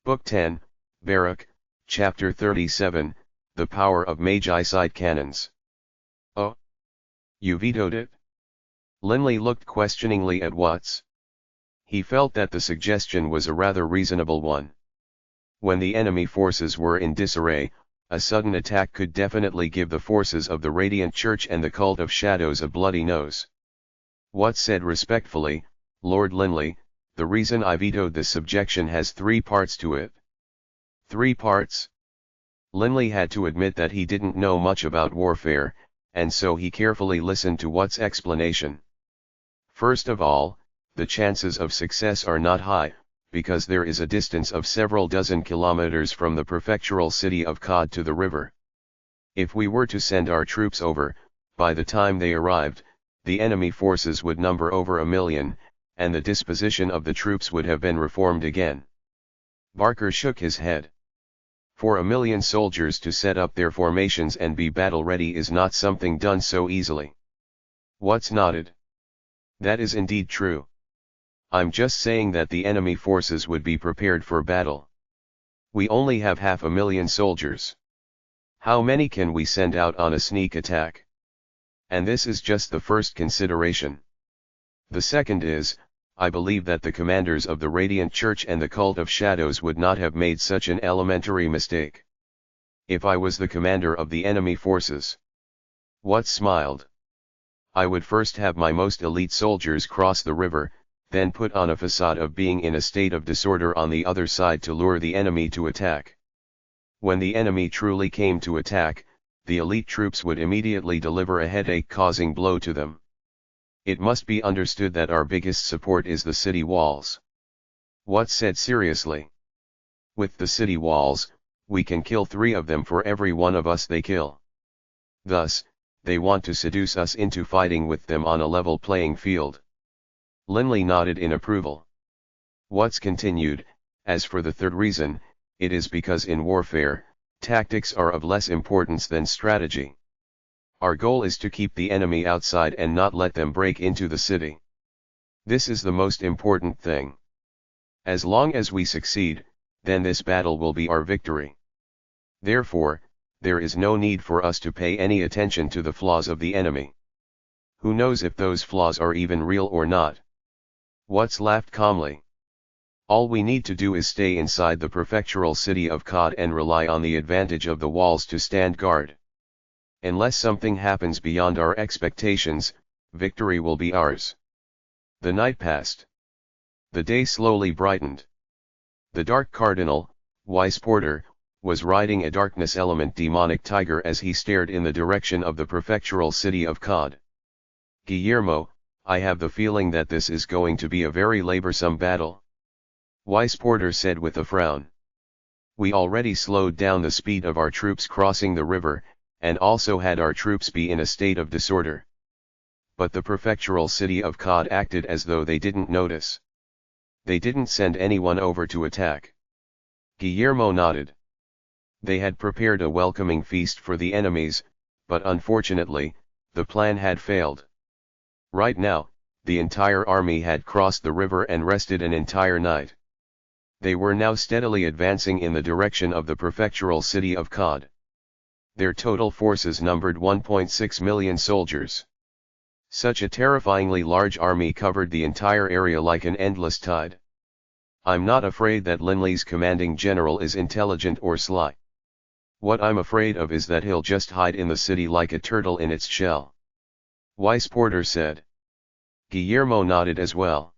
Book 10, Baruch, Chapter 37, The Power of Magi-Side Cannons. Oh? You vetoed it? Linley looked questioningly at Watts. He felt that the suggestion was a rather reasonable one. When the enemy forces were in disarray, a sudden attack could definitely give the forces of the Radiant Church and the Cult of Shadows a bloody nose. Watts said respectfully, "Lord Linley, the reason I vetoed this subjection has 3 parts to it." 3 parts? Linley had to admit that he didn't know much about warfare, and so he carefully listened to Watts' explanation. First of all, the chances of success are not high, because there is a distance of several dozen kilometers from the prefectural city of Cod to the river. If we were to send our troops over, by the time they arrived, the enemy forces would number over 1 million, and the disposition of the troops would have been reformed again. Barker shook his head. For 1 million soldiers to set up their formations and be battle-ready is not something done so easily. Watts nodded. That is indeed true. I'm just saying that the enemy forces would be prepared for battle. We only have 500,000 soldiers. How many can we send out on a sneak attack? And this is just the first consideration. The second is, I believe that the commanders of the Radiant Church and the Cult of Shadows would not have made such an elementary mistake. If I was the commander of the enemy forces. Watts smiled. I would first have my most elite soldiers cross the river, then put on a facade of being in a state of disorder on the other side to lure the enemy to attack. When the enemy truly came to attack, the elite troops would immediately deliver a headache-causing blow to them. It must be understood that our biggest support is the city walls. Watts said seriously. With the city walls, we can kill 3 of them for every one of us they kill. Thus, they want to seduce us into fighting with them on a level playing field. Linley nodded in approval. Watts continued, as for the third reason, it is because in warfare, tactics are of less importance than strategy. Our goal is to keep the enemy outside and not let them break into the city. This is the most important thing. As long as we succeed, then this battle will be our victory. Therefore, there is no need for us to pay any attention to the flaws of the enemy. Who knows if those flaws are even real or not? Watts laughed calmly. All we need to do is stay inside the prefectural city of Cod and rely on the advantage of the walls to stand guard. Unless something happens beyond our expectations, victory will be ours. The night passed. The day slowly brightened. The Dark Cardinal, Wise Porter, was riding a darkness element demonic tiger as he stared in the direction of the prefectural city of Cod. Guillermo, I have the feeling that this is going to be a very laborsome battle. Wise Porter said with a frown. We already slowed down the speed of our troops crossing the river, and also had our troops be in a state of disorder. But the prefectural city of Cod acted as though they didn't notice. They didn't send anyone over to attack. Guillermo nodded. They had prepared a welcoming feast for the enemies, but unfortunately, the plan had failed. Right now, the entire army had crossed the river and rested an entire night. They were now steadily advancing in the direction of the prefectural city of Cod. Their total forces numbered 1.6 million soldiers. Such a terrifyingly large army covered the entire area like an endless tide. I'm not afraid that Linley's commanding general is intelligent or sly. What I'm afraid of is that he'll just hide in the city like a turtle in its shell. Wise Porter said. Guillermo nodded as well.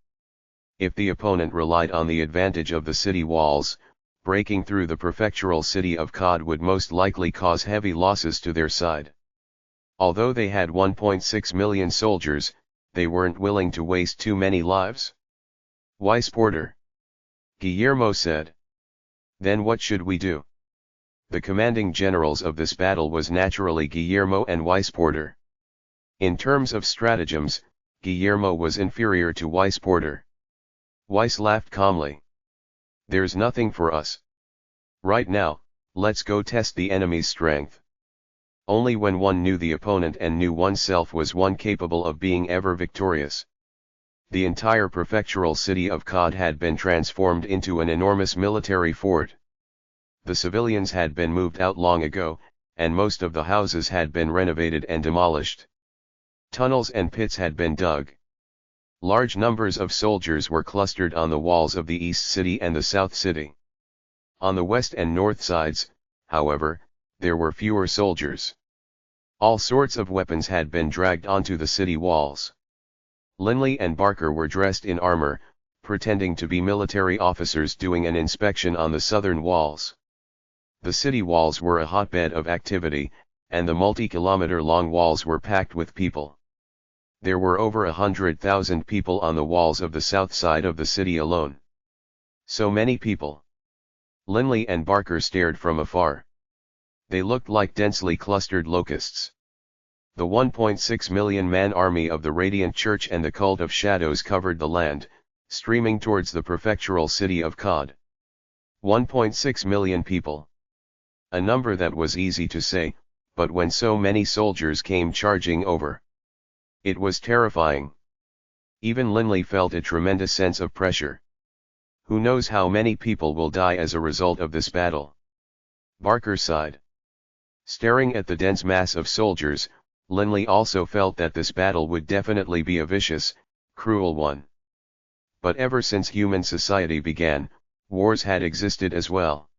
If the opponent relied on the advantage of the city walls, breaking through the prefectural city of Cod would most likely cause heavy losses to their side. Although they had 1.6 million soldiers, they weren't willing to waste too many lives. Wise Porter. Guillermo said. Then what should we do? The commanding generals of this battle was naturally Guillermo and Wise Porter. In terms of stratagems, Guillermo was inferior to Wise Porter. Wise laughed calmly. There's nothing for us. Right now, let's go test the enemy's strength. Only when one knew the opponent and knew oneself was one capable of being ever victorious. The entire prefectural city of Cod had been transformed into an enormous military fort. The civilians had been moved out long ago, and most of the houses had been renovated and demolished. Tunnels and pits had been dug. Large numbers of soldiers were clustered on the walls of the East City and the South City. On the west and north sides, however, there were fewer soldiers. All sorts of weapons had been dragged onto the city walls. Linley and Barker were dressed in armor, pretending to be military officers doing an inspection on the southern walls. The city walls were a hotbed of activity, and the multi-kilometer-long walls were packed with people. There were over 100,000 people on the walls of the south side of the city alone. So many people. Linley and Barker stared from afar. They looked like densely clustered locusts. The 1.6 million man army of the Radiant Church and the Cult of Shadows covered the land, streaming towards the prefectural city of Cod. 1.6 million people. A number that was easy to say, but when so many soldiers came charging over, it was terrifying. Even Linley felt a tremendous sense of pressure. Who knows how many people will die as a result of this battle? Barker sighed. Staring at the dense mass of soldiers, Linley also felt that this battle would definitely be a vicious, cruel one. But ever since human society began, wars had existed as well.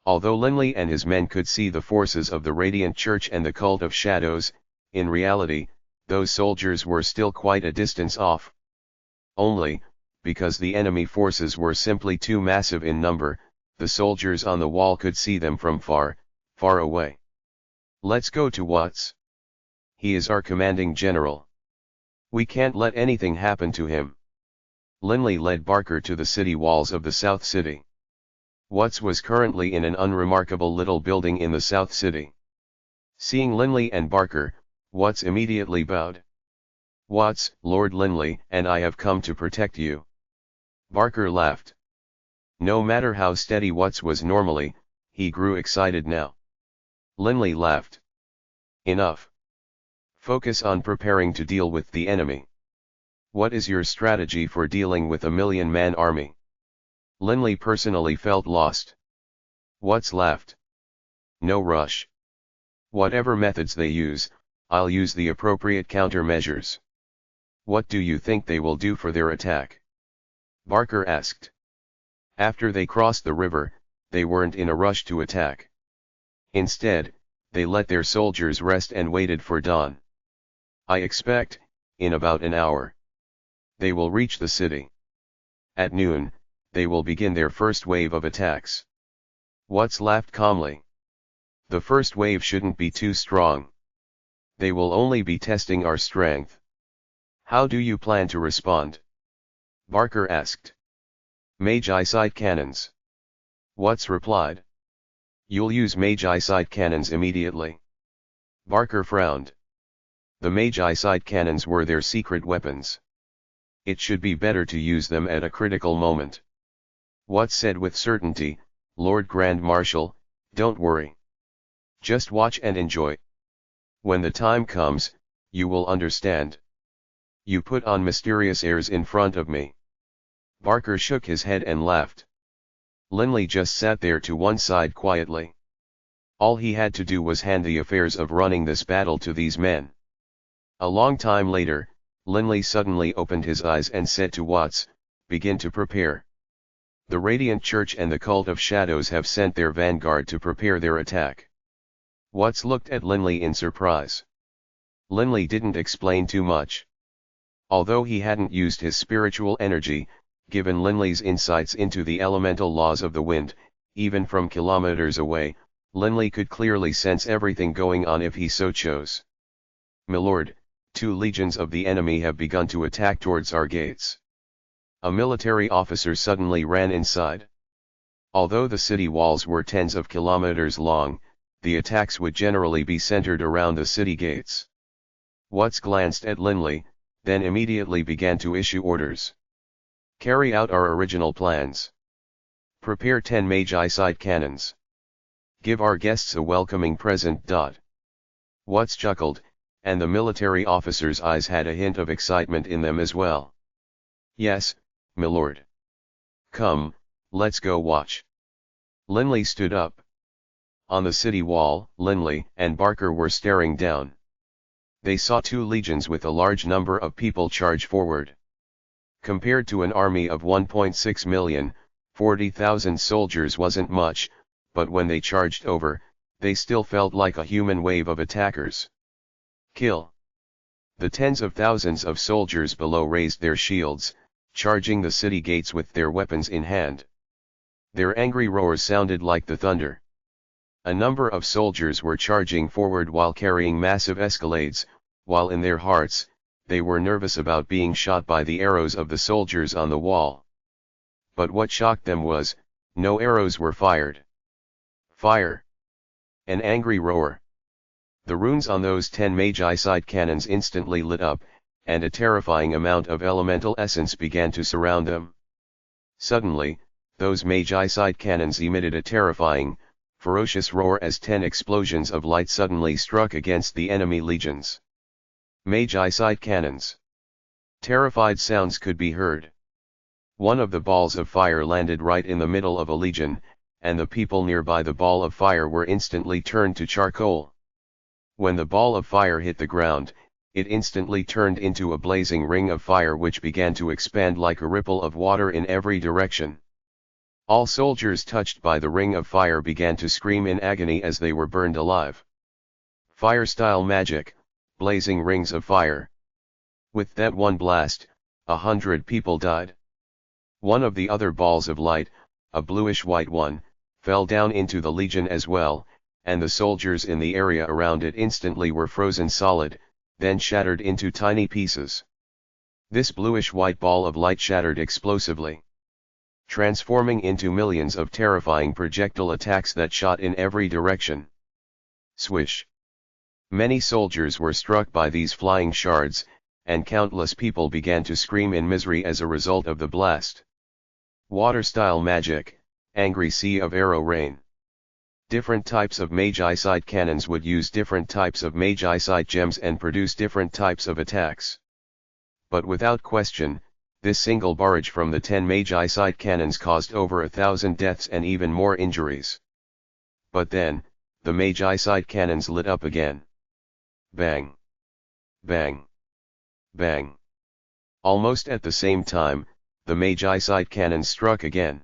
Although Linley and his men could see the forces of the Radiant Church and the Cult of Shadows, in reality, those soldiers were still quite a distance off. Only, because the enemy forces were simply too massive in number, the soldiers on the wall could see them from far, far away. Let's go to Watts. He is our commanding general. We can't let anything happen to him. Linley led Barker to the city walls of the South City. Watts was currently in an unremarkable little building in the South City. Seeing Linley and Barker, Watts immediately bowed. Watts, Lord Linley, and I have come to protect you. Barker laughed. No matter how steady Watts was normally, he grew excited now. Linley laughed. Enough. Focus on preparing to deal with the enemy. What is your strategy for dealing with a million-man army? Linley personally felt lost. Watts laughed. No rush. Whatever methods they use, I'll use the appropriate countermeasures. What do you think they will do for their attack? Barker asked. After they crossed the river, they weren't in a rush to attack. Instead, they let their soldiers rest and waited for dawn. I expect, in about an hour, they will reach the city. At noon, they will begin their first wave of attacks. Watts laughed calmly. The first wave shouldn't be too strong. They will only be testing our strength. How do you plan to respond? Barker asked. Magi-sight cannons. Watts replied. You'll use Magi-sight cannons immediately. Barker frowned. The Magi-sight cannons were their secret weapons. It should be better to use them at a critical moment. Watts said with certainty, Lord Grand Marshal, don't worry. Just watch and enjoy. When the time comes, you will understand. You put on mysterious airs in front of me. Barker shook his head and laughed. Linley just sat there to one side quietly. All he had to do was hand the affairs of running this battle to these men. A long time later, Linley suddenly opened his eyes and said to Watts, begin to prepare. The Radiant Church and the Cult of Shadows have sent their vanguard to prepare their attack. Watts looked at Linley in surprise. Linley didn't explain too much. Although he hadn't used his spiritual energy, given Linley's insights into the elemental laws of the wind, even from kilometers away, Linley could clearly sense everything going on if he so chose. Milord, 2 legions of the enemy have begun to attack towards our gates. A military officer suddenly ran inside. Although the city walls were tens of kilometers long, the attacks would generally be centered around the city gates. Watts glanced at Linley, then immediately began to issue orders. Carry out our original plans. Prepare 10 Magi-sight cannons. Give our guests a welcoming present. Watts chuckled, and the military officer's eyes had a hint of excitement in them as well. Yes, milord. Come, let's go watch. Linley stood up. On the city wall, Linley and Barker were staring down. They saw two legions with a large number of people charge forward. Compared to an army of 1.6 million, 40,000 soldiers wasn't much, but when they charged over, they still felt like a human wave of attackers. Kill! The tens of thousands of soldiers below raised their shields, charging the city gates with their weapons in hand. Their angry roars sounded like the thunder. A number of soldiers were charging forward while carrying massive escalades, while in their hearts, they were nervous about being shot by the arrows of the soldiers on the wall. But what shocked them was, no arrows were fired. Fire! An angry roar. The runes on those 10 Magi side cannons instantly lit up, and a terrifying amount of elemental essence began to surround them. Suddenly, those Magi side cannons emitted a terrifying, ferocious roar as 10 explosions of light suddenly struck against the enemy legions. Magi side cannons. Terrified sounds could be heard. One of the balls of fire landed right in the middle of a legion, and the people nearby the ball of fire were instantly turned to charcoal. When the ball of fire hit the ground, it instantly turned into a blazing ring of fire which began to expand like a ripple of water in every direction. All soldiers touched by the ring of fire began to scream in agony as they were burned alive. Fire-style magic, blazing rings of fire. With that one blast, 100 people died. One of the other balls of light, a bluish-white one, fell down into the legion as well, and the soldiers in the area around it instantly were frozen solid, then shattered into tiny pieces. This bluish-white ball of light shattered explosively, transforming into millions of terrifying projectile attacks that shot in every direction. Swish! Many soldiers were struck by these flying shards, and countless people began to scream in misery as a result of the blast. Water-style magic, angry sea of arrow rain. Different types of Magi-side cannons would use different types of Magi-side gems and produce different types of attacks. But without question, this single barrage from the 10 Magi-side cannons caused over 1,000 deaths and even more injuries. But then, the Magi-side cannons lit up again. Bang! Bang! Bang! Almost at the same time, the Magi-side cannons struck again.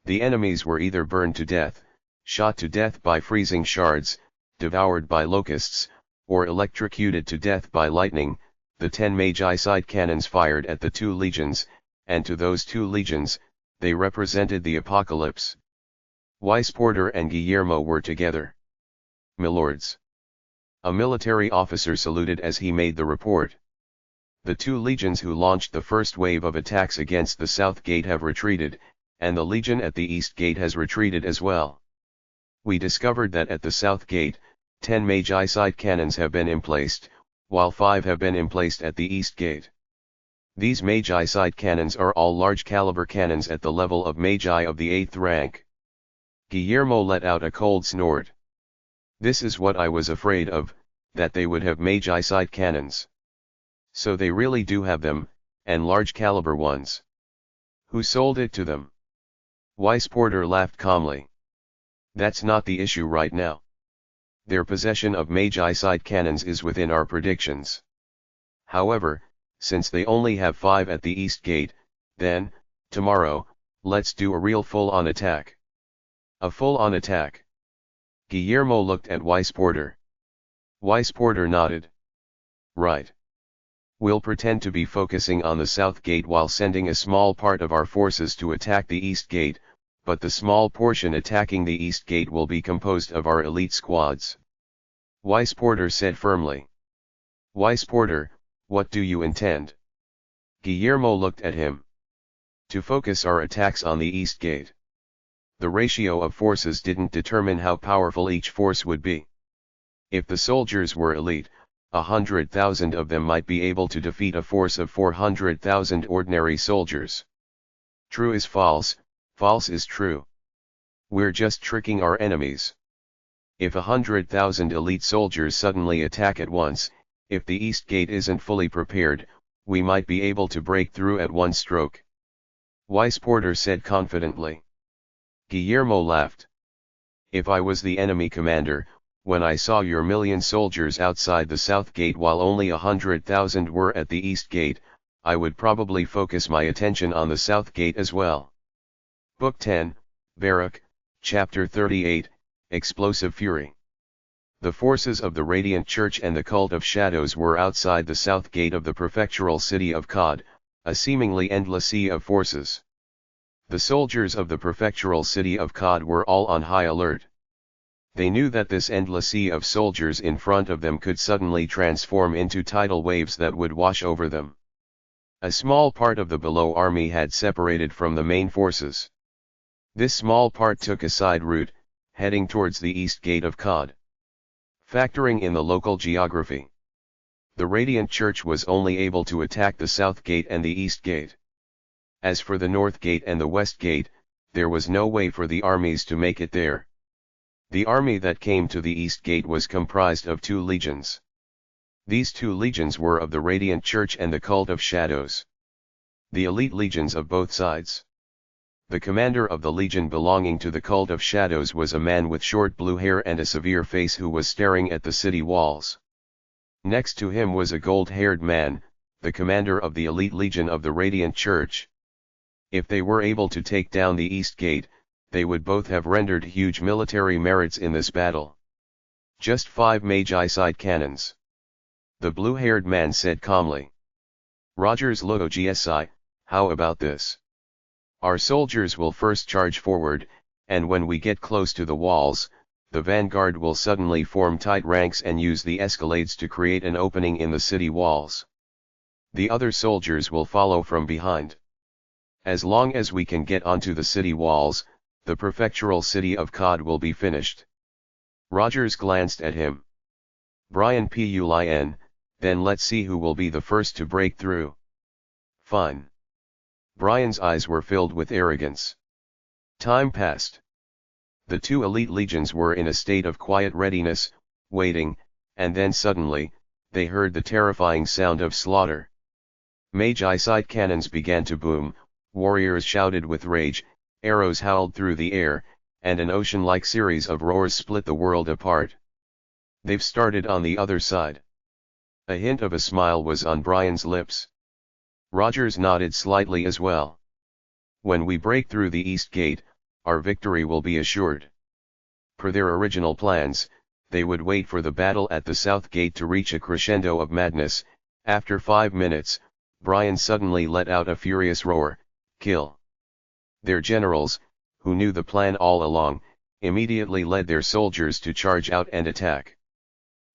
The enemies were either burned to death, shot to death by freezing shards, devoured by locusts, or electrocuted to death by lightning. The 10 Magi-side cannons fired at the two legions, and to those two legions, they represented the apocalypse. Porter and Guillermo were together. Milords. A military officer saluted as he made the report. The two legions who launched the first wave of attacks against the south gate have retreated, and the legion at the east gate has retreated as well. We discovered that at the south gate, 10 Magi-side cannons have been emplaced, while 5 have been emplaced at the east gate. These Magi-side cannons are all large-caliber cannons at the level of Magi of the 8th rank. Guillermo let out a cold snort. This is what I was afraid of, that they would have Magi-side cannons. So they really do have them, and large-caliber ones. Who sold it to them? Porter laughed calmly. That's not the issue right now. Their possession of Magi-side cannons is within our predictions. However, since they only have 5 at the east gate, then, tomorrow, let's do a real full-on attack. A full-on attack. Guillermo looked at Porter. Porter nodded. Right. We'll pretend to be focusing on the south gate while sending a small part of our forces to attack the east gate, but the small portion attacking the east gate will be composed of our elite squads. Porter said firmly. Porter, what do you intend? Guillermo looked at him. To focus our attacks on the east gate. The ratio of forces didn't determine how powerful each force would be. If the soldiers were elite, 100,000 of them might be able to defeat a force of 400,000 ordinary soldiers. True is false, false is true. We're just tricking our enemies. If 100,000 elite soldiers suddenly attack at once, if the east gate isn't fully prepared, we might be able to break through at one stroke. Porter said confidently. Guillermo laughed. If I was the enemy commander, when I saw your million soldiers outside the south gate while only 100,000 were at the east gate, I would probably focus my attention on the south gate as well. Book 10, Baruch, Chapter 38, Explosive Fury. The forces of the Radiant Church and the Cult of Shadows were outside the south gate of the prefectural city of Qad, a seemingly endless sea of forces. The soldiers of the prefectural city of Qad were all on high alert. They knew that this endless sea of soldiers in front of them could suddenly transform into tidal waves that would wash over them. A small part of the below army had separated from the main forces. This small part took a side route, heading towards the east gate of Qad. Factoring in the local geography, the Radiant Church was only able to attack the south gate and the east gate. As for the north gate and the west gate, there was no way for the armies to make it there. The army that came to the east gate was comprised of 2 legions. These 2 legions were of the Radiant Church and the Cult of Shadows. The elite legions of both sides. The commander of the legion belonging to the Cult of Shadows was a man with short blue hair and a severe face who was staring at the city walls. Next to him was a gold-haired man, the commander of the elite legion of the Radiant Church. If they were able to take down the east gate, they would both have rendered huge military merits in this battle. Just 5 Magi-side cannons. The blue-haired man said calmly. Rogers looked GSI, how about this? Our soldiers will first charge forward, and when we get close to the walls, the vanguard will suddenly form tight ranks and use the escalades to create an opening in the city walls. The other soldiers will follow from behind. As long as we can get onto the city walls, the prefectural city of Qad will be finished. Rogers glanced at him. Brian Pulin, then let's see who will be the first to break through. Fine. Brian's eyes were filled with arrogance. Time passed. The 2 elite legions were in a state of quiet readiness, waiting, and then suddenly, they heard the terrifying sound of slaughter. Magi-side cannons began to boom, warriors shouted with rage, arrows howled through the air, and an ocean-like series of roars split the world apart. They've started on the other side. A hint of a smile was on Brian's lips. Rogers nodded slightly as well. When we break through the east gate, our victory will be assured. Per their original plans, they would wait for the battle at the south gate to reach a crescendo of madness. After 5 minutes, Brian suddenly let out a furious roar, "Kill!" Their generals, who knew the plan all along, immediately led their soldiers to charge out and attack.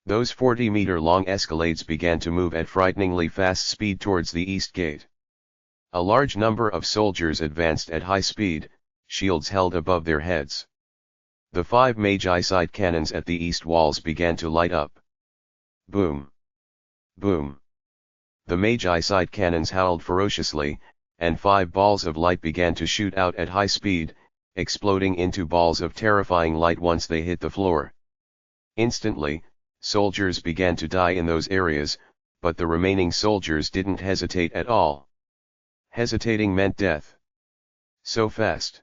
Those 40-meter-long escalades began to move at frighteningly fast speed towards the east gate. A large number of soldiers advanced at high speed, shields held above their heads. The 5 Magi-side cannons at the east walls began to light up. Boom! Boom! The Magi-side cannons howled ferociously, and 5 balls of light began to shoot out at high speed, exploding into balls of terrifying light once they hit the floor. Instantly, soldiers began to die in those areas, but the remaining soldiers didn't hesitate at all. Hesitating meant death. So fast.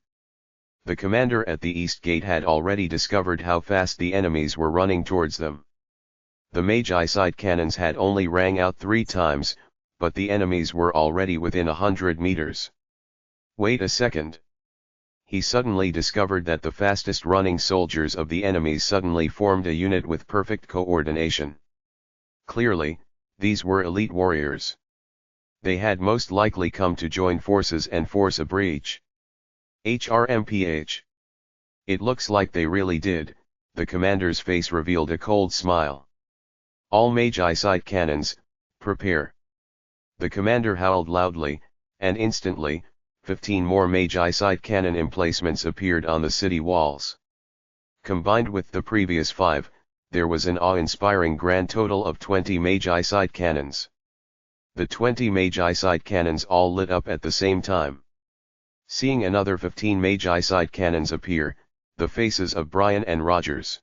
The commander at the east gate had already discovered how fast the enemies were running towards them. The Magi-side cannons had only rang out 3 times, but the enemies were already within 100 meters. Wait a second. He suddenly discovered that the fastest running soldiers of the enemies suddenly formed a unit with perfect coordination. Clearly, these were elite warriors. They had most likely come to join forces and force a breach. HRMPH. It looks like they really did. The commander's face revealed a cold smile. All Magi-side cannons, prepare. The commander howled loudly, and instantly, 15 more Magi-side cannon emplacements appeared on the city walls. Combined with the previous 5, there was an awe-inspiring grand total of 20 Magi-side cannons. The 20 Magi-side cannons all lit up at the same time. Seeing another 15 Magi-side cannons appear, the faces of Brian and Rogers,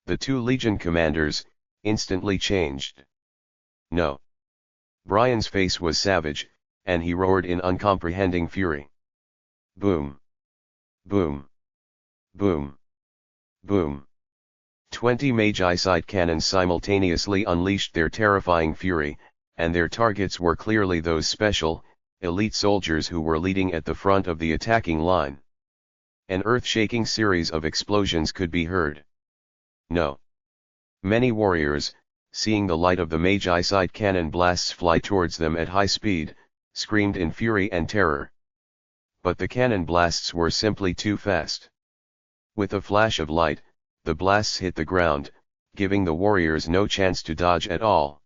the 2 legion commanders, instantly changed. No. Brian's face was savage, and he roared in uncomprehending fury. Boom! Boom! Boom! Boom! 20 Magi-side cannons simultaneously unleashed their terrifying fury, and their targets were clearly those special, elite soldiers who were leading at the front of the attacking line. An earth-shaking series of explosions could be heard. No. Many warriors, seeing the light of the Magi-side cannon blasts fly towards them at high speed, screamed in fury and terror. But the cannon blasts were simply too fast. With a flash of light, the blasts hit the ground, giving the warriors no chance to dodge at all.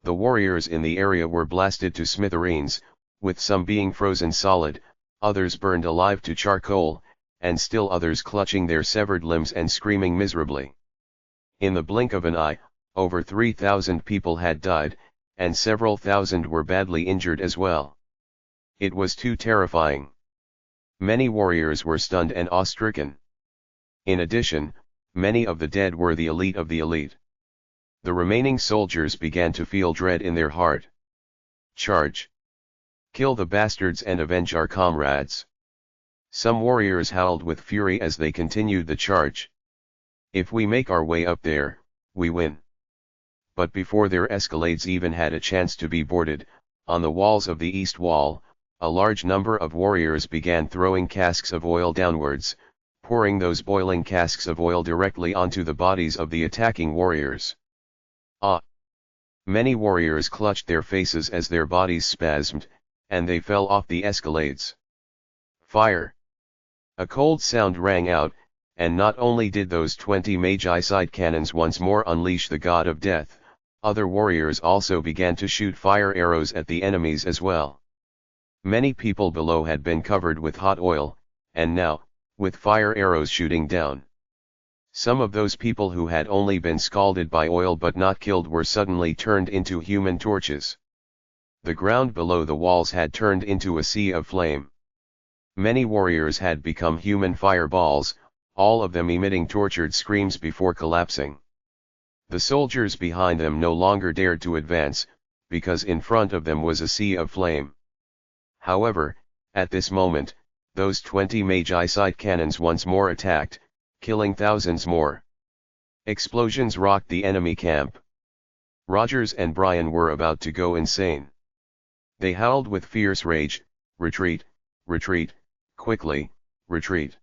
The warriors in the area were blasted to smithereens, with some being frozen solid, others burned alive to charcoal, and still others clutching their severed limbs and screaming miserably. In the blink of an eye, over 3,000 people had died, and several thousand were badly injured as well. It was too terrifying. Many warriors were stunned and awe-stricken. In addition, many of the dead were the elite of the elite. The remaining soldiers began to feel dread in their heart. Charge! Kill the bastards and avenge our comrades! Some warriors howled with fury as they continued the charge. If we make our way up there, we win. But before their escalades even had a chance to be boarded, on the walls of the east wall, a large number of warriors began throwing casks of oil downwards, pouring those boiling casks of oil directly onto the bodies of the attacking warriors. Ah! Many warriors clutched their faces as their bodies spasmed, and they fell off the escalades. Fire! A cold sound rang out, and not only did those 20 Magi-side cannons once more unleash the god of death, other warriors also began to shoot fire arrows at the enemies as well. Many people below had been covered with hot oil, and now, with fire arrows shooting down. Some of those people who had only been scalded by oil but not killed were suddenly turned into human torches. The ground below the walls had turned into a sea of flame. Many warriors had become human fireballs, all of them emitting tortured screams before collapsing. The soldiers behind them no longer dared to advance, because in front of them was a sea of flame. However, at this moment, those 20 Magi-side cannons once more attacked, killing thousands more. Explosions rocked the enemy camp. Rogers and Brian were about to go insane. They howled with fierce rage, "Retreat, retreat, quickly, retreat."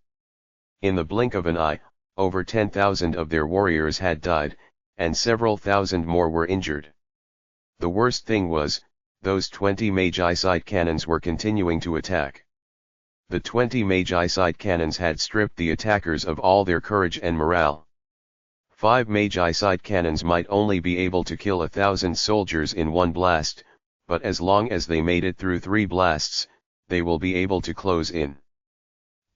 In the blink of an eye, over 10,000 of their warriors had died, and several thousand more were injured. The worst thing was, those 20 Magi-side cannons were continuing to attack. The 20 Magi-side cannons had stripped the attackers of all their courage and morale. 5 Magi-side cannons might only be able to kill 1,000 soldiers in one blast, but as long as they made it through 3 blasts, they will be able to close in.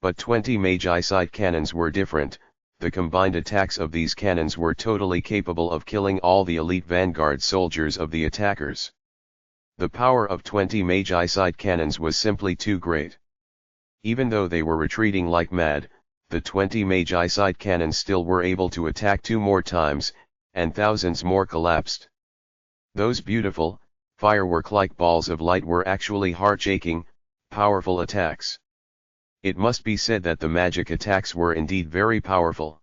But 20 Magi-side cannons were different. The combined attacks of these cannons were totally capable of killing all the elite vanguard soldiers of the attackers. The power of 20 Magi-side cannons was simply too great. Even though they were retreating like mad, the 20 Magi-side cannons still were able to attack 2 more times, and thousands more collapsed. Those beautiful, firework-like balls of light were actually heart-shaking, powerful attacks. It must be said that the magic attacks were indeed very powerful.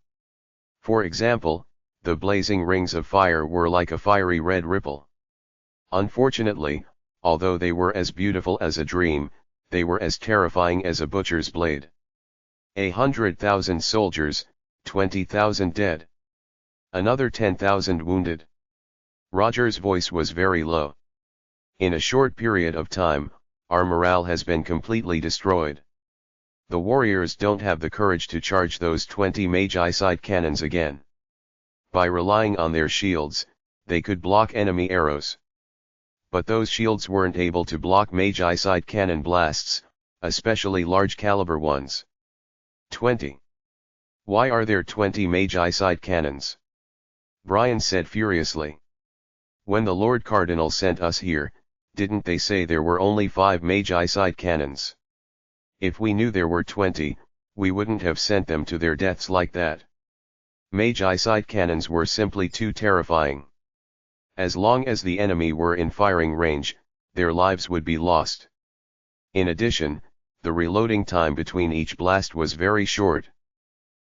For example, the blazing rings of fire were like a fiery red ripple. Unfortunately, although they were as beautiful as a dream, they were as terrifying as a butcher's blade. 100,000 soldiers, 20,000 dead. Another 10,000 wounded. Roger's voice was very low. In a short period of time, our morale has been completely destroyed. The warriors don't have the courage to charge those 20 Magi-side cannons again. By relying on their shields, they could block enemy arrows. But those shields weren't able to block Magi-side cannon blasts, especially large caliber ones. 20. Why are there 20 Magi-side cannons? Brian said furiously. When the Lord Cardinal sent us here, didn't they say there were only 5 Magi-side cannons? If we knew there were 20, we wouldn't have sent them to their deaths like that. Magi-side cannons were simply too terrifying. As long as the enemy were in firing range, their lives would be lost. In addition, the reloading time between each blast was very short.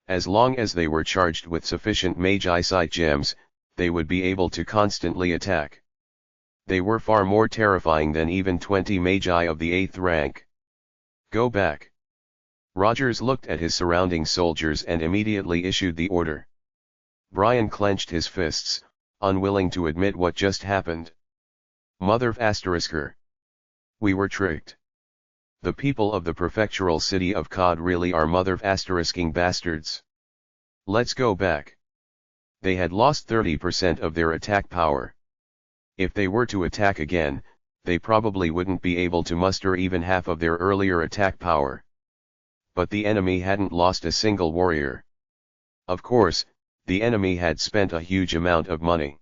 As long as they were charged with sufficient magi sight gems, they would be able to constantly attack. They were far more terrifying than even 20 magi of the 8th rank. Go back. Rogers looked at his surrounding soldiers and immediately issued the order. Brian clenched his fists, unwilling to admit what just happened. Mother of***er. We were tricked. The people of the prefectural city of Cod really are mother of***ing bastards. Let's go back. They had lost 30% of their attack power. If they were to attack again, they probably wouldn't be able to muster even half of their earlier attack power. But the enemy hadn't lost a single warrior. Of course, the enemy had spent a huge amount of money.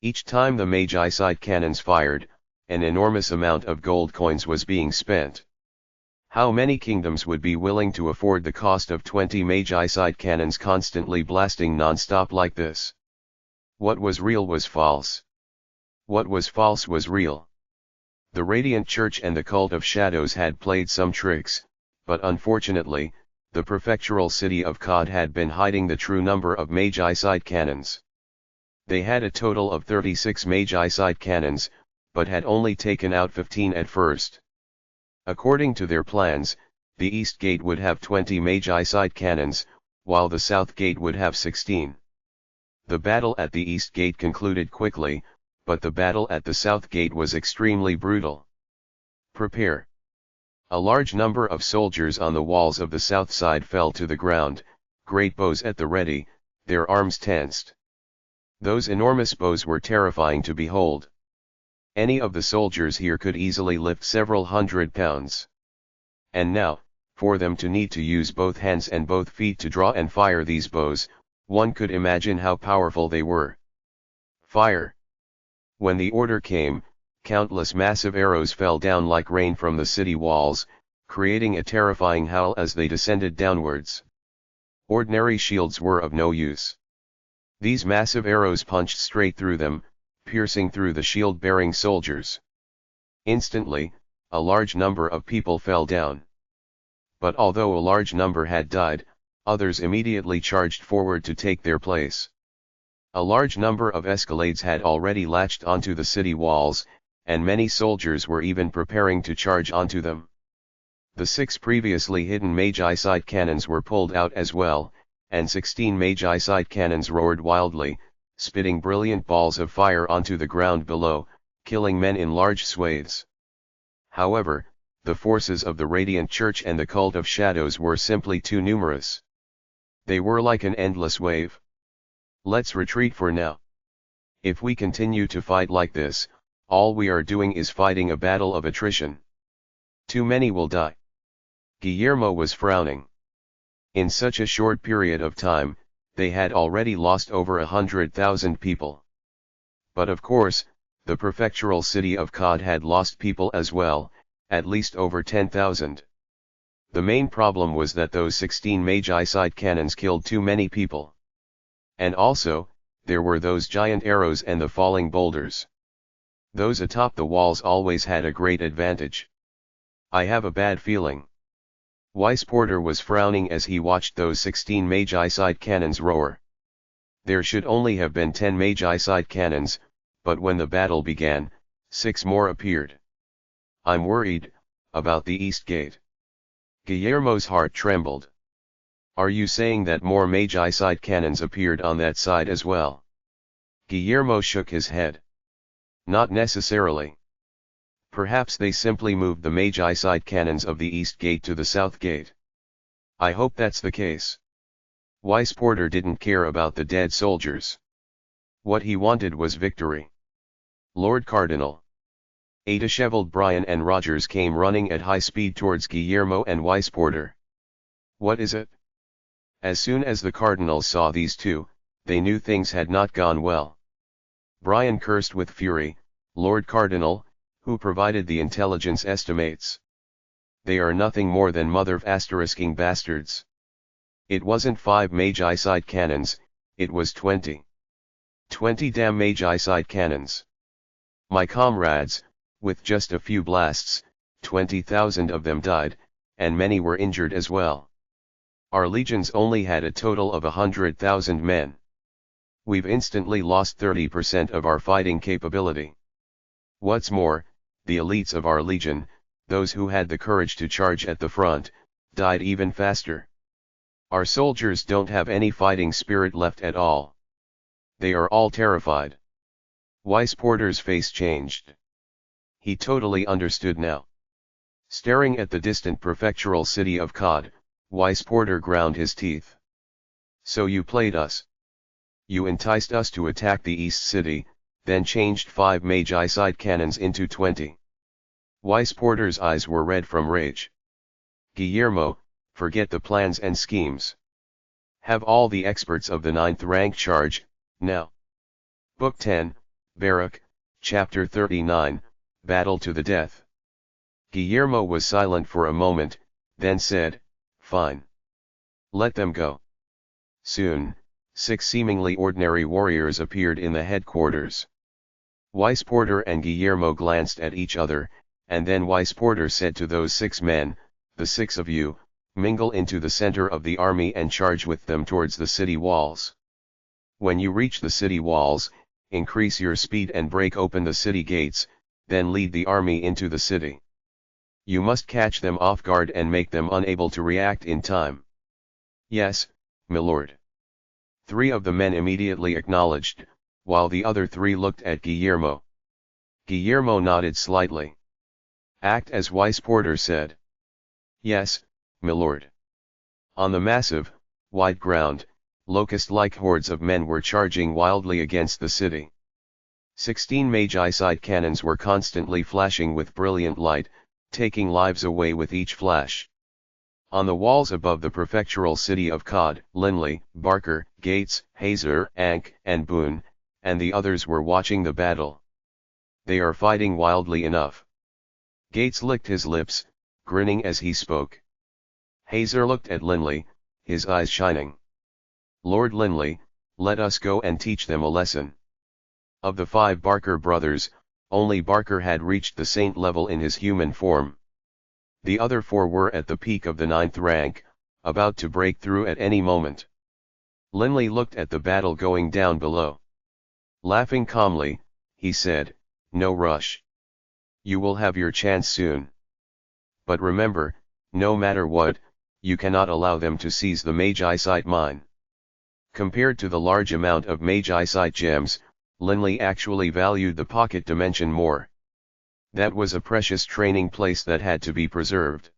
Each time the magi sight cannons fired, an enormous amount of gold coins was being spent. How many kingdoms would be willing to afford the cost of 20 magi sight cannons constantly blasting non-stop like this? What was real was false. What was false was real. The Radiant Church and the Cult of Shadows had played some tricks, but unfortunately, the prefectural city of Cod had been hiding the true number of magi sight cannons. They had a total of 36 magi sight cannons, but had only taken out 15 at first. According to their plans, the East Gate would have 20 magi sight cannons, while the South Gate would have 16. The battle at the East Gate concluded quickly, but the battle at the South Gate was extremely brutal. Prepare. A large number of soldiers on the walls of the south side fell to the ground, great bows at the ready, their arms tensed. Those enormous bows were terrifying to behold. Any of the soldiers here could easily lift several hundred pounds. And now, for them to need to use both hands and both feet to draw and fire these bows, one could imagine how powerful they were. Fire! When the order came, countless massive arrows fell down like rain from the city walls, creating a terrifying howl as they descended downwards. Ordinary shields were of no use. These massive arrows punched straight through them, piercing through the shield-bearing soldiers. Instantly, a large number of people fell down. But although a large number had died, others immediately charged forward to take their place. A large number of escalades had already latched onto the city walls, and many soldiers were even preparing to charge onto them. The 6 previously hidden magi sight cannons were pulled out as well, and 16 magi sight cannons roared wildly, spitting brilliant balls of fire onto the ground below, killing men in large swathes. However, the forces of the Radiant Church and the Cult of Shadows were simply too numerous. They were like an endless wave. Let's retreat for now. If we continue to fight like this, all we are doing is fighting a battle of attrition. Too many will die. Guillermo was frowning. In such a short period of time, they had already lost over 100,000 people. But of course, the prefectural city of Cod had lost people as well, at least over 10,000. The main problem was that those 16 magi sight cannons killed too many people. And also, there were those giant arrows and the falling boulders. Those atop the walls always had a great advantage. I have a bad feeling. Porter was frowning as he watched those 16 magi sight cannons roar. There should only have been 10 magi sight cannons, but when the battle began, 6 more appeared. I'm worried about the East Gate. Guillermo's heart trembled. Are you saying that more magi sight cannons appeared on that side as well? Guillermo shook his head. Not necessarily. Perhaps they simply moved the magi sight cannons of the East Gate to the South Gate. I hope that's the case. Porter didn't care about the dead soldiers. What he wanted was victory. Lord Cardinal. A disheveled Brian and Rogers came running at high speed towards Guillermo and Porter. What is it? As soon as the Cardinals saw these two, they knew things had not gone well. Brian cursed with fury, Lord Cardinal, who provided the intelligence estimates. They are nothing more than mother of ***ing bastards. It wasn't 5 magi sight cannons, it was 20. 20 damn Magi-side cannons. My comrades, with just a few blasts, 20,000 of them died, and many were injured as well. Our legions only had a total of 100,000 men. We've instantly lost 30% of our fighting capability. What's more, the elites of our legion, those who had the courage to charge at the front, died even faster. Our soldiers don't have any fighting spirit left at all. They are all terrified. Weisporter's face changed. He totally understood now. Staring at the distant prefectural city of Cod, Weisporter ground his teeth. So you played us. You enticed us to attack the East City, then changed 5 Magi-side cannons into 20. Weisporter's eyes were red from rage. Guillermo, forget the plans and schemes. Have all the experts of the 9th rank charge, now. Book 10, Baruch, Chapter 39, Battle to the Death. Guillermo was silent for a moment, then said, "Fine. Let them go." Soon, 6 seemingly ordinary warriors appeared in the headquarters. Weisporter and Guillermo glanced at each other, and then Weisporter said to those 6 men, "The 6 of you, mingle into the center of the army and charge with them towards the city walls. When you reach the city walls, increase your speed and break open the city gates, then lead the army into the city. You must catch them off guard and make them unable to react in time." "Yes, milord." 3 of the men immediately acknowledged, while the other 3 looked at Guillermo. Guillermo nodded slightly. "Act as Weisporter said." "Yes, milord." On the massive, wide ground, locust-like hordes of men were charging wildly against the city. 16 Magi-side cannons were constantly flashing with brilliant light, taking lives away with each flash. On the walls above the prefectural city of Cod, Linley, Barker, Gates, Hazer, Ank, and Boone, and the others were watching the battle. "They are fighting wildly enough." Gates licked his lips, grinning as he spoke. Hazer looked at Linley, his eyes shining. "Lord Linley, let us go and teach them a lesson." Of the 5 Barker brothers, only Barker had reached the saint level in his human form. The other 4 were at the peak of the 9th rank, about to break through at any moment. Linley looked at the battle going down below. Laughing calmly, he said, "No rush. You will have your chance soon. But remember, no matter what, you cannot allow them to seize the Magi-side mine." Compared to the large amount of Magi-side gems, Linley actually valued the pocket dimension more. That was a precious training place that had to be preserved.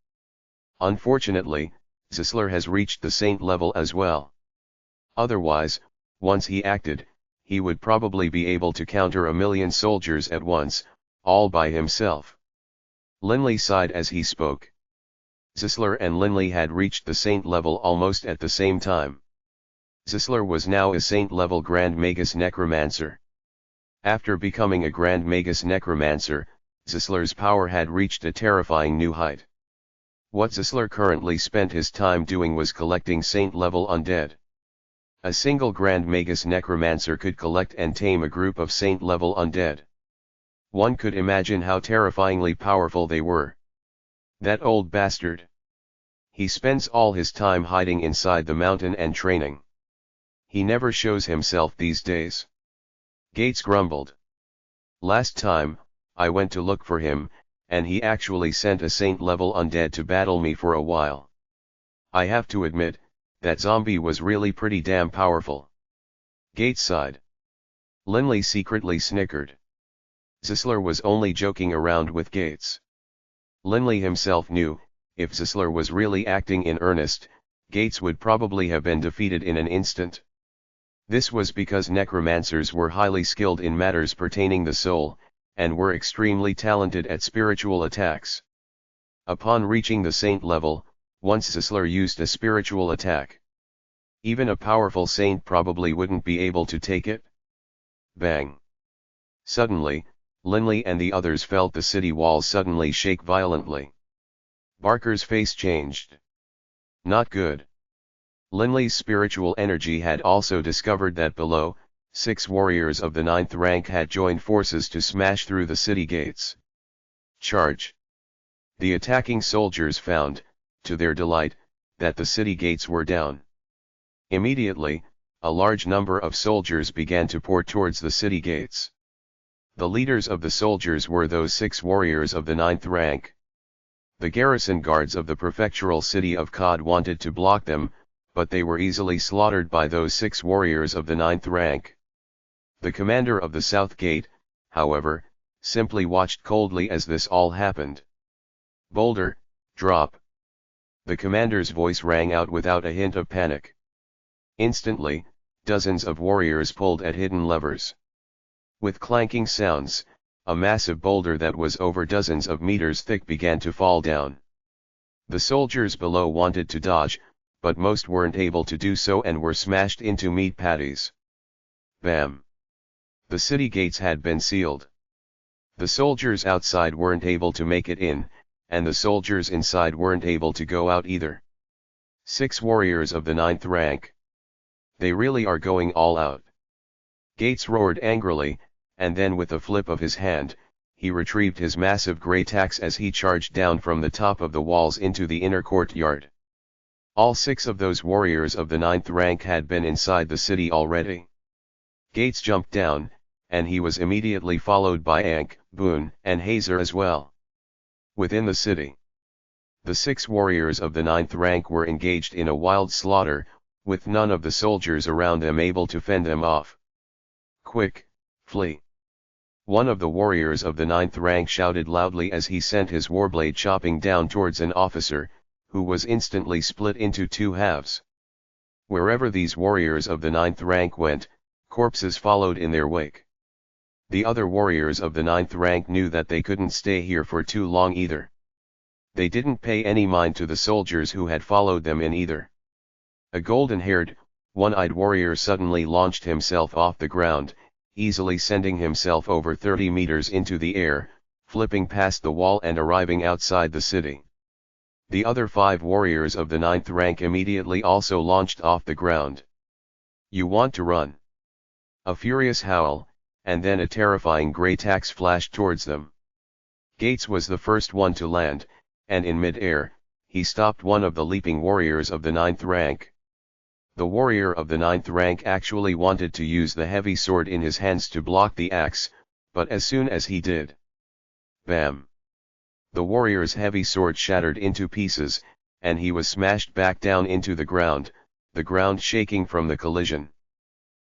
Unfortunately, Zisler has reached the saint level as well. Otherwise, once he acted, he would probably be able to counter 1,000,000 soldiers at once, all by himself. Linley sighed as he spoke. Zisler and Linley had reached the saint level almost at the same time. Zisler was now a saint-level Grand Magus Necromancer. After becoming a Grand Magus Necromancer, Zisler's power had reached a terrifying new height. What Zisler currently spent his time doing was collecting saint-level undead. A single Grand Magus Necromancer could collect and tame a group of saint-level undead. One could imagine how terrifyingly powerful they were. That old bastard. He spends all his time hiding inside the mountain and training. He never shows himself these days. Gates grumbled. "Last time, I went to look for him, and he actually sent a saint-level undead to battle me for a while. I have to admit, that zombie was really pretty damn powerful." Gates sighed. Linley secretly snickered. Zisler was only joking around with Gates. Linley himself knew, if Zisler was really acting in earnest, Gates would probably have been defeated in an instant. This was because necromancers were highly skilled in matters pertaining the soul, and were extremely talented at spiritual attacks. Upon reaching the saint level, once Zisler used a spiritual attack, even a powerful saint probably wouldn't be able to take it. Bang! Suddenly, Linley and the others felt the city walls suddenly shake violently. Barker's face changed. Not good. Linley's spiritual energy had also discovered that below, 6 warriors of the 9th rank had joined forces to smash through the city gates. Charge! The attacking soldiers found, to their delight, that the city gates were down. Immediately, a large number of soldiers began to pour towards the city gates. The leaders of the soldiers were those 6 warriors of the 9th rank. The garrison guards of the prefectural city of Qad wanted to block them, but they were easily slaughtered by those 6 warriors of the 9th rank. The commander of the south gate, however, simply watched coldly as this all happened. "Boulder, drop!" The commander's voice rang out without a hint of panic. Instantly, dozens of warriors pulled at hidden levers. With clanking sounds, a massive boulder that was over dozens of meters thick began to fall down. The soldiers below wanted to dodge, but most weren't able to do so and were smashed into meat patties. Bam! The city gates had been sealed. The soldiers outside weren't able to make it in, and the soldiers inside weren't able to go out either. 6 warriors of the 9th rank. They really are going all out. Gates roared angrily, and then with a flip of his hand, he retrieved his massive great axe as he charged down from the top of the walls into the inner courtyard. All 6 of those warriors of the 9th rank had been inside the city already. Gates jumped down, and he was immediately followed by Ankh, Boone, and Hazer as well. Within the city, the 6 warriors of the 9th rank were engaged in a wild slaughter, with none of the soldiers around them able to fend them off. "Quick, flee!" One of the warriors of the 9th rank shouted loudly as he sent his warblade chopping down towards an officer, who was instantly split into 2 halves. Wherever these warriors of the 9th rank went, corpses followed in their wake. The other warriors of the 9th rank knew that they couldn't stay here for too long either. They didn't pay any mind to the soldiers who had followed them in either. A golden-haired, one-eyed warrior suddenly launched himself off the ground, easily sending himself over 30 meters into the air, flipping past the wall and arriving outside the city. The other 5 warriors of the 9th rank immediately also launched off the ground. "You want to run?" A furious howl, and then a terrifying great axe flashed towards them. Gates was the first one to land, and in mid-air, he stopped one of the leaping warriors of the 9th rank. The warrior of the 9th rank actually wanted to use the heavy sword in his hands to block the axe, but as soon as he did, bam! The warrior's heavy sword shattered into pieces, and he was smashed back down into the ground shaking from the collision.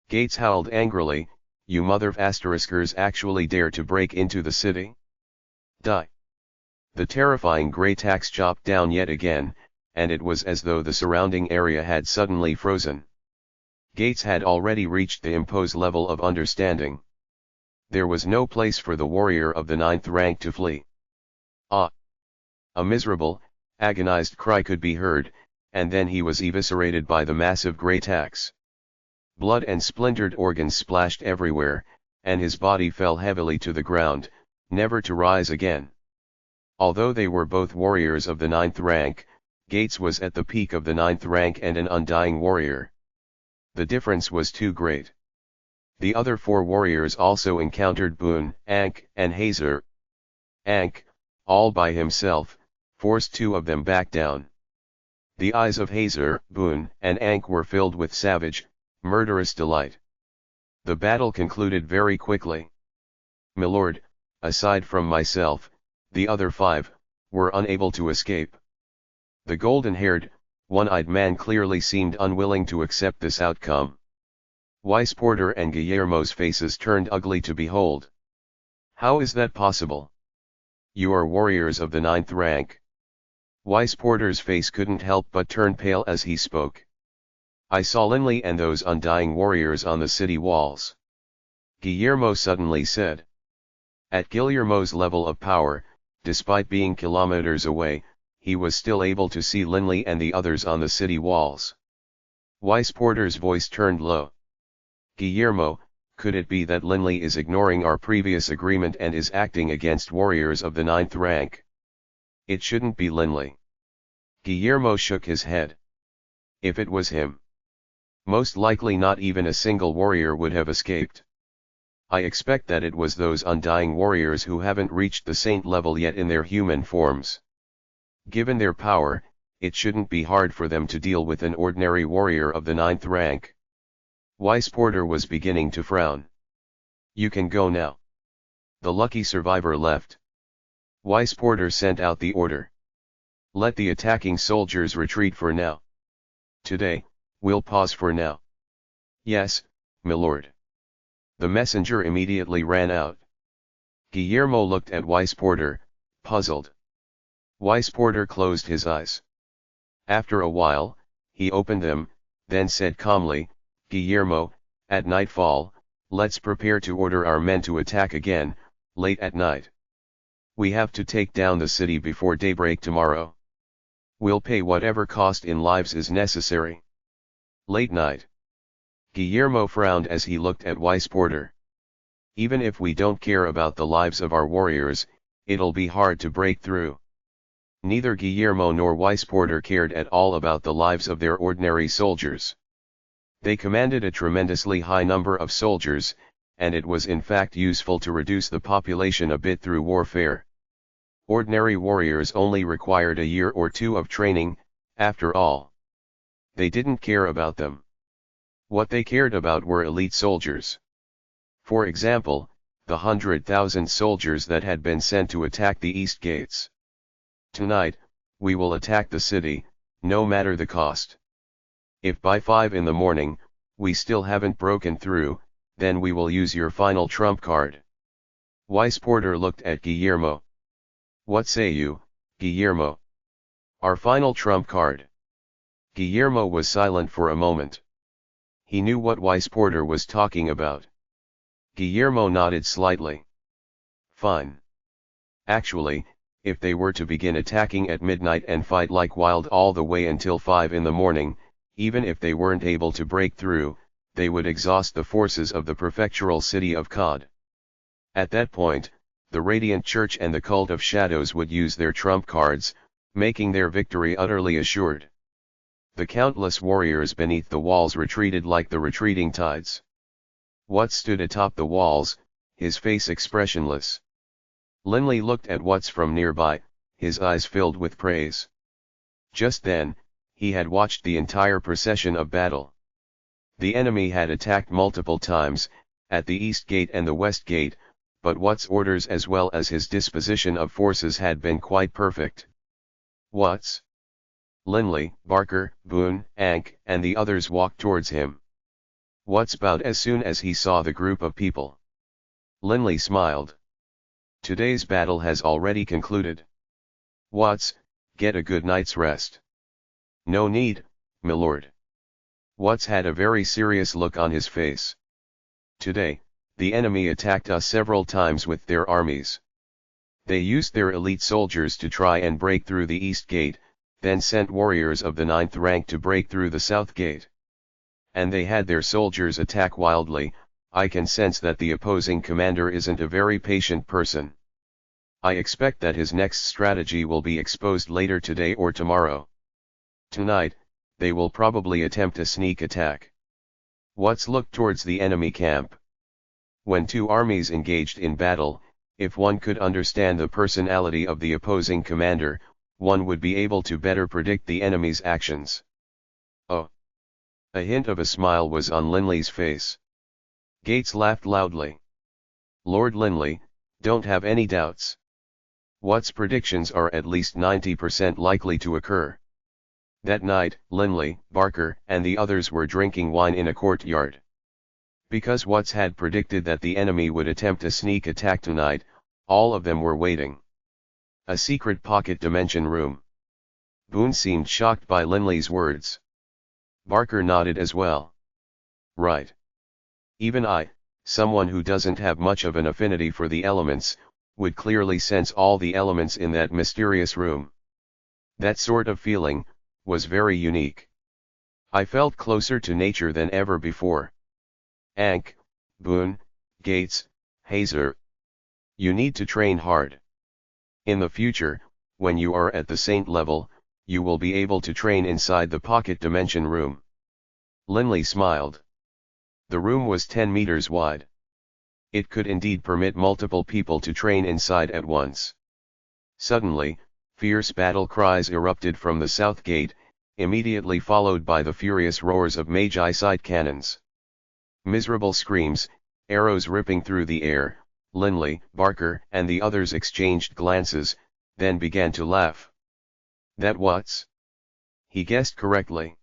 Gates howled angrily, "You mother of asteriskers actually dare to break into the city? Die!" The terrifying great axe chopped down yet again, and it was as though the surrounding area had suddenly frozen. Gates had already reached the imposed level of understanding. There was no place for the warrior of the 9th rank to flee. Ah! A miserable, agonized cry could be heard, and then he was eviscerated by the massive great axe. Blood and splintered organs splashed everywhere, and his body fell heavily to the ground, never to rise again. Although they were both warriors of the 9th rank, Gates was at the peak of the 9th rank and an undying warrior. The difference was too great. The other 4 warriors also encountered Boone, Ankh, and Hazer. Ankh, all by himself, forced 2 of them back down. The eyes of Hazer, Boone, and Ankh were filled with savage, murderous delight. The battle concluded very quickly. "Milord, aside from myself, the other 5 were unable to escape." The golden-haired, one-eyed man clearly seemed unwilling to accept this outcome. Weisporter and Guillermo's faces turned ugly to behold. "How is that possible? You are warriors of the 9th rank." Weisporter's face couldn't help but turn pale as he spoke. "I saw Linley and those undying warriors on the city walls," Guillermo suddenly said. At Guillermo's level of power, despite being kilometers away, he was still able to see Linley and the others on the city walls. Weisporter's voice turned low. "Guillermo, could it be that Linley is ignoring our previous agreement and is acting against warriors of the 9th rank?" "It shouldn't be Linley." Guillermo shook his head. "If it was him, Most likely not even a single warrior would have escaped. I expect that it was those undying warriors who haven't reached the saint level yet in their human forms. Given their power, it shouldn't be hard for them to deal with an ordinary warrior of the 9th rank. Weiss Porter was beginning to frown. You can go now. The lucky survivor left. Weiss Porter sent out the order. Let the attacking soldiers retreat for now. Today, we'll pause for now. Yes, milord. The messenger immediately ran out. Guillermo looked at Weiss Porter, puzzled. Weiss Porter closed his eyes. After a while, he opened them, then said calmly, Guillermo, at nightfall, let's prepare to order our men to attack again, late at night. We have to take down the city before daybreak tomorrow. We'll pay whatever cost in lives is necessary. Late night. Guillermo frowned as he looked at Weiss Porter. Even if we don't care about the lives of our warriors, it'll be hard to break through. Neither Guillermo nor Weiss Porter cared at all about the lives of their ordinary soldiers. They commanded a tremendously high number of soldiers, and it was in fact useful to reduce the population a bit through warfare. Ordinary warriors only required a year or two of training, after all. They didn't care about them. What they cared about were elite soldiers. For example, the 100,000 soldiers that had been sent to attack the east gates. Tonight, we will attack the city, no matter the cost. If by 5 in the morning, we still haven't broken through, then we will use your final trump card. Weiss Porter looked at Guillermo. What say you, Guillermo? Our final trump card. Guillermo was silent for a moment. He knew what Weiss Porter was talking about. Guillermo nodded slightly. Fine. Actually, if they were to begin attacking at midnight and fight like wild all the way until 5 in the morning, even if they weren't able to break through, they would exhaust the forces of the prefectural city of Cod. At that point, the Radiant Church and the Cult of Shadows would use their trump cards, making their victory utterly assured. The countless warriors beneath the walls retreated like the retreating tides. Watts stood atop the walls, his face expressionless. Linley looked at Watts from nearby, his eyes filled with praise. Just then, he had watched the entire procession of battle. The enemy had attacked multiple times, at the east gate and the west gate, but Watts' orders as well as his disposition of forces had been quite perfect. Watts, Linley, Barker, Boone, Ank, and the others walked towards him. Watts bowed as soon as he saw the group of people. Linley smiled. Today's battle has already concluded. Watts, get a good night's rest. No need, milord. Watts had a very serious look on his face. Today, the enemy attacked us several times with their armies. They used their elite soldiers to try and break through the east gate, then sent warriors of the 9th rank to break through the south gate. And they had their soldiers attack wildly. I can sense that the opposing commander isn't a very patient person. I expect that his next strategy will be exposed later today or tomorrow. Tonight, they will probably attempt a sneak attack. Watts looked towards the enemy camp. When two armies engaged in battle, if one could understand the personality of the opposing commander, one would be able to better predict the enemy's actions. Oh! A hint of a smile was on Linley's face. Gates laughed loudly. Lord Linley, don't have any doubts. Watts' predictions are at least 90% likely to occur. That night, Linley, Barker, and the others were drinking wine in a courtyard. Because Watts had predicted that the enemy would attempt a sneak attack tonight, all of them were waiting. A secret pocket dimension room. Boone seemed shocked by Linley's words. Barker nodded as well. Right. Even I, someone who doesn't have much of an affinity for the elements, would clearly sense all the elements in that mysterious room. That sort of feeling was very unique. I felt closer to nature than ever before. Ank, Boone, Gates, Hazer. You need to train hard. In the future, when you are at the saint level, you will be able to train inside the pocket dimension room. Linley smiled. The room was 10 meters wide. It could indeed permit multiple people to train inside at once. Suddenly, fierce battle cries erupted from the south gate, immediately followed by the furious roars of Magi side cannons. Miserable screams, arrows ripping through the air. Linley, Barker, and the others exchanged glances, then began to laugh. That what's? He guessed correctly.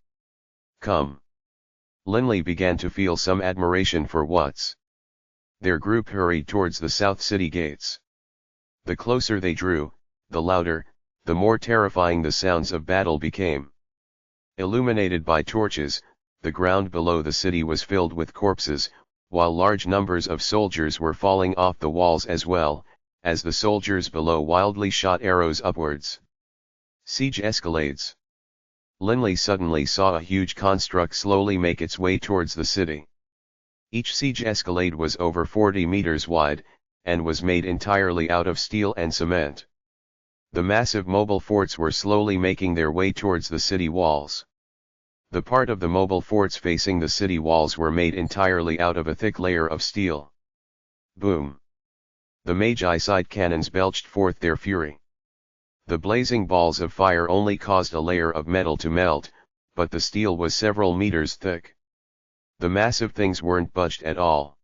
Come. Linley began to feel some admiration for what's. Their group hurried towards the south city gates. The closer they drew, the louder, the more terrifying the sounds of battle became. Illuminated by torches, the ground below the city was filled with corpses, while large numbers of soldiers were falling off the walls as well, as the soldiers below wildly shot arrows upwards. Siege escalades. Linley suddenly saw a huge construct slowly make its way towards the city. Each siege escalade was over 40 meters wide, and was made entirely out of steel and cement. The massive mobile forts were slowly making their way towards the city walls. The part of the mobile forts facing the city walls were made entirely out of a thick layer of steel. Boom! The Magi side cannons belched forth their fury. The blazing balls of fire only caused a layer of metal to melt, but the steel was several meters thick. The massive things weren't budged at all.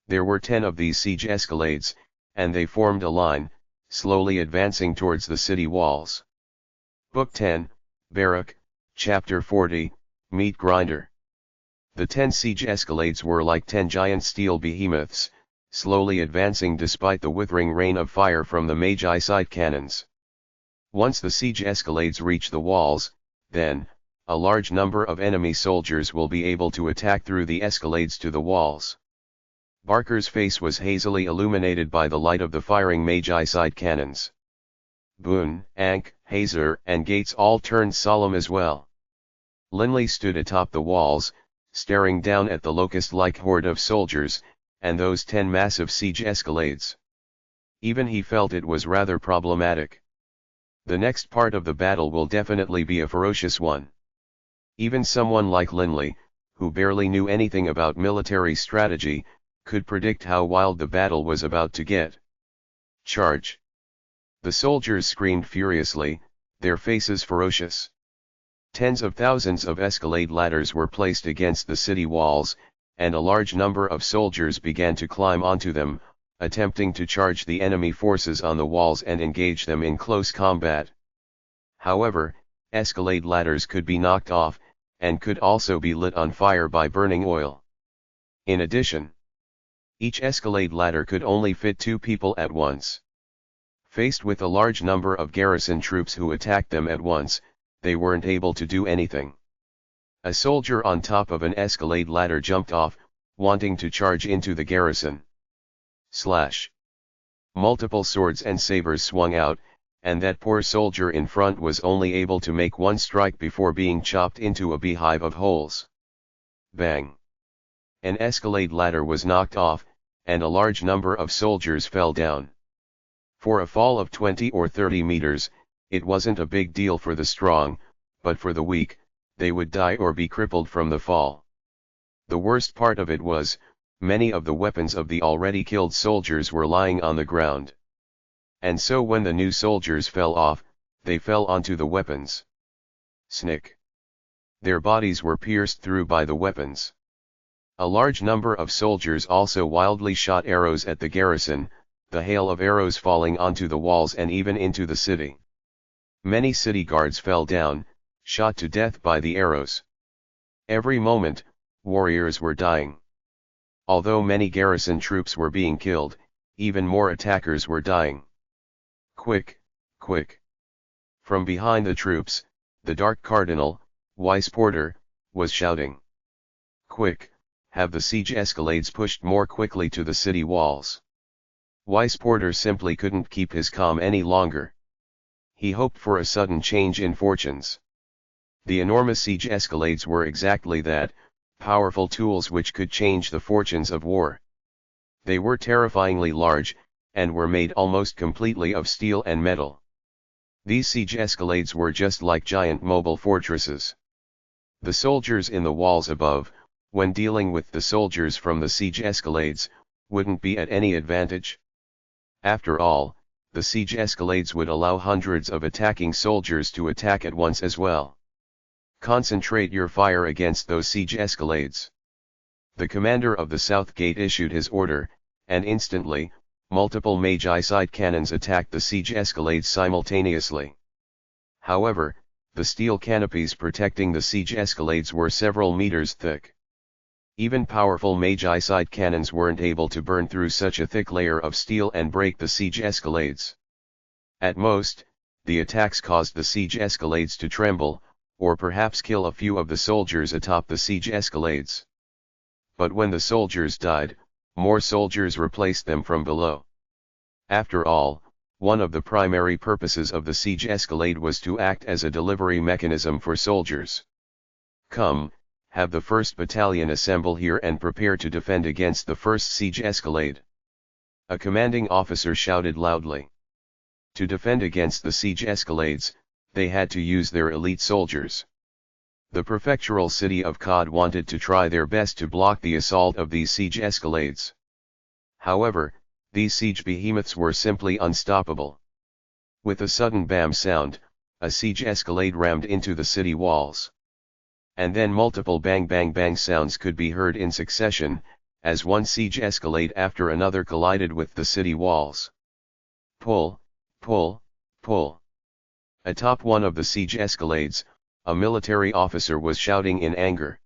There were 10 of these siege escalades, and they formed a line, slowly advancing towards the city walls. Book 10, Baruch, Chapter 40, Meat Grinder. The 10 siege escalades were like 10 giant steel behemoths, slowly advancing despite the withering rain of fire from the Magi side cannons. Once the siege escalades reach the walls, then, a large number of enemy soldiers will be able to attack through the escalades to the walls. Barker's face was hazily illuminated by the light of the firing Magi side cannons. Boone, Ankh, Hazer, and Gates all turned solemn as well. Linley stood atop the walls, staring down at the locust-like horde of soldiers, and those 10 massive siege escalades. Even he felt it was rather problematic. The next part of the battle will definitely be a ferocious one. Even someone like Linley, who barely knew anything about military strategy, could predict how wild the battle was about to get. Charge! The soldiers screamed furiously, their faces ferocious. Tens of thousands of escalade ladders were placed against the city walls, and a large number of soldiers began to climb onto them, attempting to charge the enemy forces on the walls and engage them in close combat. However, escalade ladders could be knocked off, and could also be lit on fire by burning oil. In addition, each escalade ladder could only fit 2 people at once. Faced with a large number of garrison troops who attacked them at once, they weren't able to do anything. A soldier on top of an escalade ladder jumped off, wanting to charge into the garrison. Slash! Multiple swords and sabers swung out, and that poor soldier in front was only able to make one strike before being chopped into a beehive of holes. Bang! An escalade ladder was knocked off, and a large number of soldiers fell down. For a fall of 20 or 30 meters, it wasn't a big deal for the strong, but for the weak, they would die or be crippled from the fall. The worst part of it was, many of the weapons of the already killed soldiers were lying on the ground. And so when the new soldiers fell off, they fell onto the weapons. Snick! Their bodies were pierced through by the weapons. A large number of soldiers also wildly shot arrows at the garrison, the hail of arrows falling onto the walls and even into the city. Many city guards fell down, shot to death by the arrows. Every moment, warriors were dying. Although many garrison troops were being killed, even more attackers were dying. Quick, quick! From behind the troops, the Dark Cardinal, Weiss Porter, was shouting. Quick, have the siege escalades pushed more quickly to the city walls. Weiss Porter simply couldn't keep his calm any longer. He hoped for a sudden change in fortunes. The enormous siege escalades were exactly that, powerful tools which could change the fortunes of war. They were terrifyingly large, and were made almost completely of steel and metal. These siege escalades were just like giant mobile fortresses. The soldiers in the walls above, when dealing with the soldiers from the siege escalades, wouldn't be at any advantage. After all, the siege escalades would allow hundreds of attacking soldiers to attack at once as well. Concentrate your fire against those siege escalades. The commander of the south gate issued his order, and instantly, multiple Magi side cannons attacked the siege escalades simultaneously. However, the steel canopies protecting the siege escalades were several meters thick. Even powerful Magi side cannons weren't able to burn through such a thick layer of steel and break the siege escalades. At most, the attacks caused the siege escalades to tremble, or perhaps kill a few of the soldiers atop the siege escalades. But when the soldiers died, more soldiers replaced them from below. After all, one of the primary purposes of the siege escalade was to act as a delivery mechanism for soldiers. Come, have the 1st Battalion assemble here and prepare to defend against the first siege escalade. A commanding officer shouted loudly. To defend against the siege escalades, they had to use their elite soldiers. The prefectural city of Cod wanted to try their best to block the assault of these siege escalades. However, these siege behemoths were simply unstoppable. With a sudden bam sound, a siege escalade rammed into the city walls. And then multiple bang bang bang sounds could be heard in succession, as one siege escalade after another collided with the city walls. Pull, pull, pull. Atop one of the siege escalades, a military officer was shouting in anger.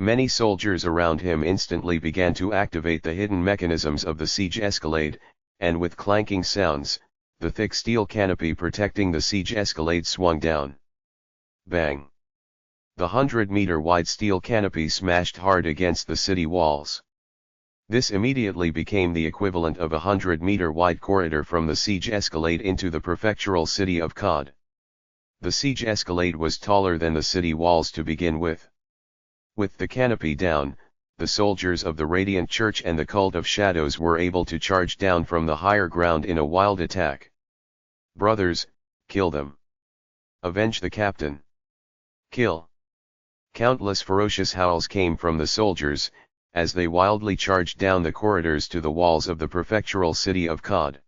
Many soldiers around him instantly began to activate the hidden mechanisms of the siege escalade, and with clanking sounds, the thick steel canopy protecting the siege escalade swung down. Bang! The 100-meter-wide steel canopy smashed hard against the city walls. This immediately became the equivalent of a 100-meter-wide corridor from the siege escalade into the prefectural city of Cod. The siege escalade was taller than the city walls to begin with. With the canopy down, the soldiers of the Radiant Church and the Cult of Shadows were able to charge down from the higher ground in a wild attack. Brothers, kill them. Avenge the captain. Kill. Countless ferocious howls came from the soldiers, as they wildly charged down the corridors to the walls of the prefectural city of Cod.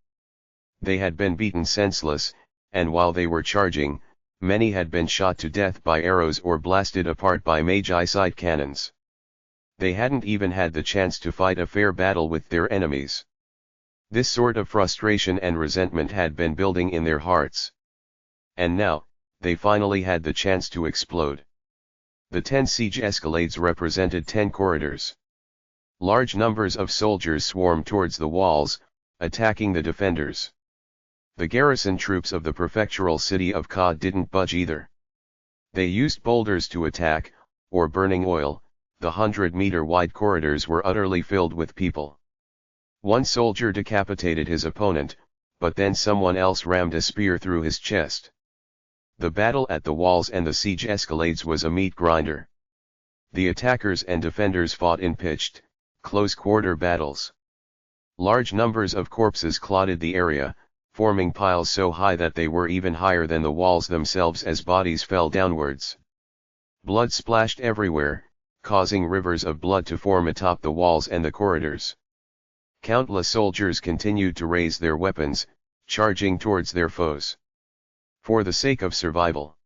They had been beaten senseless, and while they were charging, many had been shot to death by arrows or blasted apart by Magi side cannons. They hadn't even had the chance to fight a fair battle with their enemies. This sort of frustration and resentment had been building in their hearts. And now, they finally had the chance to explode. The 10 siege escalades represented 10 corridors. Large numbers of soldiers swarmed towards the walls, attacking the defenders. The garrison troops of the prefectural city of Cod didn't budge either. They used boulders to attack, or burning oil. The 100-meter-wide corridors were utterly filled with people. One soldier decapitated his opponent, but then someone else rammed a spear through his chest. The battle at the walls and the siege escalades was a meat grinder. The attackers and defenders fought in pitched, close-quarter battles. Large numbers of corpses clotted the area, forming piles so high that they were even higher than the walls themselves as bodies fell downwards. Blood splashed everywhere, causing rivers of blood to form atop the walls and the corridors. Countless soldiers continued to raise their weapons, charging towards their foes. For the sake of survival.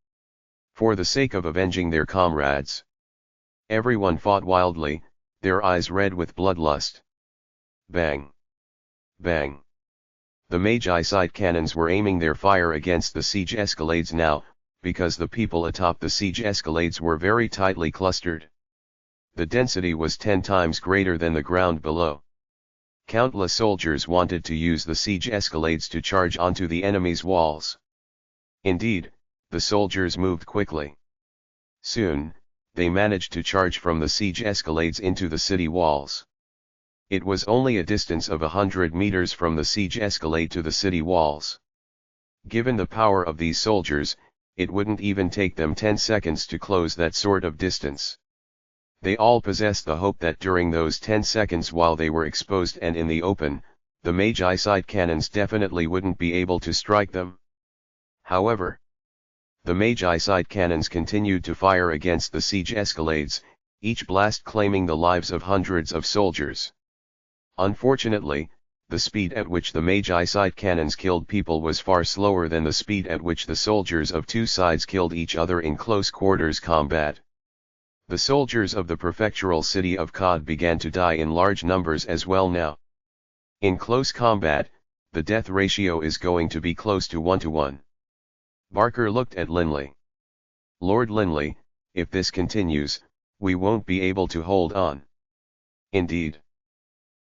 For the sake of avenging their comrades. Everyone fought wildly, their eyes red with bloodlust. Bang! Bang! The Magi side cannons were aiming their fire against the siege escalades now, because the people atop the siege escalades were very tightly clustered. The density was 10 times greater than the ground below. Countless soldiers wanted to use the siege escalades to charge onto the enemy's walls. Indeed, the soldiers moved quickly. Soon, they managed to charge from the siege escalades into the city walls. It was only a distance of 100 meters from the siege escalade to the city walls. Given the power of these soldiers, it wouldn't even take them 10 seconds to close that sort of distance. They all possessed the hope that during those 10 seconds while they were exposed and in the open, the Magi side cannons definitely wouldn't be able to strike them. However, The Magi side cannons continued to fire against the siege escalades, each blast claiming the lives of hundreds of soldiers. Unfortunately, the speed at which the Magi side cannons killed people was far slower than the speed at which the soldiers of two sides killed each other in close quarters combat. The soldiers of the prefectural city of Cod began to die in large numbers as well now. In close combat, the death ratio is going to be close to 1-to-1. Barker looked at Linley. Lord Linley, if this continues, we won't be able to hold on. Indeed.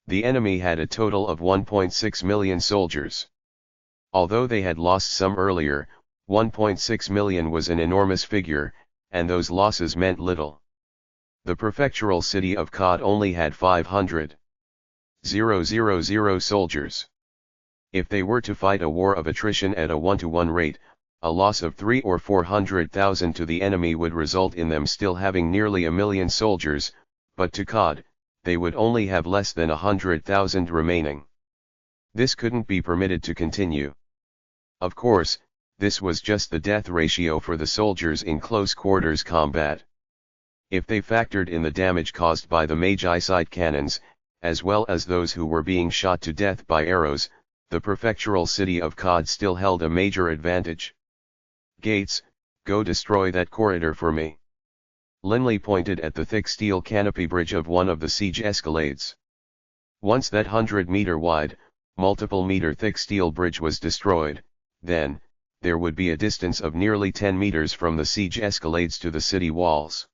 The enemy had a total of 1.6 million soldiers. Although they had lost some earlier, 1.6 million was an enormous figure, and those losses meant little. The prefectural city of Cod only had 500,000 soldiers. If they were to fight a war of attrition at a 1-to-1 rate, a loss of 300,000 or 400,000 to the enemy would result in them still having nearly 1 million soldiers, but to Cod, they would only have less than 100,000 remaining. This couldn't be permitted to continue. Of course, this was just the death ratio for the soldiers in close quarters combat. If they factored in the damage caused by the Magi side cannons, as well as those who were being shot to death by arrows, the prefectural city of Cod still held a major advantage. Gates, go destroy that corridor for me. Linley pointed at the thick steel canopy bridge of one of the siege escalades. Once that 100-meter wide, multiple meter thick steel bridge was destroyed, then, there would be a distance of nearly 10 meters from the siege escalades to the city walls.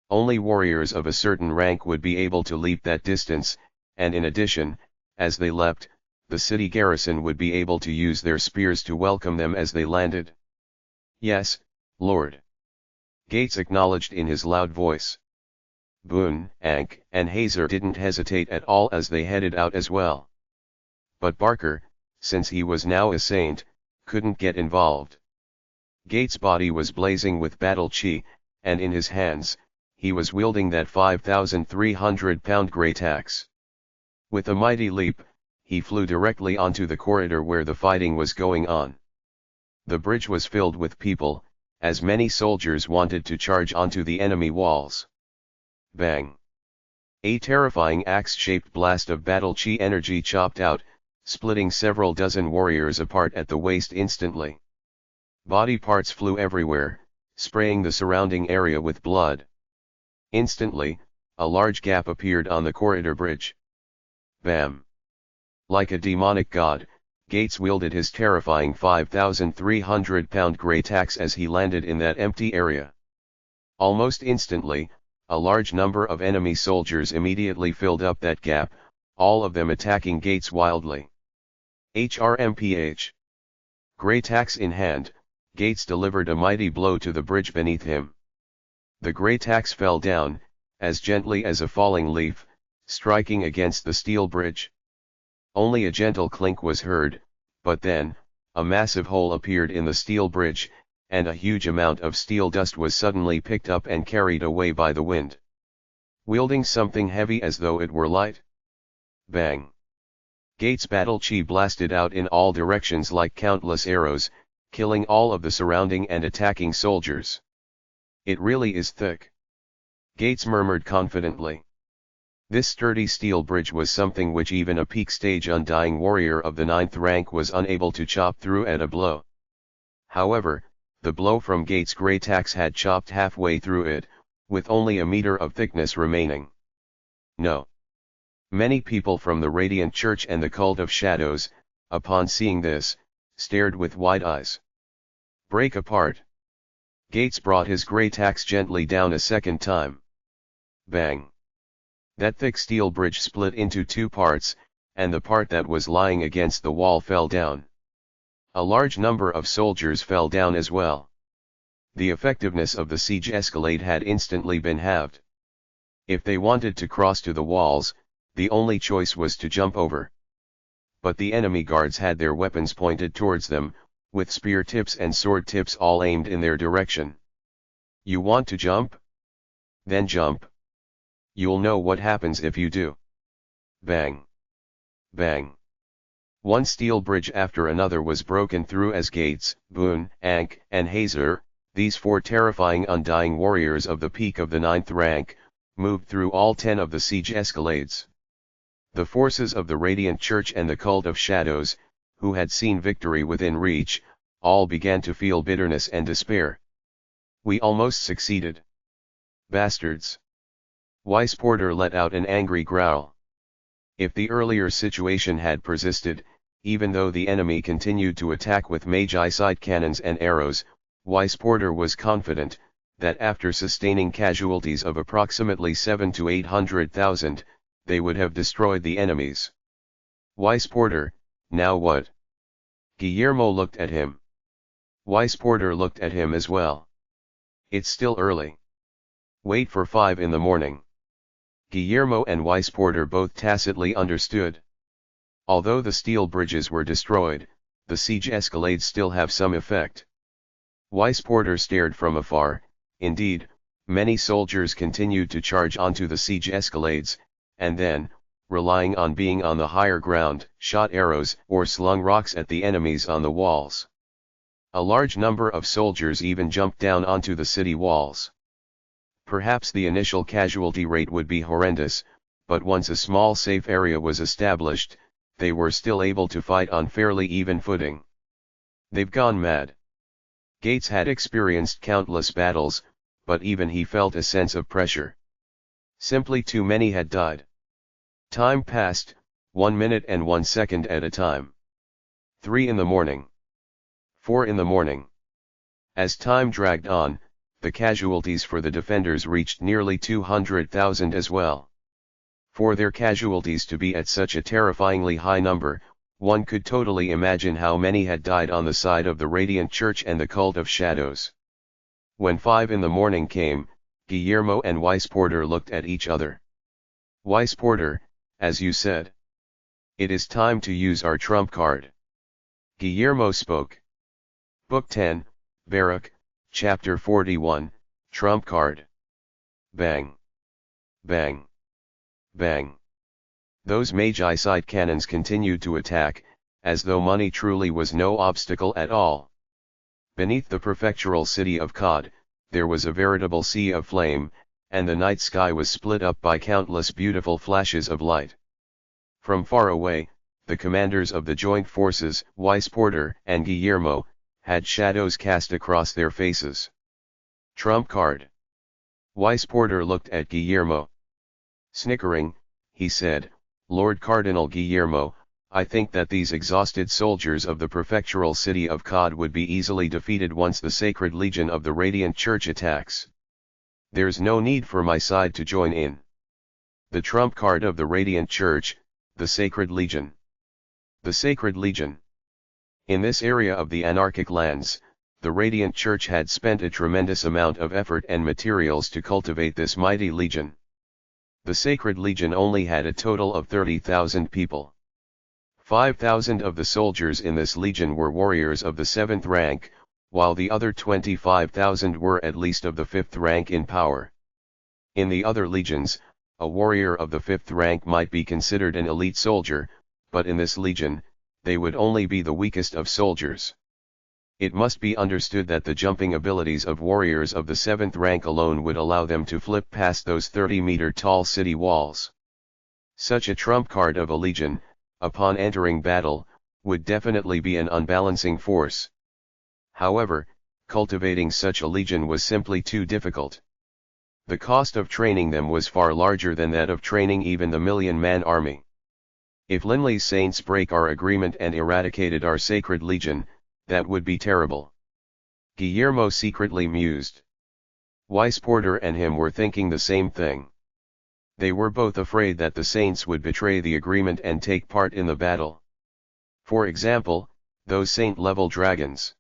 Only warriors of a certain rank would be able to leap that distance, and in addition, as they leapt, the city garrison would be able to use their spears to welcome them as they landed. Yes, Lord. Gates acknowledged in his loud voice. Boone, Ankh, and Hazer didn't hesitate at all as they headed out as well. But Barker, since he was now a saint, couldn't get involved. Gates' body was blazing with battle chi, and in his hands, he was wielding that 5,300-pound great axe. With a mighty leap, he flew directly onto the corridor where the fighting was going on. The bridge was filled with people, as many soldiers wanted to charge onto the enemy walls. Bang! A terrifying axe-shaped blast of battle chi energy chopped out, splitting several dozen warriors apart at the waist instantly. Body parts flew everywhere, spraying the surrounding area with blood. Instantly, a large gap appeared on the corridor bridge. Bam! Like a demonic god, Gates wielded his terrifying 5,300-pound great axe as he landed in that empty area. Almost instantly, a large number of enemy soldiers immediately filled up that gap, all of them attacking Gates wildly. HRMPH. Great axe in hand, Gates delivered a mighty blow to the bridge beneath him. The great axe fell down, as gently as a falling leaf, striking against the steel bridge. Only a gentle clink was heard, but then, a massive hole appeared in the steel bridge, and a huge amount of steel dust was suddenly picked up and carried away by the wind. Wielding something heavy as though it were light. Bang! Gates' battle chi blasted out in all directions like countless arrows, killing all of the surrounding and attacking soldiers. It really is thick. Gates murmured confidently. This sturdy steel bridge was something which even a peak stage undying warrior of the 9th rank was unable to chop through at a blow. However, the blow from Gates' great axe had chopped halfway through it, with only a meter of thickness remaining. No. Many people from the Radiant Church and the Cult of Shadows, upon seeing this, stared with wide eyes. Break apart. Gates brought his great axe gently down a second time. Bang! That thick steel bridge split into two parts, and the part that was lying against the wall fell down. A large number of soldiers fell down as well. The effectiveness of the siege escalade had instantly been halved. If they wanted to cross to the walls, the only choice was to jump over. But the enemy guards had their weapons pointed towards them, with spear tips and sword tips all aimed in their direction. You want to jump? Then jump. You'll know what happens if you do. Bang! Bang! One steel bridge after another was broken through as Gates, Boone, Ankh, and Hazer, These 4 terrifying undying warriors of the peak of the 9th rank, moved through all 10 of the siege escalades. The forces of the Radiant Church and the Cult of Shadows, who had seen victory within reach, all began to feel bitterness and despair. We almost succeeded. Bastards! Weisporter let out an angry growl. If the earlier situation had persisted, even though the enemy continued to attack with Magi-sight cannons and arrows, Weisporter was confident that after sustaining casualties of approximately 700 to 800,000, they would have destroyed the enemies. Weisporter, now what? Guillermo looked at him. Weisporter looked at him as well. It's still early. Wait for 5 in the morning. Guillermo and Weisporter both tacitly understood. Although the steel bridges were destroyed, the siege escalades still have some effect. Weisporter stared from afar. Indeed, many soldiers continued to charge onto the siege escalades, and then, relying on being on the higher ground, shot arrows or slung rocks at the enemies on the walls. A large number of soldiers even jumped down onto the city walls. Perhaps the initial casualty rate would be horrendous, but once a small safe area was established, they were still able to fight on fairly even footing. They've gone mad. Gates had experienced countless battles, but even he felt a sense of pressure. Simply too many had died. Time passed, 1 minute and 1 second at a time. 3 in the morning. 4 in the morning. As time dragged on, the casualties for the defenders reached nearly 200,000 as well. For their casualties to be at such a terrifyingly high number, one could totally imagine how many had died on the side of the Radiant Church and the Cult of Shadows. When 5 in the morning came, Guillermo and Weisporter looked at each other. Weisporter, as you said. It is time to use our trump card. Guillermo spoke. Book 10, Baruch, Chapter 41, Trump Card. Bang. Bang. Bang. Those Magi-sight cannons continued to attack, as though money truly was no obstacle at all. Beneath the prefectural city of Cod, there was a veritable sea of flame, and the night sky was split up by countless beautiful flashes of light. From far away, the commanders of the joint forces, Weisporter and Guillermo, had shadows cast across their faces. Trump card. Weisporter looked at Guillermo. Snickering, he said, Lord Cardinal Guillermo, I think that these exhausted soldiers of the prefectural city of Cod would be easily defeated once the Sacred Legion of the Radiant Church attacks. There's no need for my side to join in. The trump card of the Radiant Church, the Sacred Legion. The Sacred Legion. In this area of the anarchic lands, the Radiant Church had spent a tremendous amount of effort and materials to cultivate this mighty legion. The Sacred Legion only had a total of 30,000 people. 5,000 of the soldiers in this legion were warriors of the 7th rank, while the other 25,000 were at least of the 5th rank in power. In the other legions, a warrior of the 5th rank might be considered an elite soldier, but in this legion, they would only be the weakest of soldiers. It must be understood that the jumping abilities of warriors of the 7th rank alone would allow them to flip past those 30-meter-tall city walls. Such a trump card of a legion, upon entering battle, would definitely be an unbalancing force. However, cultivating such a legion was simply too difficult. The cost of training them was far larger than that of training even the million-man army. If Linley's saints break our agreement and eradicated our sacred legion, that would be terrible. Guillermo secretly mused. Weisporter and him were thinking the same thing. They were both afraid that the saints would betray the agreement and take part in the battle. For example, those saint-level dragons.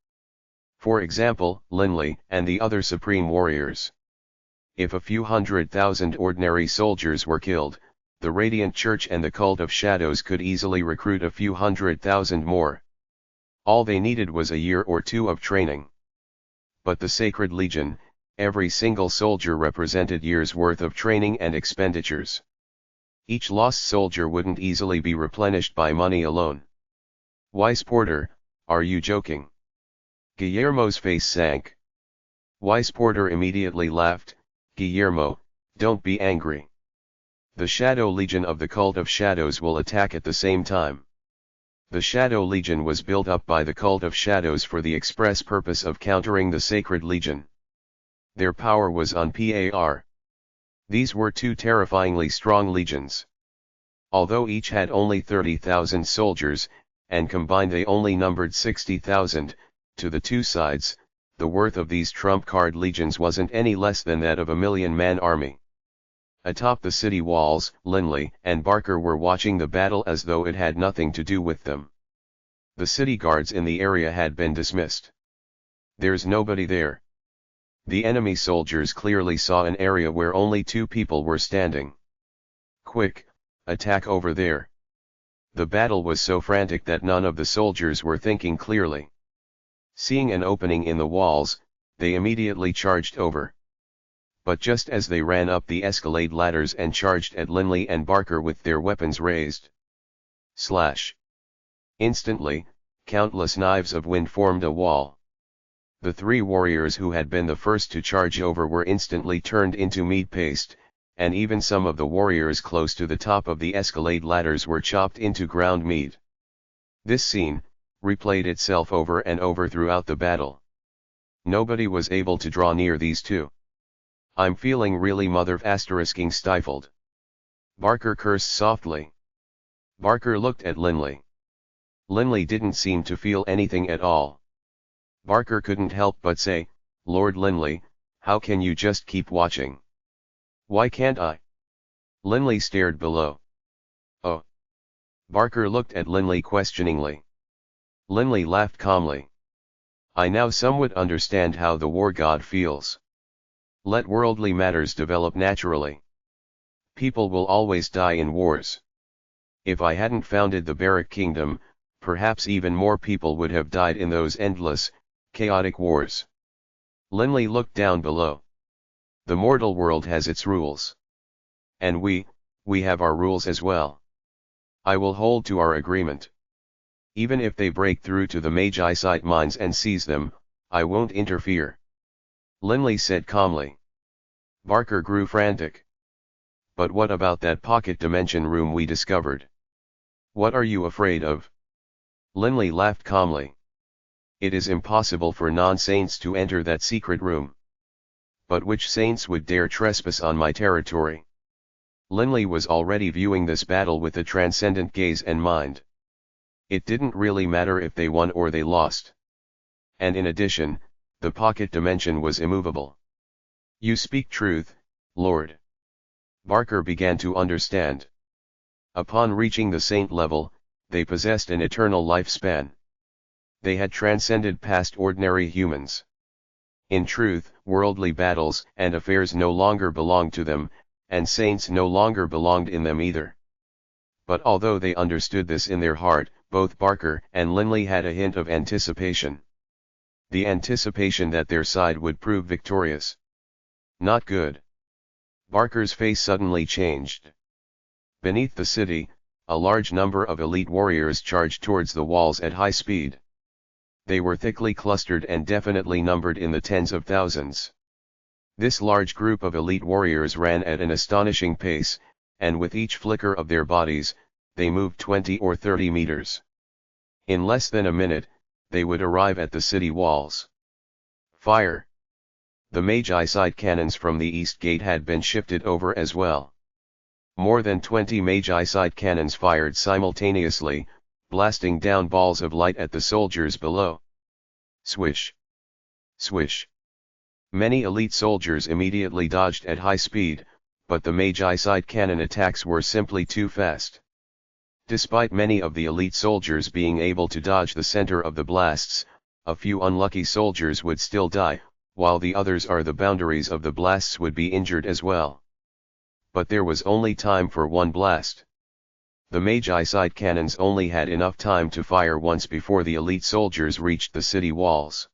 For example, Linley and the other supreme warriors. If a few 100,000 ordinary soldiers were killed, the Radiant Church and the Cult of Shadows could easily recruit a few 100,000 more. All they needed was a year or two of training. But the Sacred Legion, every single soldier represented years' worth of training and expenditures. Each lost soldier wouldn't easily be replenished by money alone. Weisporter, are you joking? Guillermo's face sank. Wise Porter immediately laughed. Guillermo, don't be angry. The Shadow Legion of the Cult of Shadows will attack at the same time. The Shadow Legion was built up by the Cult of Shadows for the express purpose of countering the Sacred Legion. Their power was on par. These were two terrifyingly strong legions. Although each had only 30,000 soldiers, and combined they only numbered 60,000, to the two sides, the worth of these trump-card legions wasn't any less than that of a million-man army. Atop the city walls, Linley and Barker were watching the battle as though it had nothing to do with them. The city guards in the area had been dismissed. There's nobody there. The enemy soldiers clearly saw an area where only two people were standing. Quick, attack over there. The battle was so frantic that none of the soldiers were thinking clearly. Seeing an opening in the walls, they immediately charged over. But just as they ran up the escalade ladders and charged at Linley and Barker with their weapons raised, slash! Instantly, countless knives of wind formed a wall. The three warriors who had been the first to charge over were instantly turned into meat paste, and even some of the warriors close to the top of the escalade ladders were chopped into ground meat. This scene replayed itself over and over throughout the battle. Nobody was able to draw near these two. I'm feeling really mother-asterisk-ing stifled. Barker cursed softly. Barker looked at Linley. Linley didn't seem to feel anything at all. Barker couldn't help but say, Lord Linley, how can you just keep watching? Why can't I? Linley stared below. Oh. Barker looked at Linley questioningly. Linley laughed calmly. I now somewhat understand how the war god feels. Let worldly matters develop naturally. People will always die in wars. If I hadn't founded the Baruch kingdom, perhaps even more people would have died in those endless, chaotic wars. Linley looked down below. The mortal world has its rules. And we have our rules as well. I will hold to our agreement. Even if they break through to the Magi site mines and seize them, I won't interfere. Linley said calmly. Barker grew frantic. But what about that pocket dimension room we discovered? What are you afraid of? Linley laughed calmly. It is impossible for non-saints to enter that secret room. But which saints would dare trespass on my territory? Linley was already viewing this battle with a transcendent gaze and mind. It didn't really matter if they won or they lost. And in addition, the pocket dimension was immovable. You speak truth, Lord. Barker began to understand. Upon reaching the saint level, they possessed an eternal lifespan. They had transcended past ordinary humans. In truth, worldly battles and affairs no longer belonged to them, and saints no longer belonged in them either. But although they understood this in their heart, both Barker and Linley had a hint of anticipation. The anticipation that their side would prove victorious. Not good. Barker's face suddenly changed. Beneath the city, a large number of elite warriors charged towards the walls at high speed. They were thickly clustered and definitely numbered in the tens of thousands. This large group of elite warriors ran at an astonishing pace, and with each flicker of their bodies, they moved 20 or 30 meters. In less than a minute, they would arrive at the city walls. Fire! The Magi side cannons from the east gate had been shifted over as well. More than 20 Magi side cannons fired simultaneously, blasting down balls of light at the soldiers below. Swish! Swish! Many elite soldiers immediately dodged at high speed, but the Magi side cannon attacks were simply too fast. Despite many of the elite soldiers being able to dodge the center of the blasts, a few unlucky soldiers would still die, while the others or the boundaries of the blasts would be injured as well. But there was only time for one blast. The Magi side cannons only had enough time to fire once before the elite soldiers reached the city walls.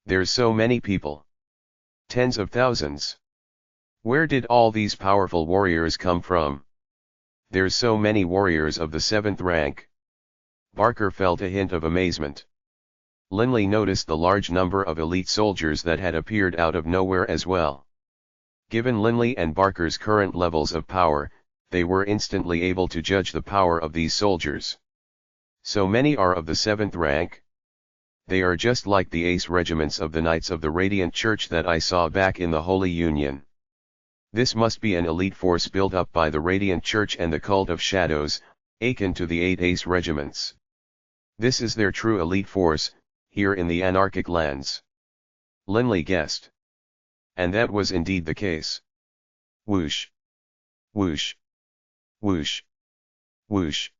There's so many people. Tens of thousands. Where did all these powerful warriors come from? There's so many warriors of the 7th rank. Barker felt a hint of amazement. Linley noticed the large number of elite soldiers that had appeared out of nowhere as well. Given Linley and Barker's current levels of power, they were instantly able to judge the power of these soldiers. So many are of the 7th rank. They are just like the ace regiments of the Knights of the Radiant Church that I saw back in the Holy Union. This must be an elite force built up by the Radiant Church and the Cult of Shadows, akin to the 8 ace regiments. This is their true elite force, here in the anarchic lands. Linley guessed. And that was indeed the case. Whoosh! Whoosh! Whoosh! Whoosh!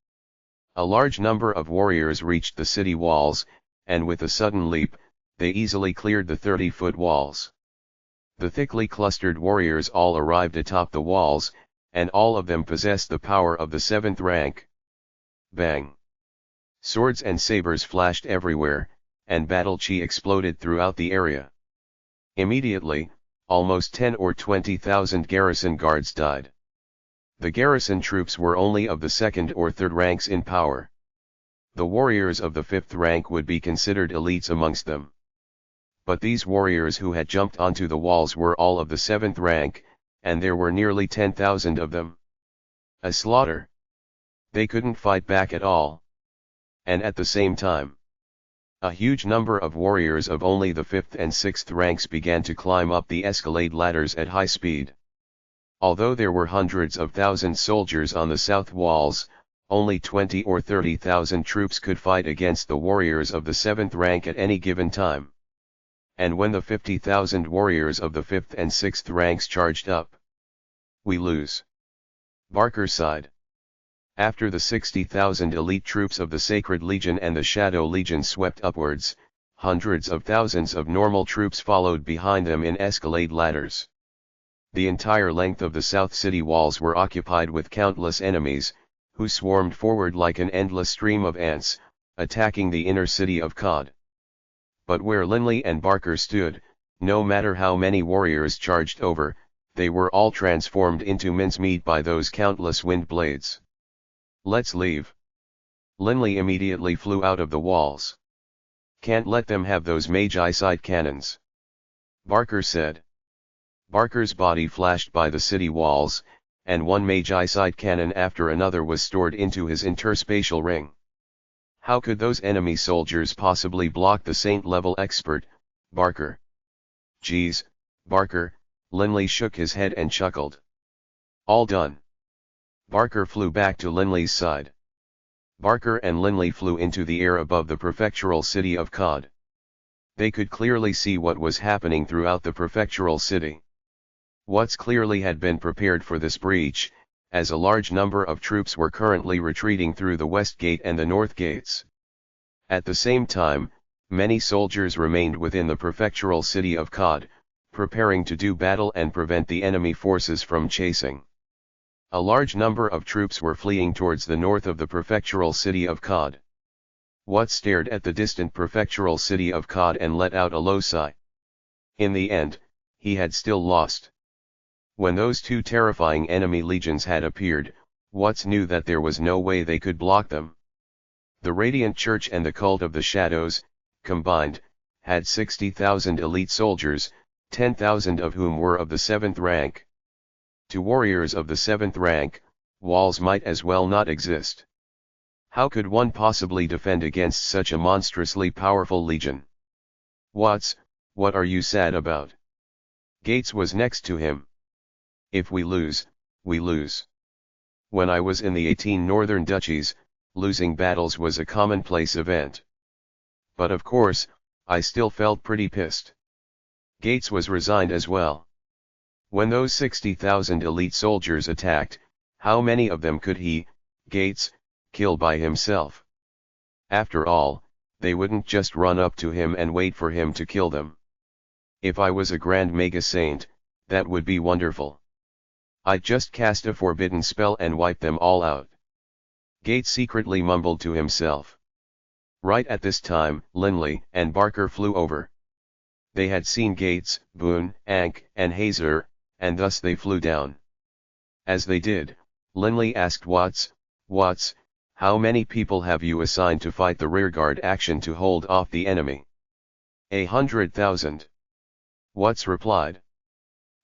A large number of warriors reached the city walls, and with a sudden leap, they easily cleared the 30-foot walls. The thickly clustered warriors all arrived atop the walls, and all of them possessed the power of the 7th rank. Bang! Swords and sabers flashed everywhere, and battle chi exploded throughout the area. Immediately, almost 10 or 20,000 garrison guards died. The garrison troops were only of the 2nd or 3rd ranks in power. The warriors of the 5th rank would be considered elites amongst them. But these warriors who had jumped onto the walls were all of the 7th rank, and there were nearly 10,000 of them. A slaughter. They couldn't fight back at all. And at the same time, a huge number of warriors of only the 5th and 6th ranks began to climb up the escalade ladders at high speed. Although there were hundreds of thousands soldiers on the south walls, only 20 or 30,000 troops could fight against the warriors of the 7th rank at any given time. And when the 50,000 warriors of the 5th and 6th ranks charged up, we lose. Barker sighed. After the 60,000 elite troops of the Sacred Legion and the Shadow Legion swept upwards, hundreds of thousands of normal troops followed behind them in escalade ladders. The entire length of the South City walls were occupied with countless enemies, who swarmed forward like an endless stream of ants, attacking the inner city of Cod. But where Linley and Barker stood, no matter how many warriors charged over, they were all transformed into mincemeat by those countless wind blades. Let's leave. Linley immediately flew out of the walls. Can't let them have those Magi sight cannons, Barker said. Barker's body flashed by the city walls, and one Magi sight cannon after another was stored into his interspatial ring. How could those enemy soldiers possibly block the saint-level expert, Barker? Geez, Barker, Linley shook his head and chuckled. All done. Barker flew back to Linley's side. Barker and Linley flew into the air above the prefectural city of Cod. They could clearly see what was happening throughout the prefectural city. What's clearly had been prepared for this breach, as a large number of troops were currently retreating through the west gate and the north gates. At the same time, many soldiers remained within the prefectural city of Cod, preparing to do battle and prevent the enemy forces from chasing. A large number of troops were fleeing towards the north of the prefectural city of Cod. Wat stared at the distant prefectural city of Cod and let out a low sigh. In the end, he had still lost. When those two terrifying enemy legions had appeared, Wat knew that there was no way they could block them. The Radiant Church and the Cult of the Shadows, combined, had 60,000 elite soldiers, 10,000 of whom were of the 7th rank. To warriors of the 7th rank, walls might as well not exist. How could one possibly defend against such a monstrously powerful legion? What are you sad about? Gates was next to him. If we lose, we lose. When I was in the 18 northern duchies, losing battles was a commonplace event. But of course, I still felt pretty pissed. Gates was resigned as well. When those 60,000 elite soldiers attacked, how many of them could he, Gates, kill by himself? After all, they wouldn't just run up to him and wait for him to kill them. If I was a grand mega saint, that would be wonderful. I'd just cast a forbidden spell and wipe them all out. Gates secretly mumbled to himself. Right at this time, Linley and Barker flew over. They had seen Gates, Boone, Ankh, and Hazer, and thus they flew down. As they did, Linley asked Watts, How many people have you assigned to fight the rearguard action to hold off the enemy? 100,000. Watts replied.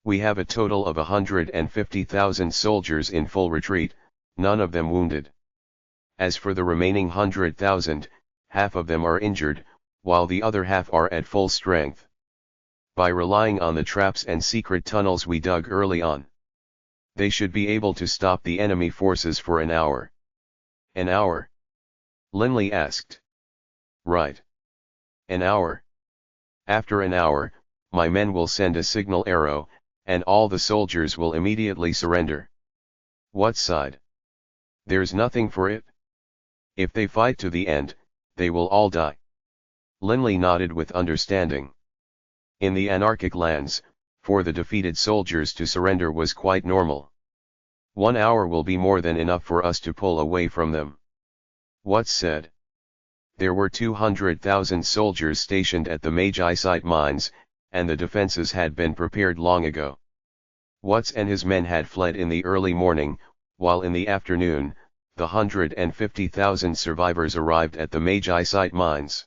We have a total of 150,000 soldiers in full retreat, none of them wounded. As for the remaining 100,000, half of them are injured, while the other half are at full strength. By relying on the traps and secret tunnels we dug early on, they should be able to stop the enemy forces for an hour. An hour? Linley asked. Right. An hour. After an hour, my men will send a signal arrow, and all the soldiers will immediately surrender. What side? There's nothing for it. If they fight to the end, they will all die. Linley nodded with understanding. In the anarchic lands, for the defeated soldiers to surrender was quite normal. 1 hour will be more than enough for us to pull away from them. Watts said. There were 200,000 soldiers stationed at the Magi site mines, and the defenses had been prepared long ago. Watts and his men had fled in the early morning, while in the afternoon, the 150,000 survivors arrived at the Magi site mines.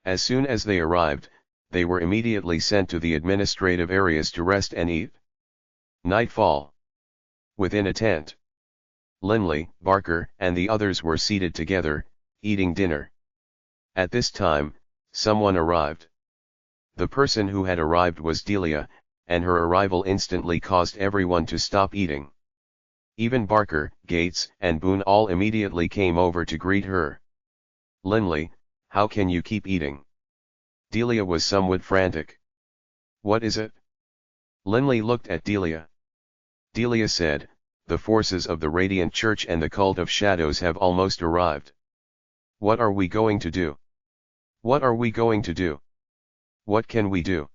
As soon as they arrived, they were immediately sent to the administrative areas to rest and eat. Nightfall. Within a tent, Linley, Barker, and the others were seated together, eating dinner. At this time, someone arrived. The person who had arrived was Delia, and her arrival instantly caused everyone to stop eating. Even Barker, Gates, and Boone all immediately came over to greet her. Linley, how can you keep eating? Delia was somewhat frantic. What is it? Linley looked at Delia. Delia said, the forces of the Radiant Church and the Cult of Shadows have almost arrived. What are we going to do? What are we going to do? What can we do?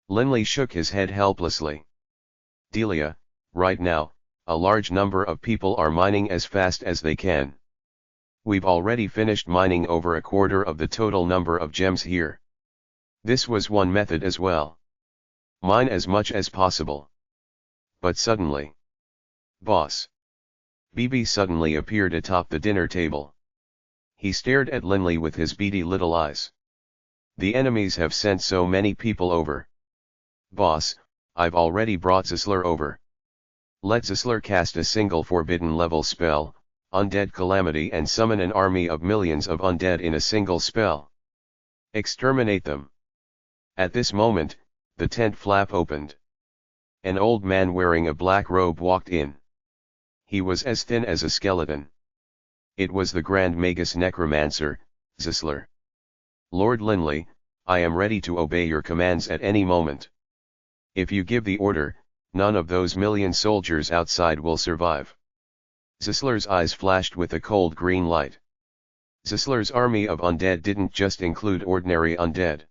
Linley shook his head helplessly. Delia, right now, a large number of people are mining as fast as they can. We've already finished mining over a quarter of the total number of gems here. This was one method as well. Mine as much as possible. But suddenly, Boss BB suddenly appeared atop the dinner table. He stared at Linley with his beady little eyes. The enemies have sent so many people over. Boss, I've already brought Zisler over. Let Zisler cast a single forbidden level spell, Undead Calamity, and summon an army of millions of undead in a single spell. Exterminate them. At this moment, the tent flap opened. An old man wearing a black robe walked in. He was as thin as a skeleton. It was the Grand Magus Necromancer, Zisler. Lord Linley, I am ready to obey your commands at any moment. If you give the order, none of those million soldiers outside will survive. Zisler's eyes flashed with a cold green light. Zisler's army of undead didn't just include ordinary undead.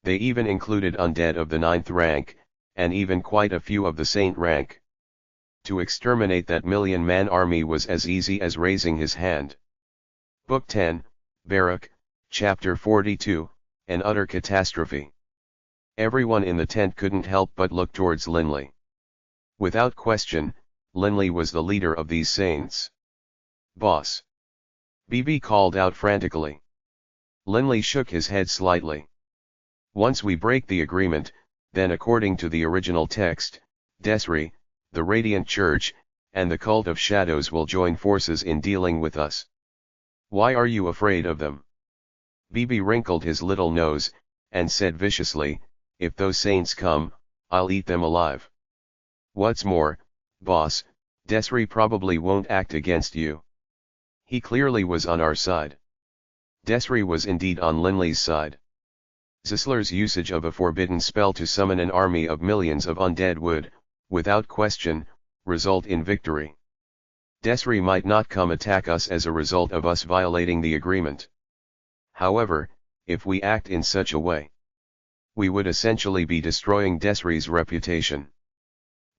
They even included undead of the 9th rank, and even quite a few of the saint rank. To exterminate that million-man army was as easy as raising his hand. Book 10, Baruch, Chapter 42, An Utter Catastrophe. Everyone in the tent couldn't help but look towards Linley. Without question, Linley was the leader of these saints. Boss! BB called out frantically. Linley shook his head slightly. Once we break the agreement, then according to the original text, Desri, the Radiant Church, and the Cult of Shadows will join forces in dealing with us. Why are you afraid of them? BB wrinkled his little nose, and said viciously, if those saints come, I'll eat them alive. What's more, boss, Desri probably won't act against you. He clearly was on our side. Desri was indeed on Linley's side. Zisler's usage of a forbidden spell to summon an army of millions of undead would, without question, result in victory. Desri might not come attack us as a result of us violating the agreement. However, if we act in such a way, we would essentially be destroying Desri's reputation.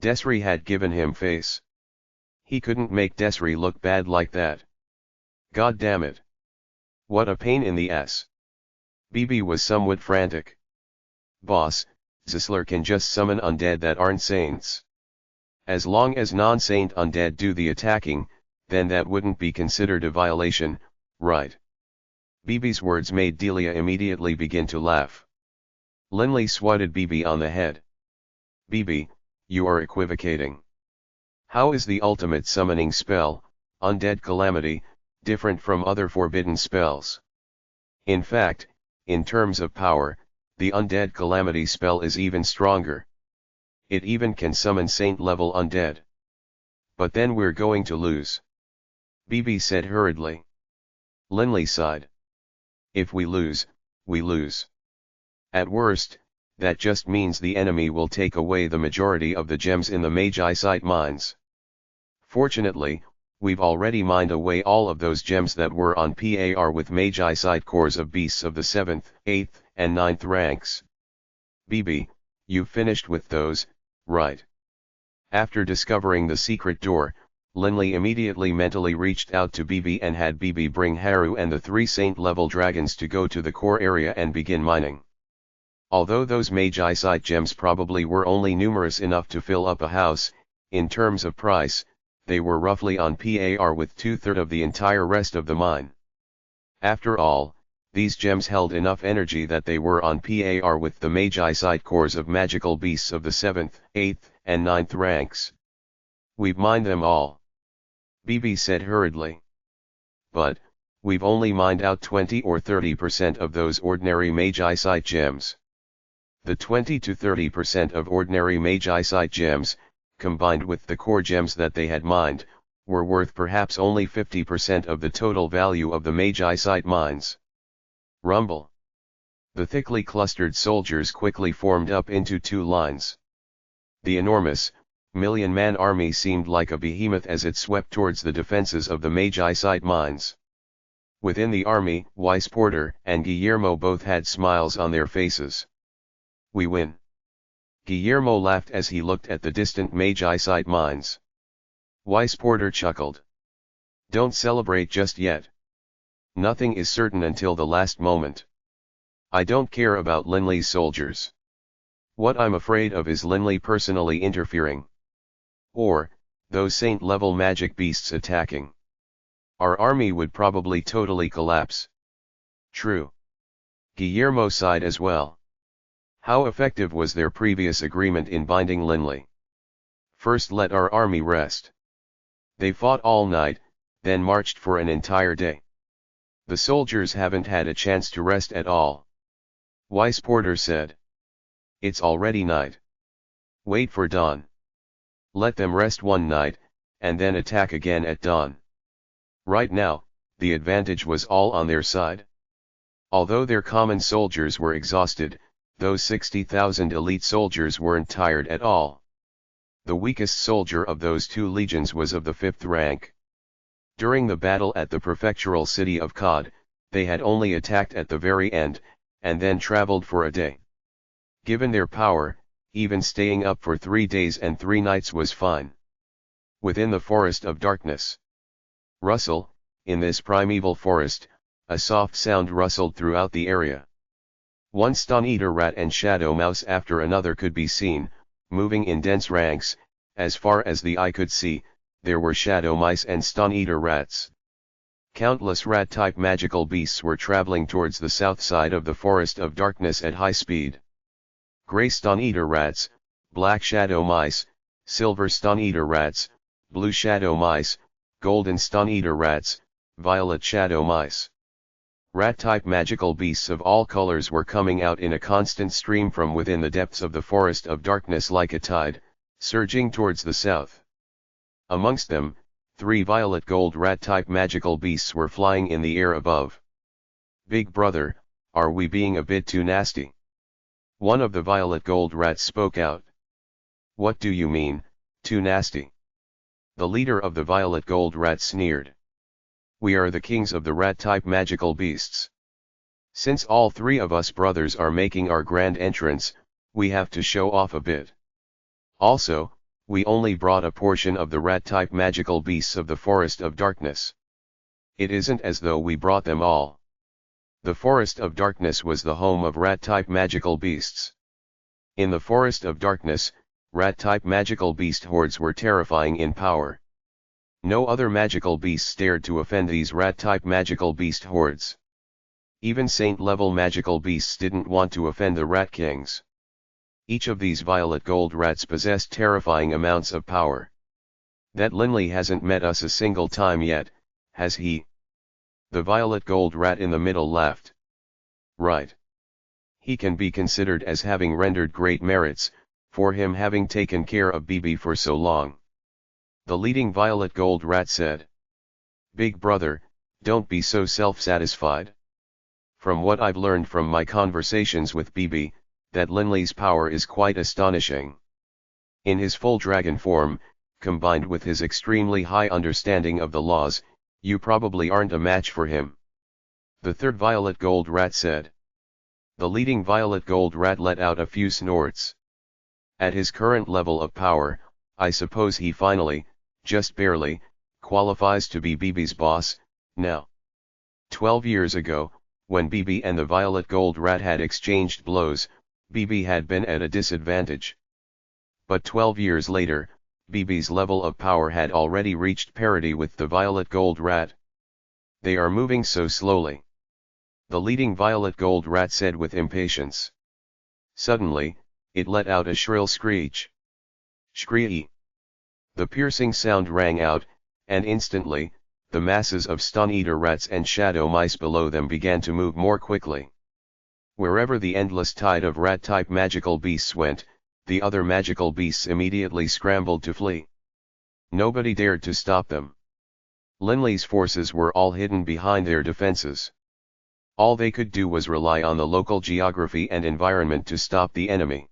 Desri had given him face. He couldn't make Desri look bad like that. God damn it. What a pain in the ass. BB was somewhat frantic. Boss, Zisler can just summon undead that aren't saints. As long as non-saint undead do the attacking, then that wouldn't be considered a violation, right? Bibi's words made Delia immediately begin to laugh. Linley swatted Bibi on the head. Bibi, you are equivocating. How is the ultimate summoning spell, Undead Calamity, different from other forbidden spells? In fact, in terms of power, the Undead Calamity spell is even stronger. It even can summon saint-level undead. But then we're going to lose. Bibi said hurriedly. Linley sighed. If we lose, we lose. At worst, that just means the enemy will take away the majority of the gems in the Magi site mines. Fortunately, we've already mined away all of those gems that were on par with Magi site cores of beasts of the 7th, 8th, and 9th ranks. Bibi, you've finished with those, right? After discovering the secret door, Linley immediately mentally reached out to Bibi and had Bibi bring Haru and the 3 saint-level dragons to go to the core area and begin mining. Although those Magi site gems probably were only numerous enough to fill up a house, in terms of price, they were roughly on par with 2/3 of the entire rest of the mine. After all, these gems held enough energy that they were on par with the Magi site cores of magical beasts of the 7th, 8th, and 9th ranks. We've mined them all. Bibi said hurriedly. But, we've only mined out 20 or 30% of those ordinary Magi site gems. The 20 to 30% of ordinary Magi site gems, combined with the core gems that they had mined, were worth perhaps only 50% of the total value of the Magi site mines. Rumble. The thickly clustered soldiers quickly formed up into 2 lines. The enormous, million-man army seemed like a behemoth as it swept towards the defenses of the Magi site mines. Within the army, Weiss Porter and Guillermo both had smiles on their faces. We win. Guillermo laughed as he looked at the distant Magi site mines. Weiss Porter chuckled. Don't celebrate just yet. Nothing is certain until the last moment. I don't care about Linley's soldiers. What I'm afraid of is Linley personally interfering. Or, those saint-level magic beasts attacking. Our army would probably totally collapse. True. Guillermo sighed as well. How effective was their previous agreement in binding Linley? First let our army rest. They fought all night, then marched for an entire day. The soldiers haven't had a chance to rest at all. Weiss Porter said. It's already night. Wait for dawn. Let them rest one night, and then attack again at dawn. Right now, the advantage was all on their side. Although their common soldiers were exhausted, those 60,000 elite soldiers weren't tired at all. The weakest soldier of those 2 legions was of the 5th rank. During the battle at the prefectural city of Cod, they had only attacked at the very end, and then traveled for a day. Given their power, even staying up for 3 days and 3 nights was fine. Within the forest of darkness. Rustle, in this primeval forest, a soft sound rustled throughout the area. One stone-eater rat and shadow mouse after another could be seen, moving in dense ranks. As far as the eye could see, there were shadow mice and stone-eater rats. Countless rat-type magical beasts were traveling towards the south side of the forest of darkness at high speed. Gray stone-eater rats, black shadow mice, silver stone-eater rats, blue shadow mice, golden stone-eater rats, violet shadow mice. Rat-type magical beasts of all colors were coming out in a constant stream from within the depths of the forest of darkness like a tide, surging towards the south. Amongst them, 3 violet gold rat-type magical beasts were flying in the air above. Big brother, are we being a bit too nasty? One of the violet gold rats spoke out. What do you mean, too nasty? The leader of the violet gold rats sneered. We are the kings of the rat-type magical beasts. Since all 3 of us brothers are making our grand entrance, we have to show off a bit. Also, we only brought a portion of the rat-type magical beasts of the forest of darkness. It isn't as though we brought them all. The forest of darkness was the home of rat-type magical beasts. In the forest of darkness, rat-type magical beast hordes were terrifying in power. No other magical beasts dared to offend these rat-type magical beast hordes. Even saint-level magical beasts didn't want to offend the rat kings. Each of these violet gold rats possessed terrifying amounts of power. That Linley hasn't met us a single time yet, has he? The violet gold rat in the middle laughed. Right. He can be considered as having rendered great merits, for him having taken care of Bibi for so long. The leading violet gold rat said. Big brother, don't be so self-satisfied. From what I've learned from my conversations with Bibi, that Linley's power is quite astonishing. In his full dragon form, combined with his extremely high understanding of the laws, you probably aren't a match for him. The third violet gold rat said. The leading violet gold rat let out a few snorts. At his current level of power, I suppose he finally, just barely, qualifies to be Bibi's boss, now. 12 years ago, when Bibi and the violet gold rat had exchanged blows, Bibi had been at a disadvantage. But 12 years later, Bibi's level of power had already reached parity with the violet gold rat. They are moving so slowly. The leading violet gold rat said with impatience. Suddenly, it let out a shrill screech. Scree! The piercing sound rang out, and instantly, the masses of stun-eater rats and shadow mice below them began to move more quickly. Wherever the endless tide of rat-type magical beasts went, the other magical beasts immediately scrambled to flee. Nobody dared to stop them. Linley's forces were all hidden behind their defenses. All they could do was rely on the local geography and environment to stop the enemy.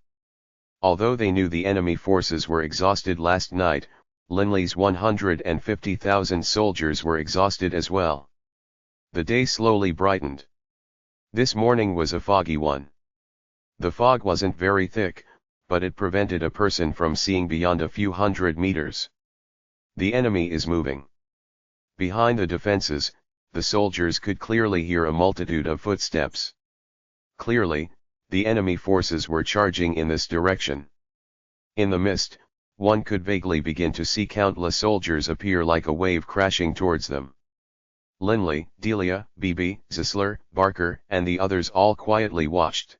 Although they knew the enemy forces were exhausted last night, Linley's 150,000 soldiers were exhausted as well. The day slowly brightened. This morning was a foggy one. The fog wasn't very thick, but it prevented a person from seeing beyond a few hundred meters. The enemy is moving. Behind the defenses, the soldiers could clearly hear a multitude of footsteps. Clearly, the enemy forces were charging in this direction. In the mist, one could vaguely begin to see countless soldiers appear like a wave crashing towards them. Linley, Delia, Bibi, Zisler, Barker, and the others all quietly watched.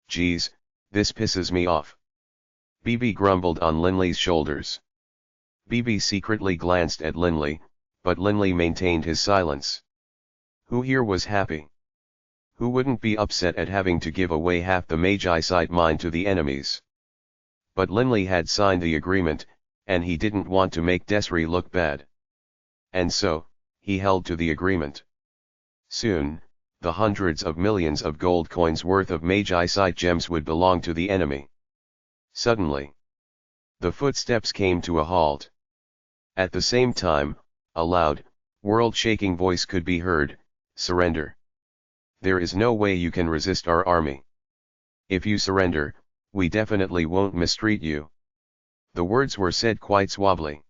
Geez, this pisses me off. Bibi grumbled on Linley's shoulders. Bibi secretly glanced at Linley, but Linley maintained his silence. Who here was happy? Who wouldn't be upset at having to give away half the Magi-site mine to the enemies? But Linley had signed the agreement, and he didn't want to make Desri look bad. And so, he held to the agreement. Soon, the hundreds of millions of gold coins worth of Magi-site gems would belong to the enemy. Suddenly, the footsteps came to a halt. At the same time, a loud, world-shaking voice could be heard, surrender. There is no way you can resist our army. If you surrender, we definitely won't mistreat you. The words were said quite suavely.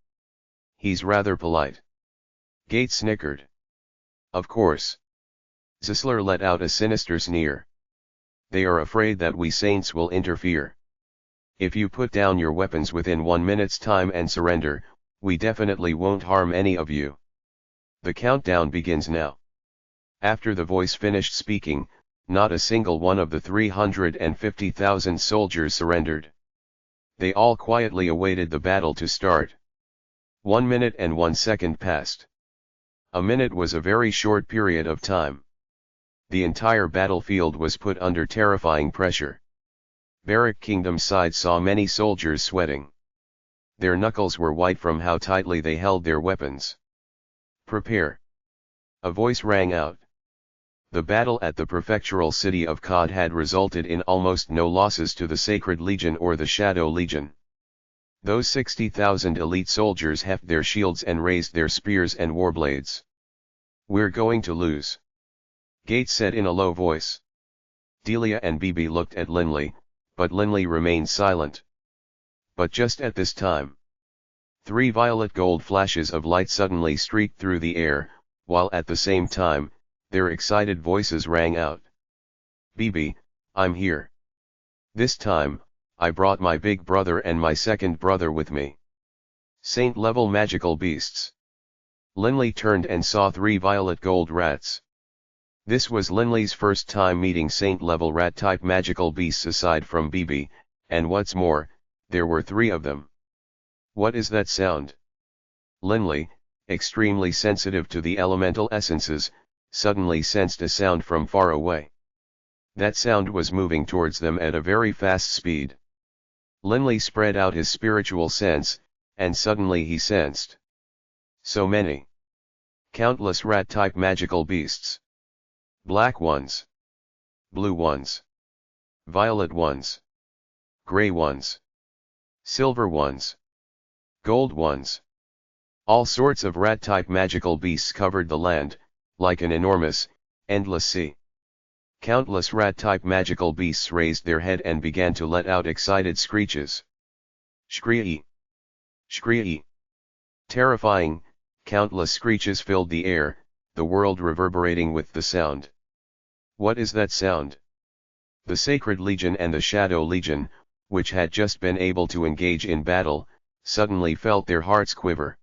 He's rather polite. Gates snickered. Of course. Zisler let out a sinister sneer. They are afraid that we saints will interfere. If you put down your weapons within 1 minute's time and surrender, we definitely won't harm any of you. The countdown begins now. After the voice finished speaking, not a single one of the 350,000 soldiers surrendered. They all quietly awaited the battle to start. 1 minute and 1 second passed. A minute was a very short period of time. The entire battlefield was put under terrifying pressure. Baruch Kingdom's side saw many soldiers sweating. Their knuckles were white from how tightly they held their weapons. Prepare. A voice rang out. The battle at the prefectural city of Cod had resulted in almost no losses to the Sacred Legion or the Shadow Legion. Those 60,000 elite soldiers heft their shields and raised their spears and warblades. We're going to lose. Gates said in a low voice. Delia and Bibi looked at Linley, but Linley remained silent. But just at this time, 3 violet gold flashes of light suddenly streaked through the air, while at the same time, their excited voices rang out. Bibi, I'm here. This time, I brought my big brother and my second brother with me. Saint-level magical beasts. Linley turned and saw 3 violet gold rats. This was Linley's first time meeting saint-level rat-type magical beasts aside from Bibi, and what's more, there were 3 of them. What is that sound? Linley, extremely sensitive to the elemental essences, suddenly sensed a sound from far away. That sound was moving towards them at a very fast speed. Linley spread out his spiritual sense, and suddenly he sensed so many, countless rat-type magical beasts. Black ones, blue ones, violet ones, gray ones, silver ones, gold ones. All sorts of rat-type magical beasts covered the land, like an enormous, endless sea. Countless rat-type magical beasts raised their head and began to let out excited screeches. Scree-ee! Scree-ee! Terrifying, countless screeches filled the air, the world reverberating with the sound. What is that sound? The Sacred Legion and the Shadow Legion, which had just been able to engage in battle, suddenly felt their hearts quiver.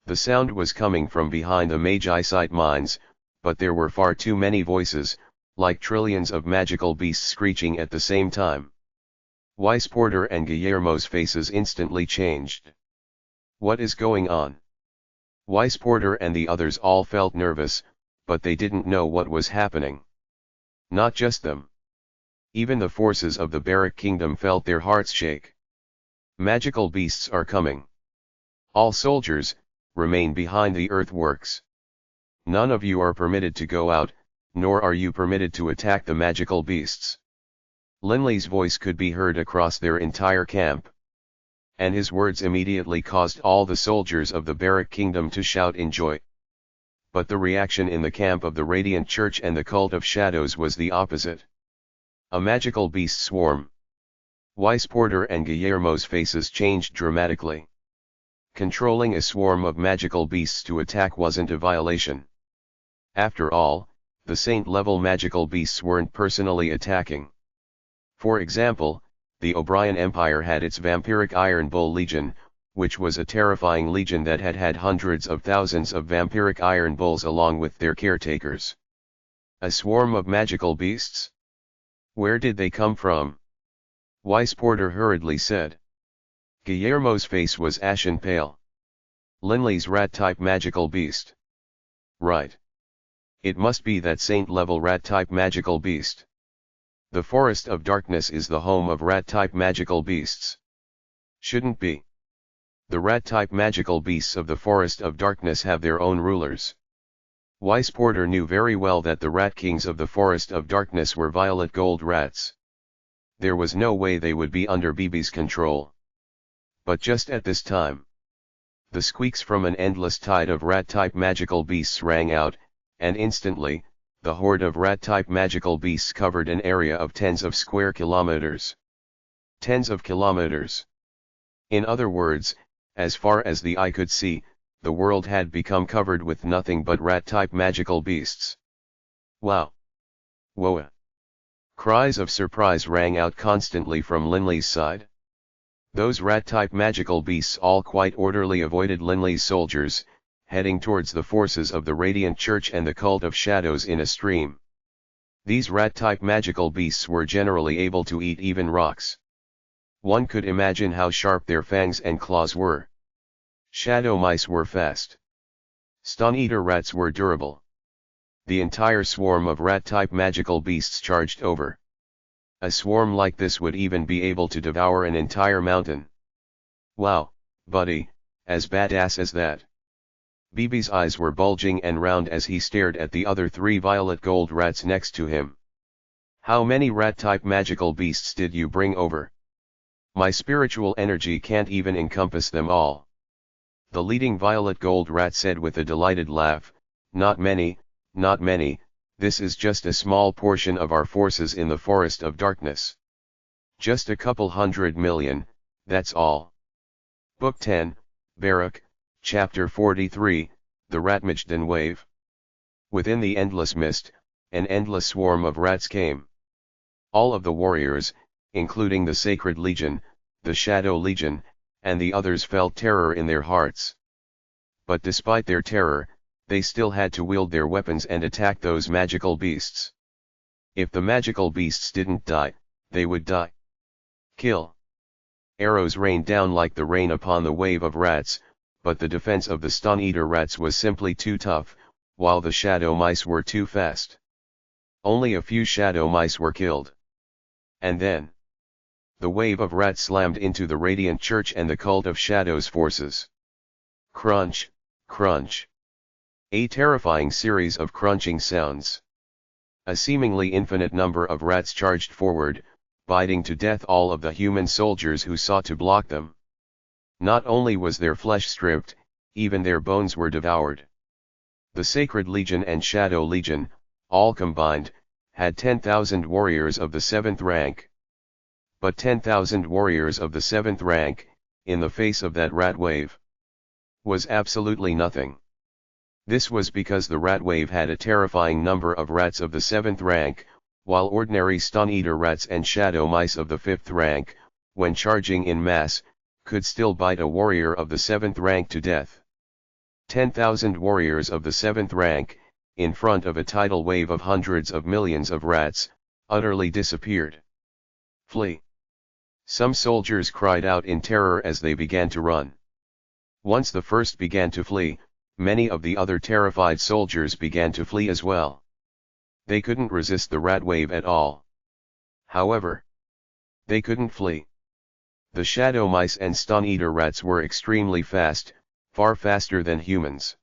The sound was coming from behind the Magi-site mines, but there were far too many voices, like trillions of magical beasts screeching at the same time. Weiss Porter and Guillermo's faces instantly changed. What is going on? Weiss Porter and the others all felt nervous, but they didn't know what was happening. Not just them. Even the forces of the Baruch kingdom felt their hearts shake. Magical beasts are coming. All soldiers, remain behind the earthworks. None of you are permitted to go out, nor are you permitted to attack the magical beasts. Linley's voice could be heard across their entire camp. And his words immediately caused all the soldiers of the Baruch kingdom to shout in joy. But the reaction in the camp of the Radiant Church and the Cult of Shadows was the opposite. A magical beast swarm. Weiss Porter and Guillermo's faces changed dramatically. Controlling a swarm of magical beasts to attack wasn't a violation. After all, the saint-level magical beasts weren't personally attacking. For example, the O'Brien Empire had its vampiric Iron Bull Legion, which was a terrifying legion that had had hundreds of thousands of vampiric Iron Bulls along with their caretakers. A swarm of magical beasts? Where did they come from? Weiss Porter hurriedly said. Guillermo's face was ashen pale. Linley's rat-type magical beast. Right. It must be that saint-level rat-type magical beast. The Forest of Darkness is the home of rat-type magical beasts. Shouldn't be. The rat-type magical beasts of the Forest of Darkness have their own rulers. Weiss Porter knew very well that the rat kings of the Forest of Darkness were violet gold rats. There was no way they would be under Bibi's control. But just at this time, the squeaks from an endless tide of rat-type magical beasts rang out, and instantly, the horde of rat-type magical beasts covered an area of tens of square kilometers. Tens of kilometers. In other words, as far as the eye could see, the world had become covered with nothing but rat-type magical beasts. Wow! Whoa! Cries of surprise rang out constantly from Linley's side. Those rat-type magical beasts all quite orderly avoided Linley's soldiers, heading towards the forces of the Radiant Church and the Cult of Shadows in a stream. These rat-type magical beasts were generally able to eat even rocks. One could imagine how sharp their fangs and claws were. Shadow mice were fast. Stone-eater rats were durable. The entire swarm of rat-type magical beasts charged over. A swarm like this would even be able to devour an entire mountain. Wow, buddy, as badass as that. Bibi's eyes were bulging and round as he stared at the other 3 violet gold rats next to him. How many rat-type magical beasts did you bring over? My spiritual energy can't even encompass them all. The leading violet gold rat said with a delighted laugh, not many, not many, this is just a small portion of our forces in the Forest of Darkness. Just a couple 100 million, that's all. Book 10, Baruch, Chapter 43, The Ratmajdan Wave. Within the endless mist, an endless swarm of rats came. All of the warriors, including the Sacred Legion, the Shadow Legion, and the others felt terror in their hearts. But despite their terror, they still had to wield their weapons and attack those magical beasts. If the magical beasts didn't die, they would die. Kill. Arrows rained down like the rain upon the wave of rats, but the defense of the stun-eater rats was simply too tough, while the shadow mice were too fast. Only a few shadow mice were killed. And then the wave of rats slammed into the radiant church and the cult of shadows forces. Crunch, crunch. A terrifying series of crunching sounds. A seemingly infinite number of rats charged forward, biting to death all of the human soldiers who sought to block them. Not only was their flesh stripped, even their bones were devoured. The Sacred Legion and Shadow Legion, all combined, had 10,000 warriors of the 7th rank. But 10,000 warriors of the 7th rank, in the face of that rat wave, was absolutely nothing. This was because the rat wave had a terrifying number of rats of the 7th rank, while ordinary stun-eater rats and shadow mice of the 5th rank, when charging in mass, could still bite a warrior of the 7th rank to death. 10,000 warriors of the 7th rank, in front of a tidal wave of hundreds of millions of rats, utterly disappeared. Flee! Some soldiers cried out in terror as they began to run. Once the first began to flee, many of the other terrified soldiers began to flee as well. They couldn't resist the rat wave at all. However, they couldn't flee. The shadow mice and stun-eater rats were extremely fast, far faster than humans.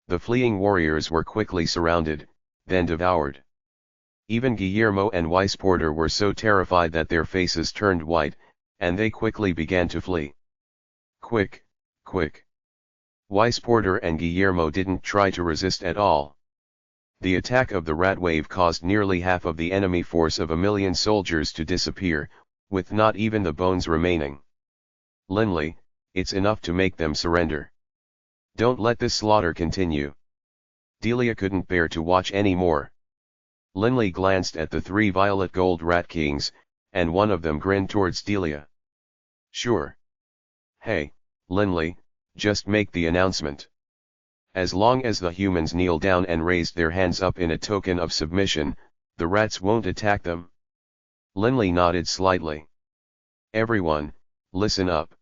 The fleeing warriors were quickly surrounded, then devoured. Even Guillermo and Weisporter were so terrified that their faces turned white, and they quickly began to flee. Quick, quick. Weisporter and Guillermo didn't try to resist at all. The attack of the rat wave caused nearly half of the enemy force of 1,000,000 soldiers to disappear, with not even the bones remaining. Linley, it's enough to make them surrender. Don't let this slaughter continue. Delia couldn't bear to watch any more. Linley glanced at the 3 violet gold rat kings, and one of them grinned towards Delia. Sure. Hey, Linley, just make the announcement. As long as the humans kneel down and raise their hands up in a token of submission, the rats won't attack them. Linley nodded slightly. Everyone, listen up.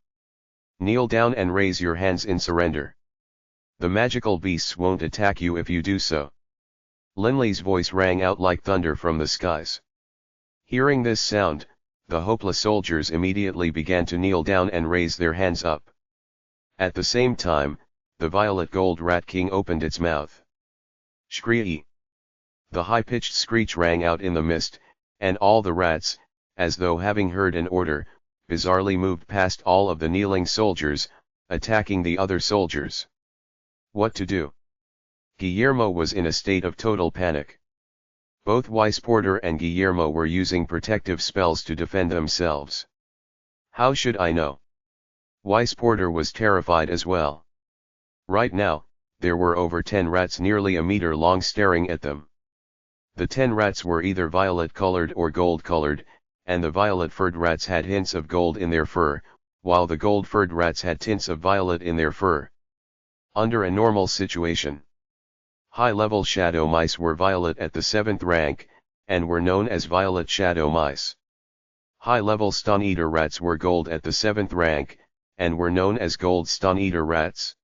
Kneel down and raise your hands in surrender. The magical beasts won't attack you if you do so. Linley's voice rang out like thunder from the skies. Hearing this sound, the hopeless soldiers immediately began to kneel down and raise their hands up. At the same time, the violet gold rat king opened its mouth. Scree! The high-pitched screech rang out in the mist, and all the rats, as though having heard an order, bizarrely moved past all of the kneeling soldiers, attacking the other soldiers. What to do? Guillermo was in a state of total panic. Both Weisporter and Guillermo were using protective spells to defend themselves. How should I know? Weisporter was terrified as well. Right now, there were over 10 rats nearly a meter long staring at them. The 10 rats were either violet-colored or gold-colored, and the violet-furred rats had hints of gold in their fur, while the gold-furred rats had tints of violet in their fur. Under a normal situation, high-level shadow mice were violet at the 7th rank, and were known as violet shadow mice. High-level stun-eater rats were gold at the 7th rank, and were known as gold stun-eater rats.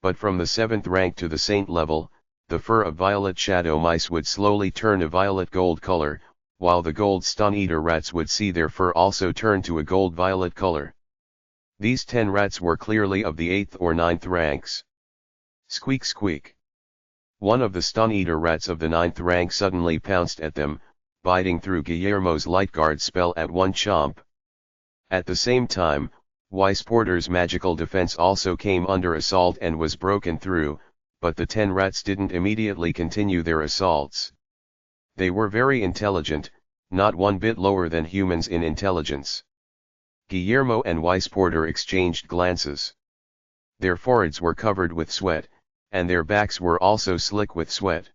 But from the 7th rank to the saint level, the fur of violet shadow mice would slowly turn a violet-gold color, while the gold stun-eater rats would see their fur also turn to a gold-violet color. These 10 rats were clearly of the 8th or 9th ranks. Squeak squeak. One of the stun-eater rats of the 9th rank suddenly pounced at them, biting through Guillermo's light guard spell at one chomp. At the same time, Weisporter's magical defense also came under assault and was broken through, but the 10 rats didn't immediately continue their assaults. They were very intelligent, not one bit lower than humans in intelligence. Guillermo and Weisporter exchanged glances. Their foreheads were covered with sweat, and their backs were also slick with sweat.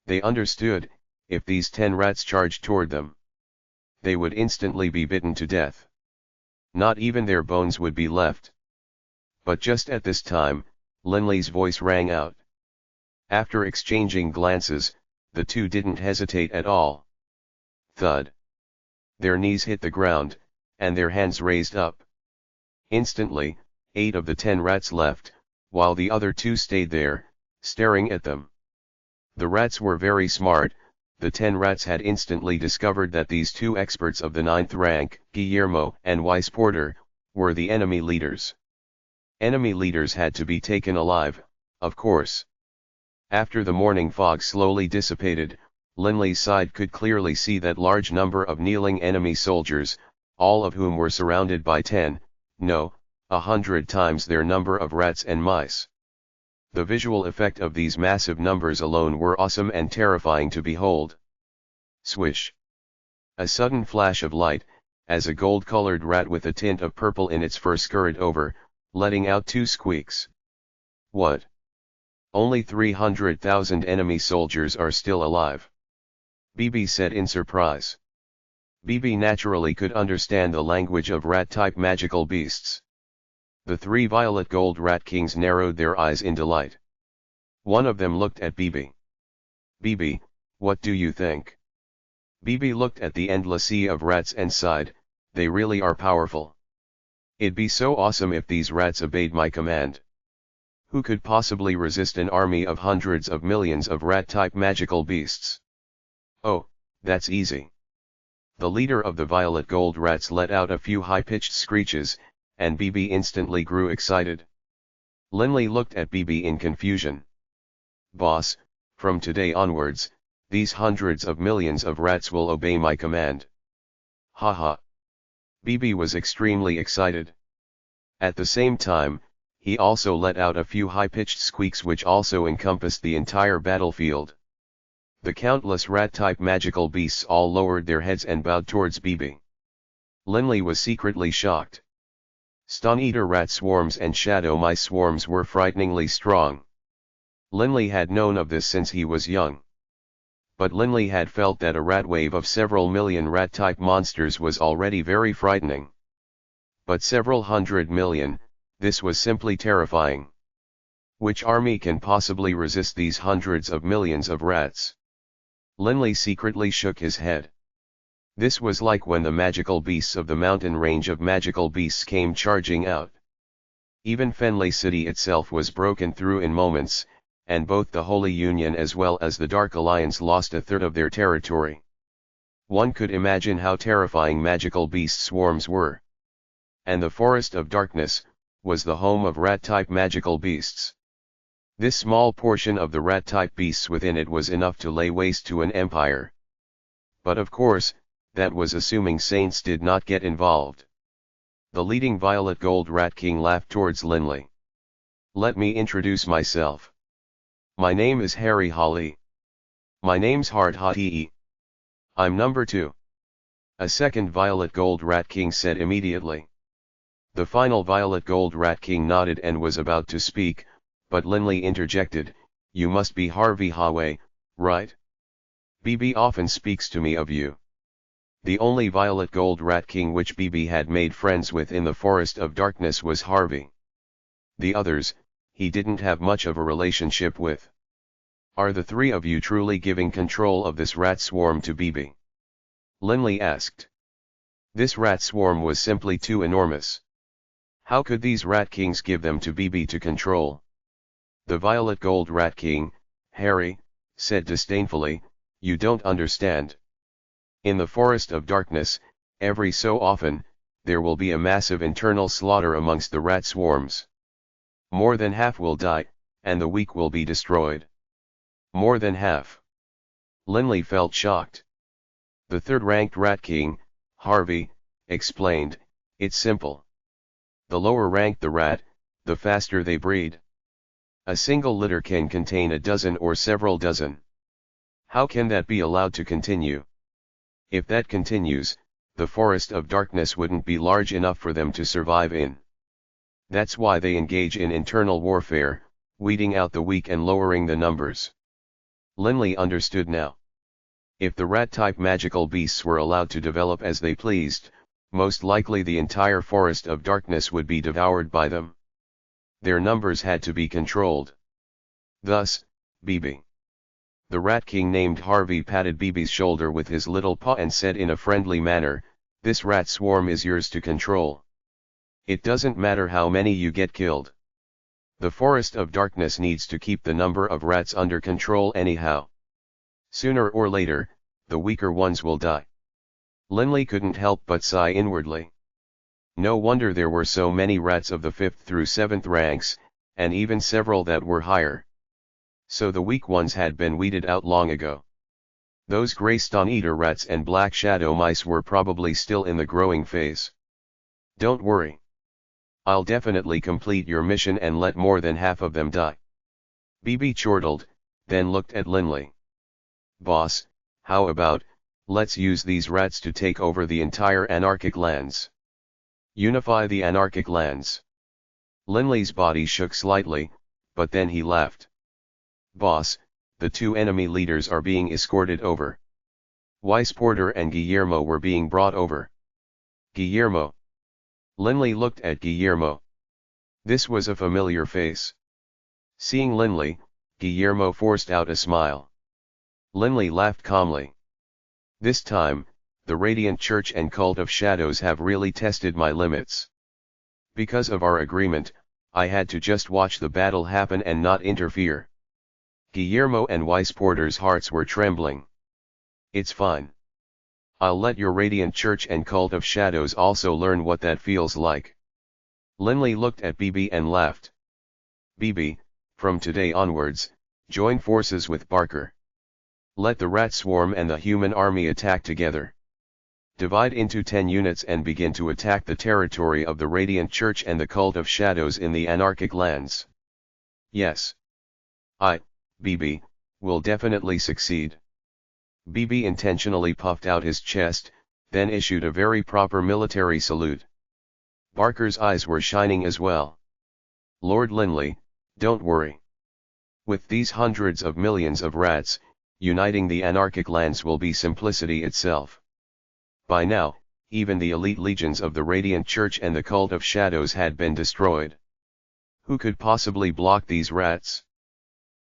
They understood, if these 10 rats charged toward them, they would instantly be bitten to death. Not even their bones would be left. But just at this time, Linley's voice rang out. After exchanging glances, the two didn't hesitate at all. Thud. Their knees hit the ground, and their hands raised up. Instantly, 8 of the 10 rats left, while the other 2 stayed there, staring at them. The rats were very smart. The 10 rats had instantly discovered that these 2 experts of the 9th rank, Guillermo and Weiss Porter, were the enemy leaders. Enemy leaders had to be taken alive, of course. After the morning fog slowly dissipated, Linley's side could clearly see that large number of kneeling enemy soldiers, all of whom were surrounded by 10, no, 100 times their number of rats and mice. The visual effect of these massive numbers alone were awesome and terrifying to behold. Swish! A sudden flash of light, as a gold-colored rat with a tint of purple in its fur scurried over, letting out 2 squeaks. What? Only 300,000 enemy soldiers are still alive. Bibi said in surprise. Bibi naturally could understand the language of rat-type magical beasts. The 3 violet gold rat kings narrowed their eyes in delight. One of them looked at Bibi. Bibi, what do you think? Bibi looked at the endless sea of rats and sighed, they really are powerful. It'd be so awesome if these rats obeyed my command. Who could possibly resist an army of hundreds of millions of rat-type magical beasts? Oh, that's easy. The leader of the violet gold rats let out a few high-pitched screeches, and Bibi instantly grew excited. Linley looked at Bibi in confusion. Boss, from today onwards, these hundreds of millions of rats will obey my command. Haha. Bibi was extremely excited. At the same time, he also let out a few high-pitched squeaks which also encompassed the entire battlefield. The countless rat-type magical beasts all lowered their heads and bowed towards Bibi. Linley was secretly shocked. Stone-eater rat swarms and shadow mice swarms were frighteningly strong. Linley had known of this since he was young. But Linley had felt that a rat wave of several million rat-type monsters was already very frightening. But several hundred million, this was simply terrifying. Which army can possibly resist these hundreds of millions of rats? Linley secretly shook his head. This was like when the magical beasts of the mountain range of magical beasts came charging out. Even Fenley City itself was broken through in moments, and both the Holy Union as well as the Dark Alliance lost a third of their territory. One could imagine how terrifying magical beast swarms were. And the Forest of Darkness was the home of rat-type magical beasts. This small portion of the rat-type beasts within it was enough to lay waste to an empire. But of course, that was assuming saints did not get involved. The leading violet gold rat king laughed towards Linley. Let me introduce myself. My name is Harry Holly. My name's Hard Hati. I'm number 2. A second violet gold rat king said immediately. The final violet gold rat king nodded and was about to speak, but Linley interjected, you must be Harvey Hawe, right? Bibi often speaks to me of you. The only violet gold rat king which Bibi had made friends with in the Forest of Darkness was Harvey. The others, he didn't have much of a relationship with. Are the 3 of you truly giving control of this rat swarm to Bibi? Linley asked. This rat swarm was simply too enormous. How could these rat kings give them to Bibi to control? The violet gold rat king, Harry, said disdainfully, you don't understand. In the Forest of Darkness, every so often, there will be a massive internal slaughter amongst the rat swarms. More than half will die, and the weak will be destroyed. More than half. Linley felt shocked. The third-ranked rat king, Harvey, explained, it's simple. The lower rank the rat, the faster they breed. A single litter can contain a dozen or several dozen. How can that be allowed to continue? If that continues, the Forest of Darkness wouldn't be large enough for them to survive in. That's why they engage in internal warfare, weeding out the weak and lowering the numbers. Linley understood now. If the rat-type magical beasts were allowed to develop as they pleased, most likely the entire Forest of Darkness would be devoured by them. Their numbers had to be controlled. Thus, Bibi. The Rat King named Harvey patted Bibi's shoulder with his little paw and said in a friendly manner, "This rat swarm is yours to control. It doesn't matter how many you get killed. The Forest of Darkness needs to keep the number of rats under control anyhow. Sooner or later, the weaker ones will die." Linley couldn't help but sigh inwardly. No wonder there were so many rats of the 5th through 7th ranks, and even several that were higher. So the weak ones had been weeded out long ago. Those grey stone-eater rats and black shadow mice were probably still in the growing phase. "Don't worry. I'll definitely complete your mission and let more than half of them die." Bibi chortled, then looked at Linley. "Boss, how about, let's use these rats to take over the entire anarchic lands. Unify the anarchic lands." Linley's body shook slightly, but then he laughed. "Boss, the two enemy leaders are being escorted over. Porter and Guillermo were being brought over." "Guillermo?" Linley looked at Guillermo. This was a familiar face. Seeing Linley, Guillermo forced out a smile. Linley laughed calmly. "This time, the Radiant Church and Cult of Shadows have really tested my limits. Because of our agreement, I had to just watch the battle happen and not interfere." Guillermo and Porter's hearts were trembling. "It's fine. I'll let your Radiant Church and Cult of Shadows also learn what that feels like." Linley looked at Bibi and laughed. "Bibi, from today onwards, join forces with Barker. Let the rat swarm and the human army attack together. Divide into 10 units and begin to attack the territory of the Radiant Church and the Cult of Shadows in the anarchic lands." "Yes. Bibi, will definitely succeed." Bibi intentionally puffed out his chest, then issued a very proper military salute. Barker's eyes were shining as well. "Lord Linley, don't worry. With these hundreds of millions of rats, uniting the anarchic lands will be simplicity itself. By now, even the elite legions of the Radiant Church and the Cult of Shadows had been destroyed. Who could possibly block these rats?"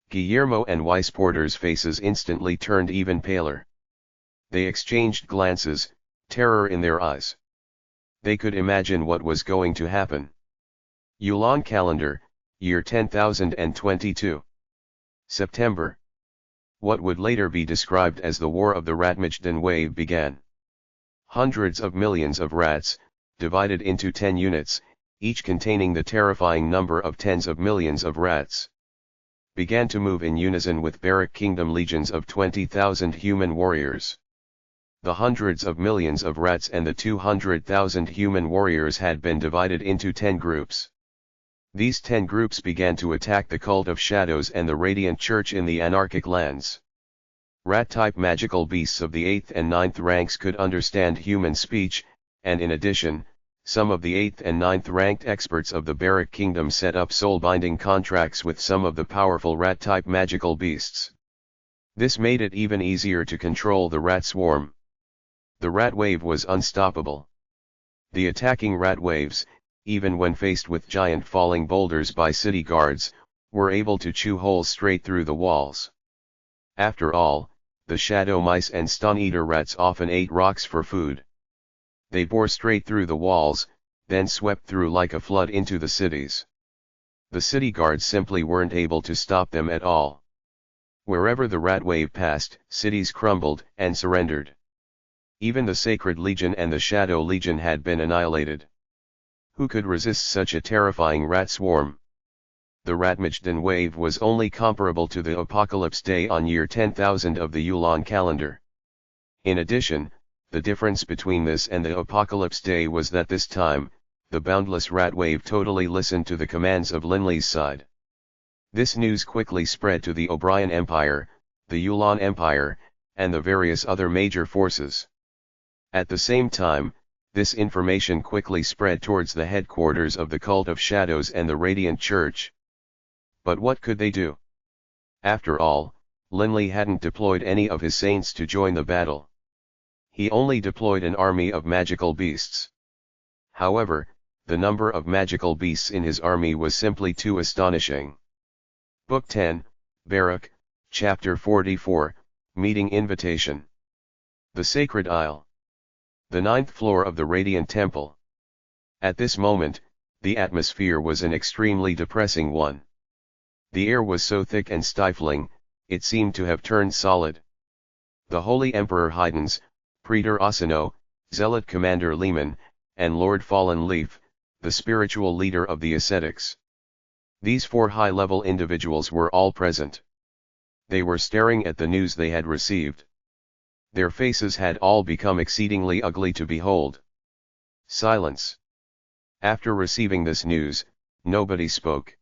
Guillermo and Porter's faces instantly turned even paler. They exchanged glances, terror in their eyes. They could imagine what was going to happen. Yulan calendar, year 10,022. September. What would later be described as the War of the Ratmajdan Wave began. Hundreds of millions of rats, divided into 10 units, each containing the terrifying number of tens of millions of rats, began to move in unison with Baruch Kingdom legions of 20,000 human warriors. The hundreds of millions of rats and the 200,000 human warriors had been divided into 10 groups. These 10 groups began to attack the Cult of Shadows and the Radiant Church in the anarchic lands. Rat-type magical beasts of the 8th and 9th ranks could understand human speech, and in addition, some of the 8th and 9th ranked experts of the Baruch Kingdom set up soul-binding contracts with some of the powerful rat-type magical beasts. This made it even easier to control the rat swarm. The rat wave was unstoppable. The attacking rat waves, even when faced with giant falling boulders by city guards, were able to chew holes straight through the walls. After all, the shadow mice and stone-eater rats often ate rocks for food. They bore straight through the walls, then swept through like a flood into the cities. The city guards simply weren't able to stop them at all. Wherever the rat wave passed, cities crumbled and surrendered. Even the Sacred Legion and the Shadow Legion had been annihilated. Who could resist such a terrifying rat swarm? The Ratmajdan wave was only comparable to the Apocalypse Day on year 10,000 of the Yulan calendar. In addition, the difference between this and the Apocalypse Day was that this time, the boundless rat wave totally listened to the commands of Linley's side. This news quickly spread to the O'Brien Empire, the Yulan Empire, and the various other major forces. At the same time, this information quickly spread towards the headquarters of the Cult of Shadows and the Radiant Church. But what could they do? After all, Linley hadn't deployed any of his saints to join the battle. He only deployed an army of magical beasts. However, the number of magical beasts in his army was simply too astonishing. Book 10, Baruch, Chapter 44, Meeting Invitation. The Sacred Isle. The 9th floor of the Radiant Temple. At this moment, the atmosphere was an extremely depressing one. The air was so thick and stifling, it seemed to have turned solid. The Holy Emperor Haydn's, Praetor Asano, Zealot Commander Lehman, and Lord Fallen Leaf, the spiritual leader of the ascetics. These 4 high-level individuals were all present. They were staring at the news they had received. Their faces had all become exceedingly ugly to behold. Silence. After receiving this news, nobody spoke.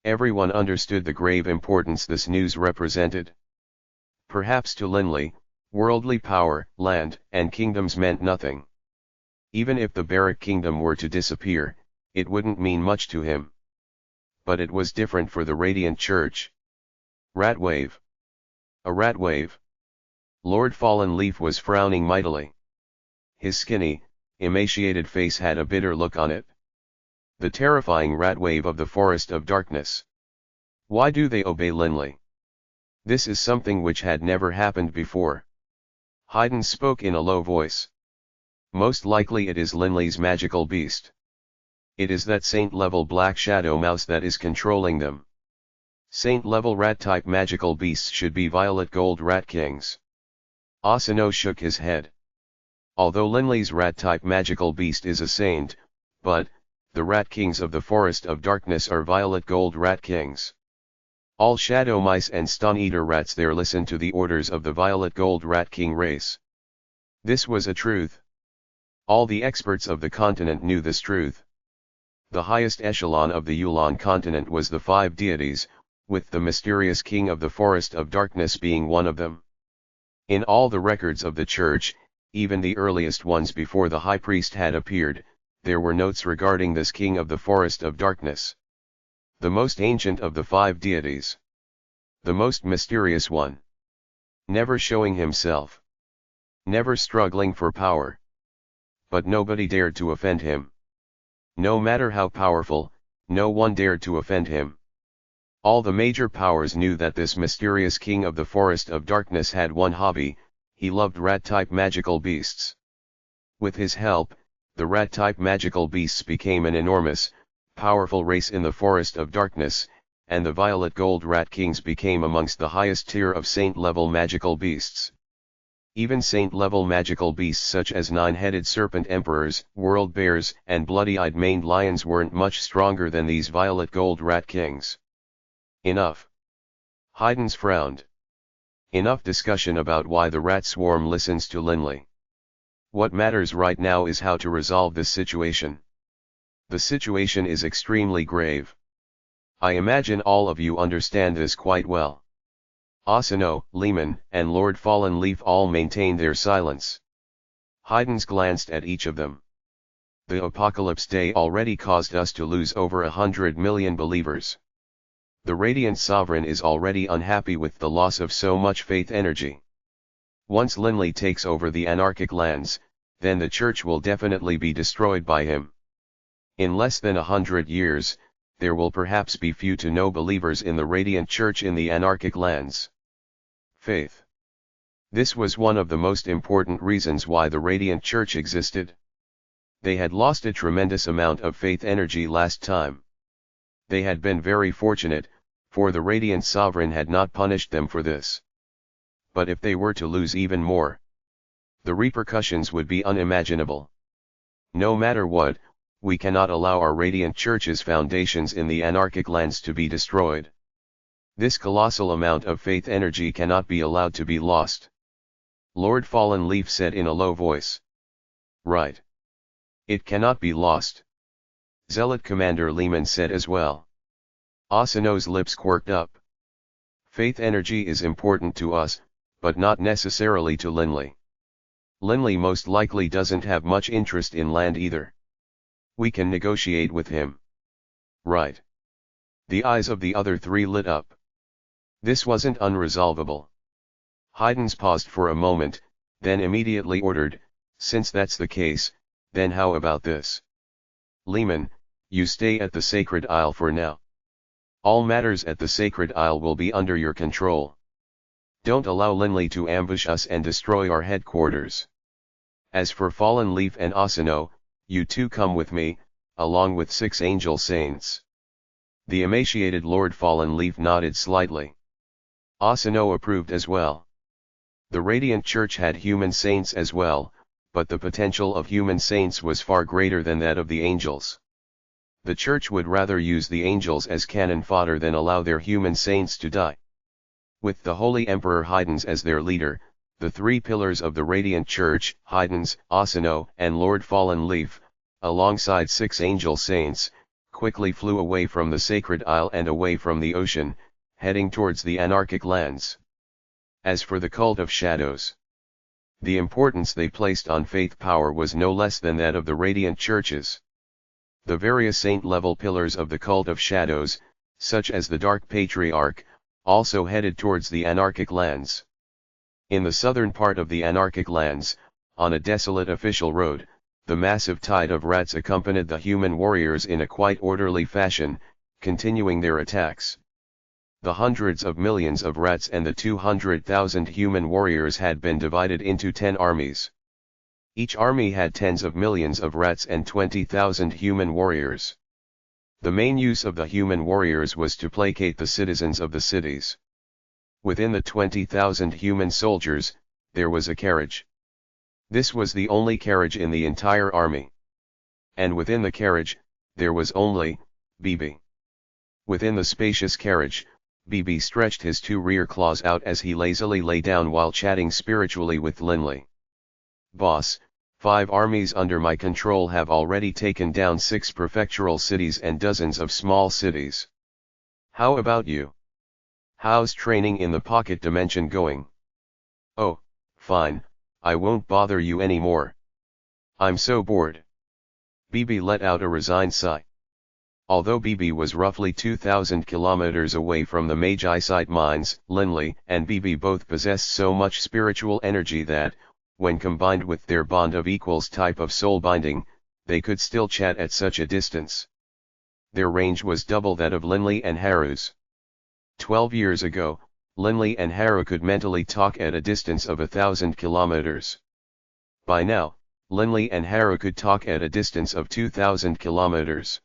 Everyone understood the grave importance this news represented. Perhaps to Linley, worldly power, land, and kingdoms meant nothing. Even if the Baruch kingdom were to disappear, it wouldn't mean much to him. But it was different for the Radiant Church. Rat wave. A rat wave. Lord Fallen Leaf was frowning mightily. His skinny, emaciated face had a bitter look on it. The terrifying rat wave of the Forest of Darkness. Why do they obey Linley? This is something which had never happened before. Haydn spoke in a low voice. Most likely it is Linley's magical beast. It is that saint-level black shadow mouse that is controlling them. Saint-level rat-type magical beasts should be violet gold rat kings. Asano shook his head. Although Linley's rat-type magical beast is a saint, but, the rat kings of the Forest of Darkness are violet gold rat kings. All shadow mice and stone-eater rats there listen to the orders of the violet gold rat king race. This was a truth. All the experts of the continent knew this truth. The highest echelon of the Yulan continent was the 5 deities, with the mysterious king of the Forest of Darkness being one of them. In all the records of the church, even the earliest ones before the high priest had appeared, there were notes regarding this king of the Forest of Darkness. The most ancient of the 5 deities. The most mysterious one. Never showing himself. Never struggling for power. But nobody dared to offend him. No matter how powerful, no one dared to offend him. All the major powers knew that this mysterious king of the Forest of Darkness had one hobby: he loved rat-type magical beasts. With his help, the rat-type magical beasts became an enormous, powerful race in the Forest of Darkness, and the violet gold rat kings became amongst the highest tier of saint-level magical beasts. Even saint-level magical beasts such as 9-headed serpent emperors, world bears, and bloody-eyed maned lions weren't much stronger than these violet gold rat kings. Enough. Haydn's frowned. Enough discussion about why the rat swarm listens to Linley. What matters right now is how to resolve this situation. The situation is extremely grave. I imagine all of you understand this quite well. Asano, Lehman, and Lord Fallen Leaf all maintained their silence. Haydn's glanced at each of them. The Apocalypse Day already caused us to lose over 100 million believers. The Radiant Sovereign is already unhappy with the loss of so much faith energy. Once Linley takes over the anarchic lands, then the church will definitely be destroyed by him. In less than 100 years, there will perhaps be few to no believers in the Radiant Church in the anarchic lands. Faith. This was one of the most important reasons why the Radiant Church existed. They had lost a tremendous amount of faith energy last time. They had been very fortunate, for the Radiant Sovereign had not punished them for this. But if they were to lose even more, the repercussions would be unimaginable. No matter what, we cannot allow our Radiant Church's foundations in the anarchic lands to be destroyed. This colossal amount of faith energy cannot be allowed to be lost. Lord Fallen Leaf said in a low voice. Right. It cannot be lost. Zealot Commander Lehman said as well. Asano's lips quirked up. Faith energy is important to us, but not necessarily to Linley. Linley most likely doesn't have much interest in land either. We can negotiate with him. Right. The eyes of the other 3 lit up. This wasn't unresolvable. Haydn's paused for a moment, then immediately ordered, since that's the case, then how about this? Lehman, you stay at the Sacred Isle for now. All matters at the Sacred Isle will be under your control. Don't allow Linley to ambush us and destroy our headquarters. As for Fallen Leaf and Asano, you two come with me, along with 6 angel saints. The emaciated Lord Fallen Leaf nodded slightly. Asano approved as well. The Radiant Church had human saints as well, but the potential of human saints was far greater than that of the angels. The Church would rather use the angels as cannon fodder than allow their human saints to die. With the Holy Emperor Haydns as their leader, the 3 pillars of the Radiant Church, Haydns, Asano, and Lord Fallen Leaf, alongside 6 angel saints, quickly flew away from the Sacred Isle and away from the ocean, heading towards the anarchic lands. As for the Cult of Shadows, the importance they placed on faith power was no less than that of the Radiant Churches. The various saint-level pillars of the Cult of Shadows, such as the Dark Patriarch, also headed towards the anarchic lands. In the southern part of the anarchic lands, on a desolate official road, the massive tide of rats accompanied the human warriors in a quite orderly fashion, continuing their attacks. The hundreds of millions of rats and the 200,000 human warriors had been divided into 10 armies. Each army had tens of millions of rats and 20,000 human warriors. The main use of the human warriors was to placate the citizens of the cities. Within the 20,000 human soldiers, there was a carriage. This was the only carriage in the entire army. And within the carriage, there was only BB. Within the spacious carriage, BB stretched his 2 rear claws out as he lazily lay down while chatting spiritually with Linley. Boss, 5 armies under my control have already taken down 6 prefectural cities and dozens of small cities. How about you? How's training in the pocket dimension going? Oh, fine, I won't bother you anymore. I'm so bored. BB let out a resigned sigh. Although BB was roughly 2,000 kilometers away from the Magi site mines, Linley and BB both possessed so much spiritual energy that, when combined with their bond of equals type of soul binding, they could still chat at such a distance. Their range was double that of Linley and Haru's. 12 years ago, Linley and Haru could mentally talk at a distance of 1,000 kilometers. By now, Linley and Haru could talk at a distance of 2,000 kilometers.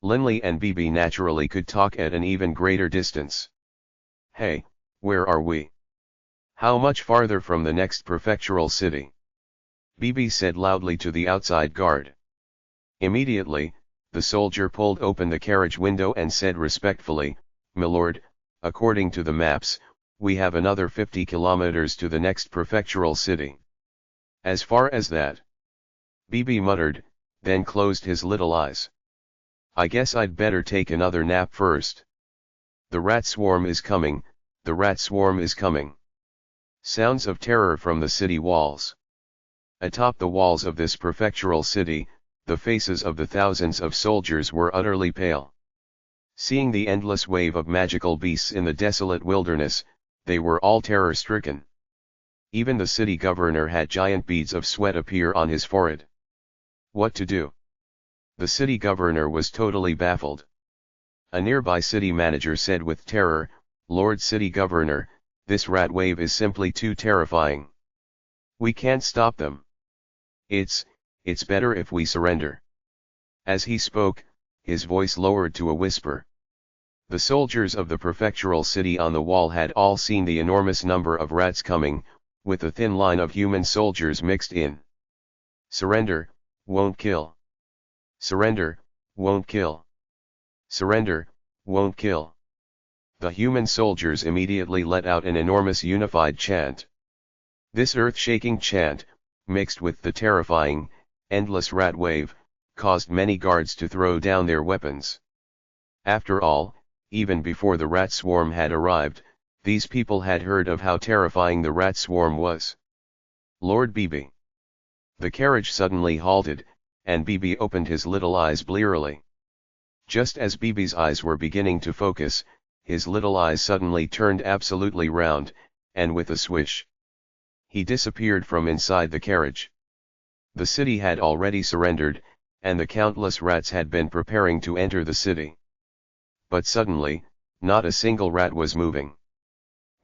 Linley and BB naturally could talk at an even greater distance. Hey, where are we? How much farther from the next prefectural city? BB said loudly to the outside guard. Immediately, the soldier pulled open the carriage window and said respectfully, "Milord, according to the maps, we have another 50 kilometers to the next prefectural city." As far as that? BB muttered, then closed his little eyes. I guess I'd better take another nap first. The rat swarm is coming, the rat swarm is coming. Sounds of terror from the city walls. Atop the walls of this prefectural city, the faces of the thousands of soldiers were utterly pale. Seeing the endless wave of magical beasts in the desolate wilderness, they were all terror-stricken. Even the city governor had giant beads of sweat appear on his forehead. What to do? The city governor was totally baffled. A nearby city manager said with terror, "Lord City Governor, this rat wave is simply too terrifying. We can't stop them. It's better if we surrender." As he spoke, his voice lowered to a whisper. The soldiers of the prefectural city on the wall had all seen the enormous number of rats coming, with a thin line of human soldiers mixed in. Surrender, won't kill. Surrender, won't kill. Surrender, won't kill. The human soldiers immediately let out an enormous unified chant. This earth-shaking chant, mixed with the terrifying, endless rat wave, caused many guards to throw down their weapons. After all, even before the rat swarm had arrived, these people had heard of how terrifying the rat swarm was. Lord BB. The carriage suddenly halted, and BB opened his little eyes blearily. Just as BB's eyes were beginning to focus, his little eyes suddenly turned absolutely round, and with a swish, he disappeared from inside the carriage. The city had already surrendered, and the countless rats had been preparing to enter the city. But suddenly, not a single rat was moving.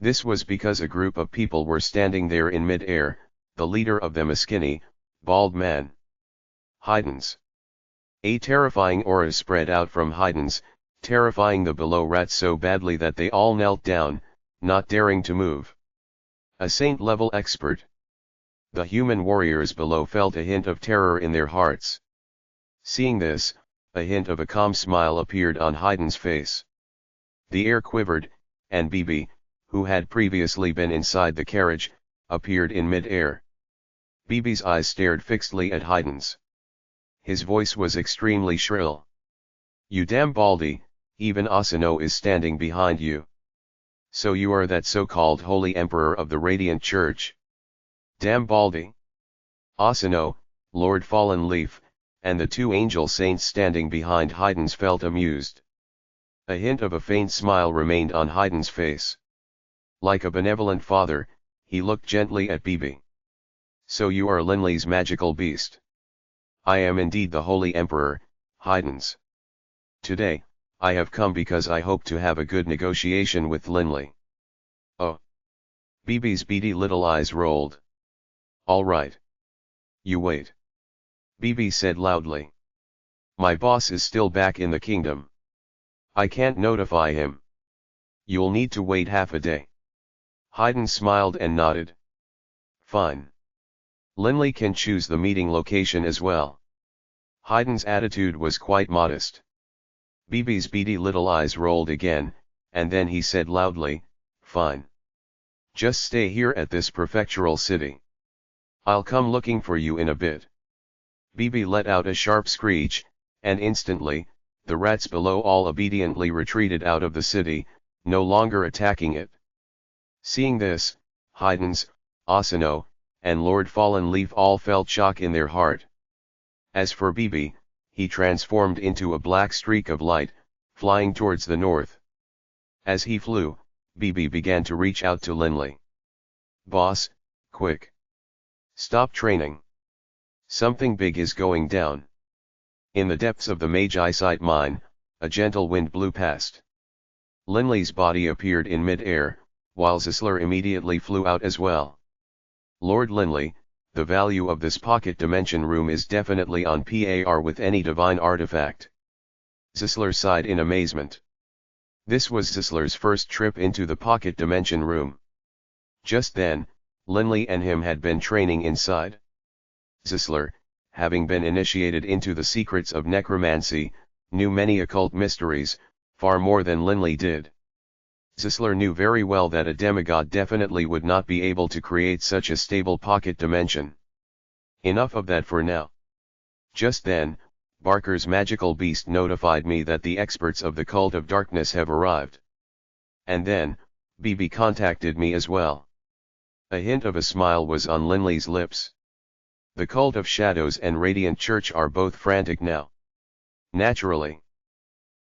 This was because a group of people were standing there in mid-air, the leader of them a skinny, bald man. Haydn's. A terrifying aura spread out from Haydn's, terrifying the below rats so badly that they all knelt down, not daring to move. A saint-level expert. The human warriors below felt a hint of terror in their hearts. Seeing this, a hint of a calm smile appeared on Haydn's face. The air quivered, and Bibi, who had previously been inside the carriage, appeared in mid-air. Bibi's eyes stared fixedly at Haydn's. His voice was extremely shrill. "You damn baldy, even Asano is standing behind you. So you are that so-called Holy Emperor of the Radiant Church. Damn baldy." Asano, Lord Fallen Leaf, and the two angel saints standing behind Haydn's felt amused. A hint of a faint smile remained on Haydn's face. Like a benevolent father, he looked gently at Bibi. "So you are Linley's magical beast." "I am indeed the Holy Emperor, Haydn's. Today, I have come because I hope to have a good negotiation with Linley." "Oh." Bibi's beady little eyes rolled. "All right. You wait." Bibi said loudly. "My boss is still back in the kingdom. I can't notify him. You'll need to wait half a day." Haydn smiled and nodded. "Fine. Linley can choose the meeting location as well." Haydn's attitude was quite modest. Bibi's beady little eyes rolled again, and then he said loudly, "Fine. Just stay here at this prefectural city. I'll come looking for you in a bit." Bibi let out a sharp screech, and instantly, the rats below all obediently retreated out of the city, no longer attacking it. Seeing this, Haydn's, Asano, and Lord Fallen Leaf all felt shock in their heart. As for Bibi, he transformed into a black streak of light, flying towards the north. As he flew, Bibi began to reach out to Linley. "Boss, quick. Stop training. Something big is going down." In the depths of the Magi-site mine, a gentle wind blew past. Linley's body appeared in mid-air, while Zisler immediately flew out as well. "Lord Linley, the value of this pocket dimension room is definitely on par with any divine artifact." Zisler sighed in amazement. This was Zisler's first trip into the pocket dimension room. Just then, Linley and him had been training inside. Zisler, having been initiated into the secrets of necromancy, knew many occult mysteries, far more than Linley did. Zisler knew very well that a demigod definitely would not be able to create such a stable pocket dimension. Enough of that for now. Just then, Barker's magical beast notified me that the experts of the Cult of Darkness have arrived. And then, Bibi contacted me as well. A hint of a smile was on Linley's lips. The Cult of Shadows and Radiant Church are both frantic now. Naturally.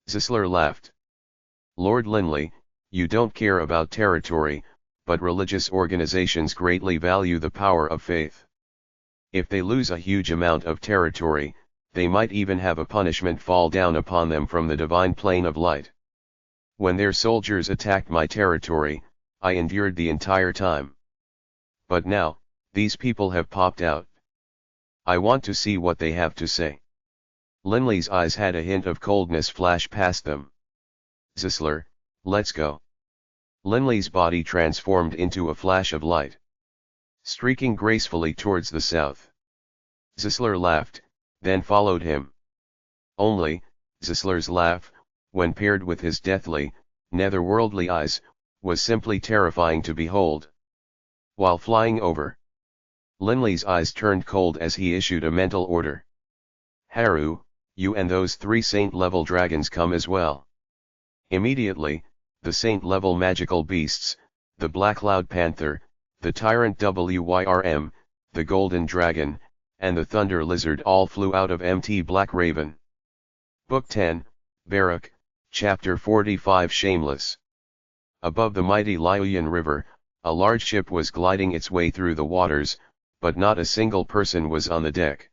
Zisler laughed. "Lord Linley, you don't care about territory, but religious organizations greatly value the power of faith. If they lose a huge amount of territory, they might even have a punishment fall down upon them from the divine plane of light. When their soldiers attacked my territory, I endured the entire time. But now, these people have popped out. I want to see what they have to say." Linley's eyes had a hint of coldness flash past them. "Zisler, let's go." Linley's body transformed into a flash of light, streaking gracefully towards the south. Zisler laughed, then followed him. Only, Zisler's laugh, when paired with his deathly, netherworldly eyes, was simply terrifying to behold. While flying over, Linley's eyes turned cold as he issued a mental order. "Haru, you and those 3 saint-level dragons come as well." Immediately, the saint-level magical beasts, the Black Cloud Panther, the Tyrant Wyrm, the Golden Dragon, and the Thunder Lizard all flew out of MT Black Raven. Book 10, Baruch, Chapter 45 Shameless. Above the mighty Liuyan River, a large ship was gliding its way through the waters, but not a single person was on the deck.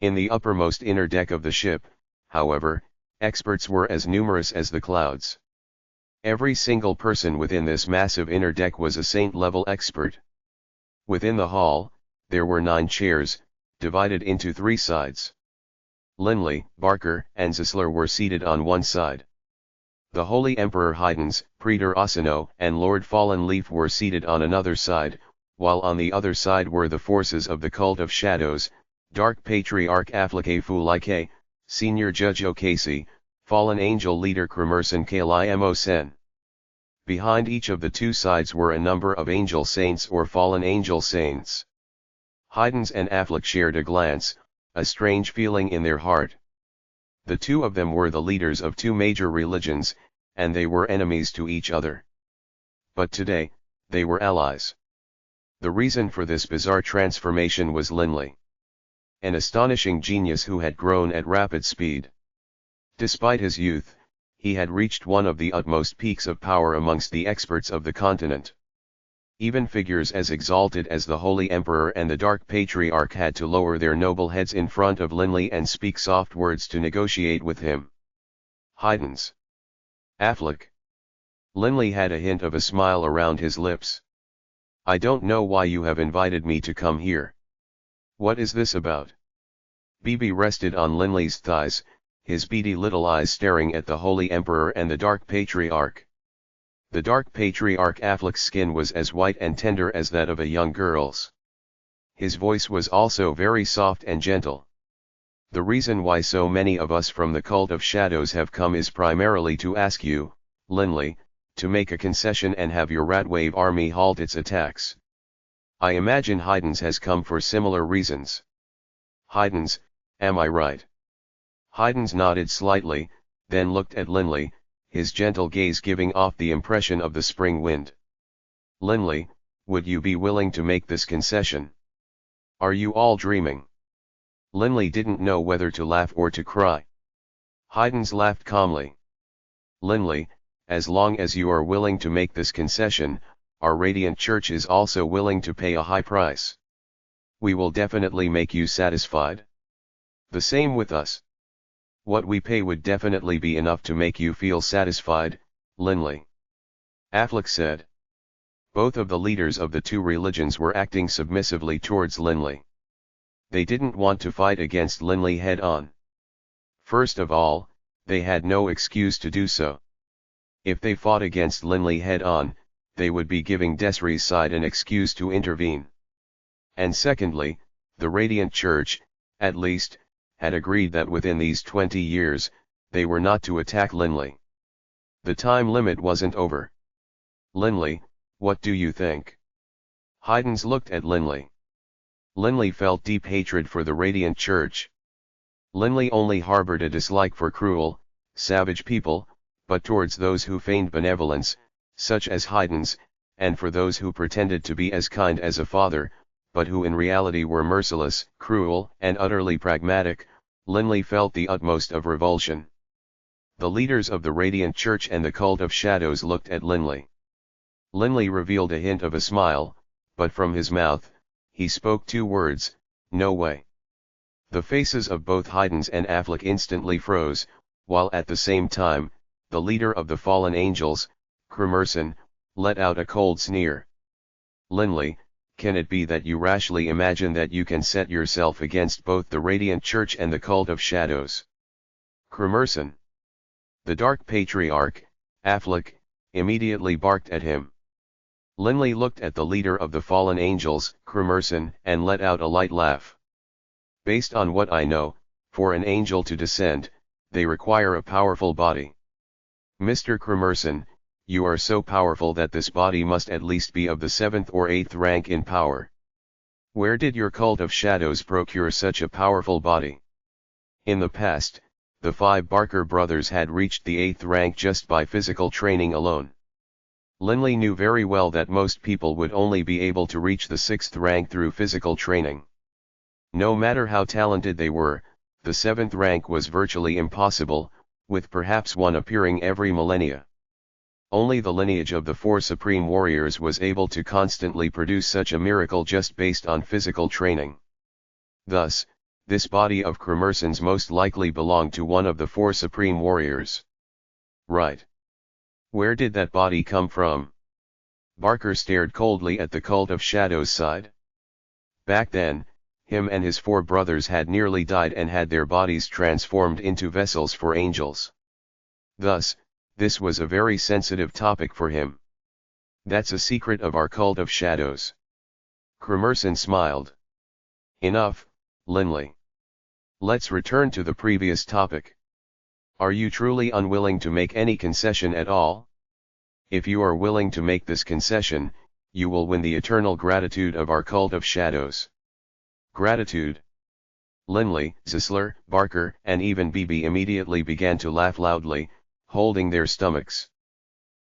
In the uppermost inner deck of the ship, however, experts were as numerous as the clouds. Every single person within this massive inner deck was a saint-level expert. Within the hall, there were 9 chairs, divided into 3 sides. Linley, Barker, and Zisler were seated on one side. The Holy Emperor Haydn's, Praetor Asino, and Lord Fallen Leaf were seated on another side, while on the other side were the forces of the Cult of Shadows, Dark Patriarch Afflike Fulike, Senior Judge Okasi, Fallen Angel Leader Kremerson Kalimo Sen. Behind each of the 2 sides were a number of angel saints or fallen angel saints. Haydn's and Affleck shared a glance, a strange feeling in their heart. The 2 of them were the leaders of 2 major religions, and they were enemies to each other. But today, they were allies. The reason for this bizarre transformation was Linley, an astonishing genius who had grown at rapid speed. Despite his youth, he had reached one of the utmost peaks of power amongst the experts of the continent. Even figures as exalted as the Holy Emperor and the Dark Patriarch had to lower their noble heads in front of Linley and speak soft words to negotiate with him. Haydn's. Affleck. Linley had a hint of a smile around his lips. I don't know why you have invited me to come here. What is this about? Bibi rested on Linley's thighs, his beady little eyes staring at the Holy Emperor and the Dark Patriarch. The Dark Patriarch Affleck's skin was as white and tender as that of a young girl's. His voice was also very soft and gentle. The reason why so many of us from the Cult of Shadows have come is primarily to ask you, Linley, to make a concession and have your Ratwave army halt its attacks. I imagine Haydn's has come for similar reasons. Haydn's, am I right? Haydn's nodded slightly, then looked at Linley, his gentle gaze giving off the impression of the spring wind. Linley, would you be willing to make this concession? Are you all dreaming? Linley didn't know whether to laugh or to cry. Haydn's laughed calmly. Linley, as long as you are willing to make this concession, our Radiant Church is also willing to pay a high price. We will definitely make you satisfied. The same with us. What we pay would definitely be enough to make you feel satisfied, Linley. Affleck said. Both of the leaders of the 2 religions were acting submissively towards Linley. They didn't want to fight against Linley head-on. First of all, they had no excuse to do so. If they fought against Linley head-on, they would be giving Desri's side an excuse to intervene. And secondly, the Radiant Church, at least, had agreed that within these 20 years, they were not to attack Linley. The time limit wasn't over. Linley, what do you think? Haydn's looked at Linley. Linley felt deep hatred for the Radiant Church. Linley only harbored a dislike for cruel, savage people, but towards those who feigned benevolence, such as Haydn's, and for those who pretended to be as kind as a father, but who in reality were merciless, cruel, and utterly pragmatic, Linley felt the utmost of revulsion. The leaders of the Radiant Church and the Cult of Shadows looked at Linley. Linley revealed a hint of a smile, but from his mouth, he spoke 2 words, no way. The faces of both Haydn's and Affleck instantly froze, while at the same time, the leader of the fallen angels, Kremerson, let out a cold sneer. Linley, can it be that you rashly imagine that you can set yourself against both the Radiant Church and the Cult of Shadows? Kremerson. The Dark Patriarch, Affleck, immediately barked at him. Linley looked at the leader of the fallen angels, Kremerson, and let out a light laugh. Based on what I know, for an angel to descend, they require a powerful body. Mr. Kremerson, you are so powerful that this body must at least be of the 7th or 8th rank in power. Where did your Cult of Shadows procure such a powerful body? In the past, the 5 Barker brothers had reached the 8th rank just by physical training alone. Linley knew very well that most people would only be able to reach the 6th rank through physical training. No matter how talented they were, the 7th rank was virtually impossible, with perhaps one appearing every millennia. Only the lineage of the 4 supreme warriors was able to constantly produce such a miracle just based on physical training. Thus, this body of Kremersons most likely belonged to one of the 4 supreme warriors. Right. Where did that body come from? Barker stared coldly at the Cult of Shadows side. Back then, him and his 4 brothers had nearly died and had their bodies transformed into vessels for angels. Thus, this was a very sensitive topic for him. That's a secret of our Cult of Shadows. Kremerson smiled. Enough, Linley. Let's return to the previous topic. Are you truly unwilling to make any concession at all? If you are willing to make this concession, you will win the eternal gratitude of our Cult of Shadows. Gratitude? Linley, Zisler, Barker, and even BB immediately began to laugh loudly, holding their stomachs.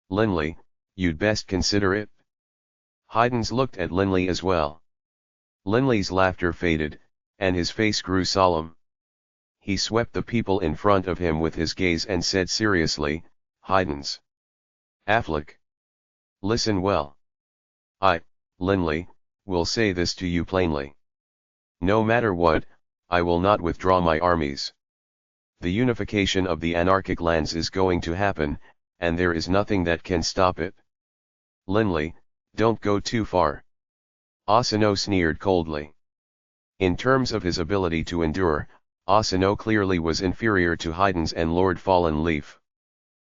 Linley, you'd best consider it. Haydns looked at Linley as well. Linley's laughter faded, and his face grew solemn. He swept the people in front of him with his gaze and said seriously, Haydns. Affleck. Listen well. I, Linley, will say this to you plainly. No matter what, I will not withdraw my armies. The unification of the anarchic lands is going to happen, and there is nothing that can stop it. Linley, don't go too far. Asano sneered coldly. In terms of his ability to endure, Asano clearly was inferior to Haydns and Lord Fallen Leaf.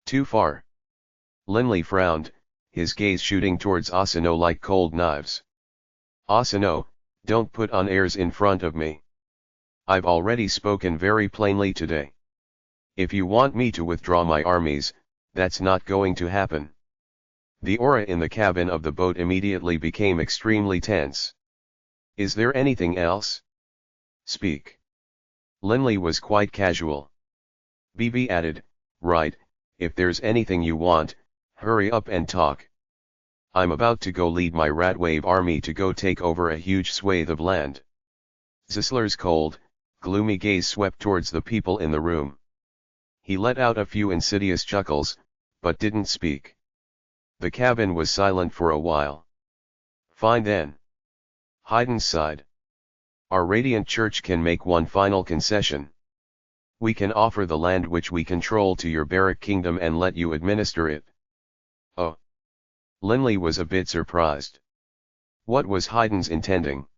Too far. Linley frowned, his gaze shooting towards Asano like cold knives. Asano, don't put on airs in front of me. I've already spoken very plainly today. If you want me to withdraw my armies, that's not going to happen. The aura in the cabin of the boat immediately became extremely tense. Is there anything else? Speak. Linley was quite casual. BB added, right, if there's anything you want, hurry up and talk. I'm about to go lead my Ratwave army to go take over a huge swathe of land. Zisler's cold, gloomy gaze swept towards the people in the room. He let out a few insidious chuckles, but didn't speak. The cabin was silent for a while. Fine then. Haydn sighed. Our Radiant Church can make one final concession. We can offer the land which we control to your Baruch kingdom and let you administer it. Oh. Linley was a bit surprised. What was Haydn's intending?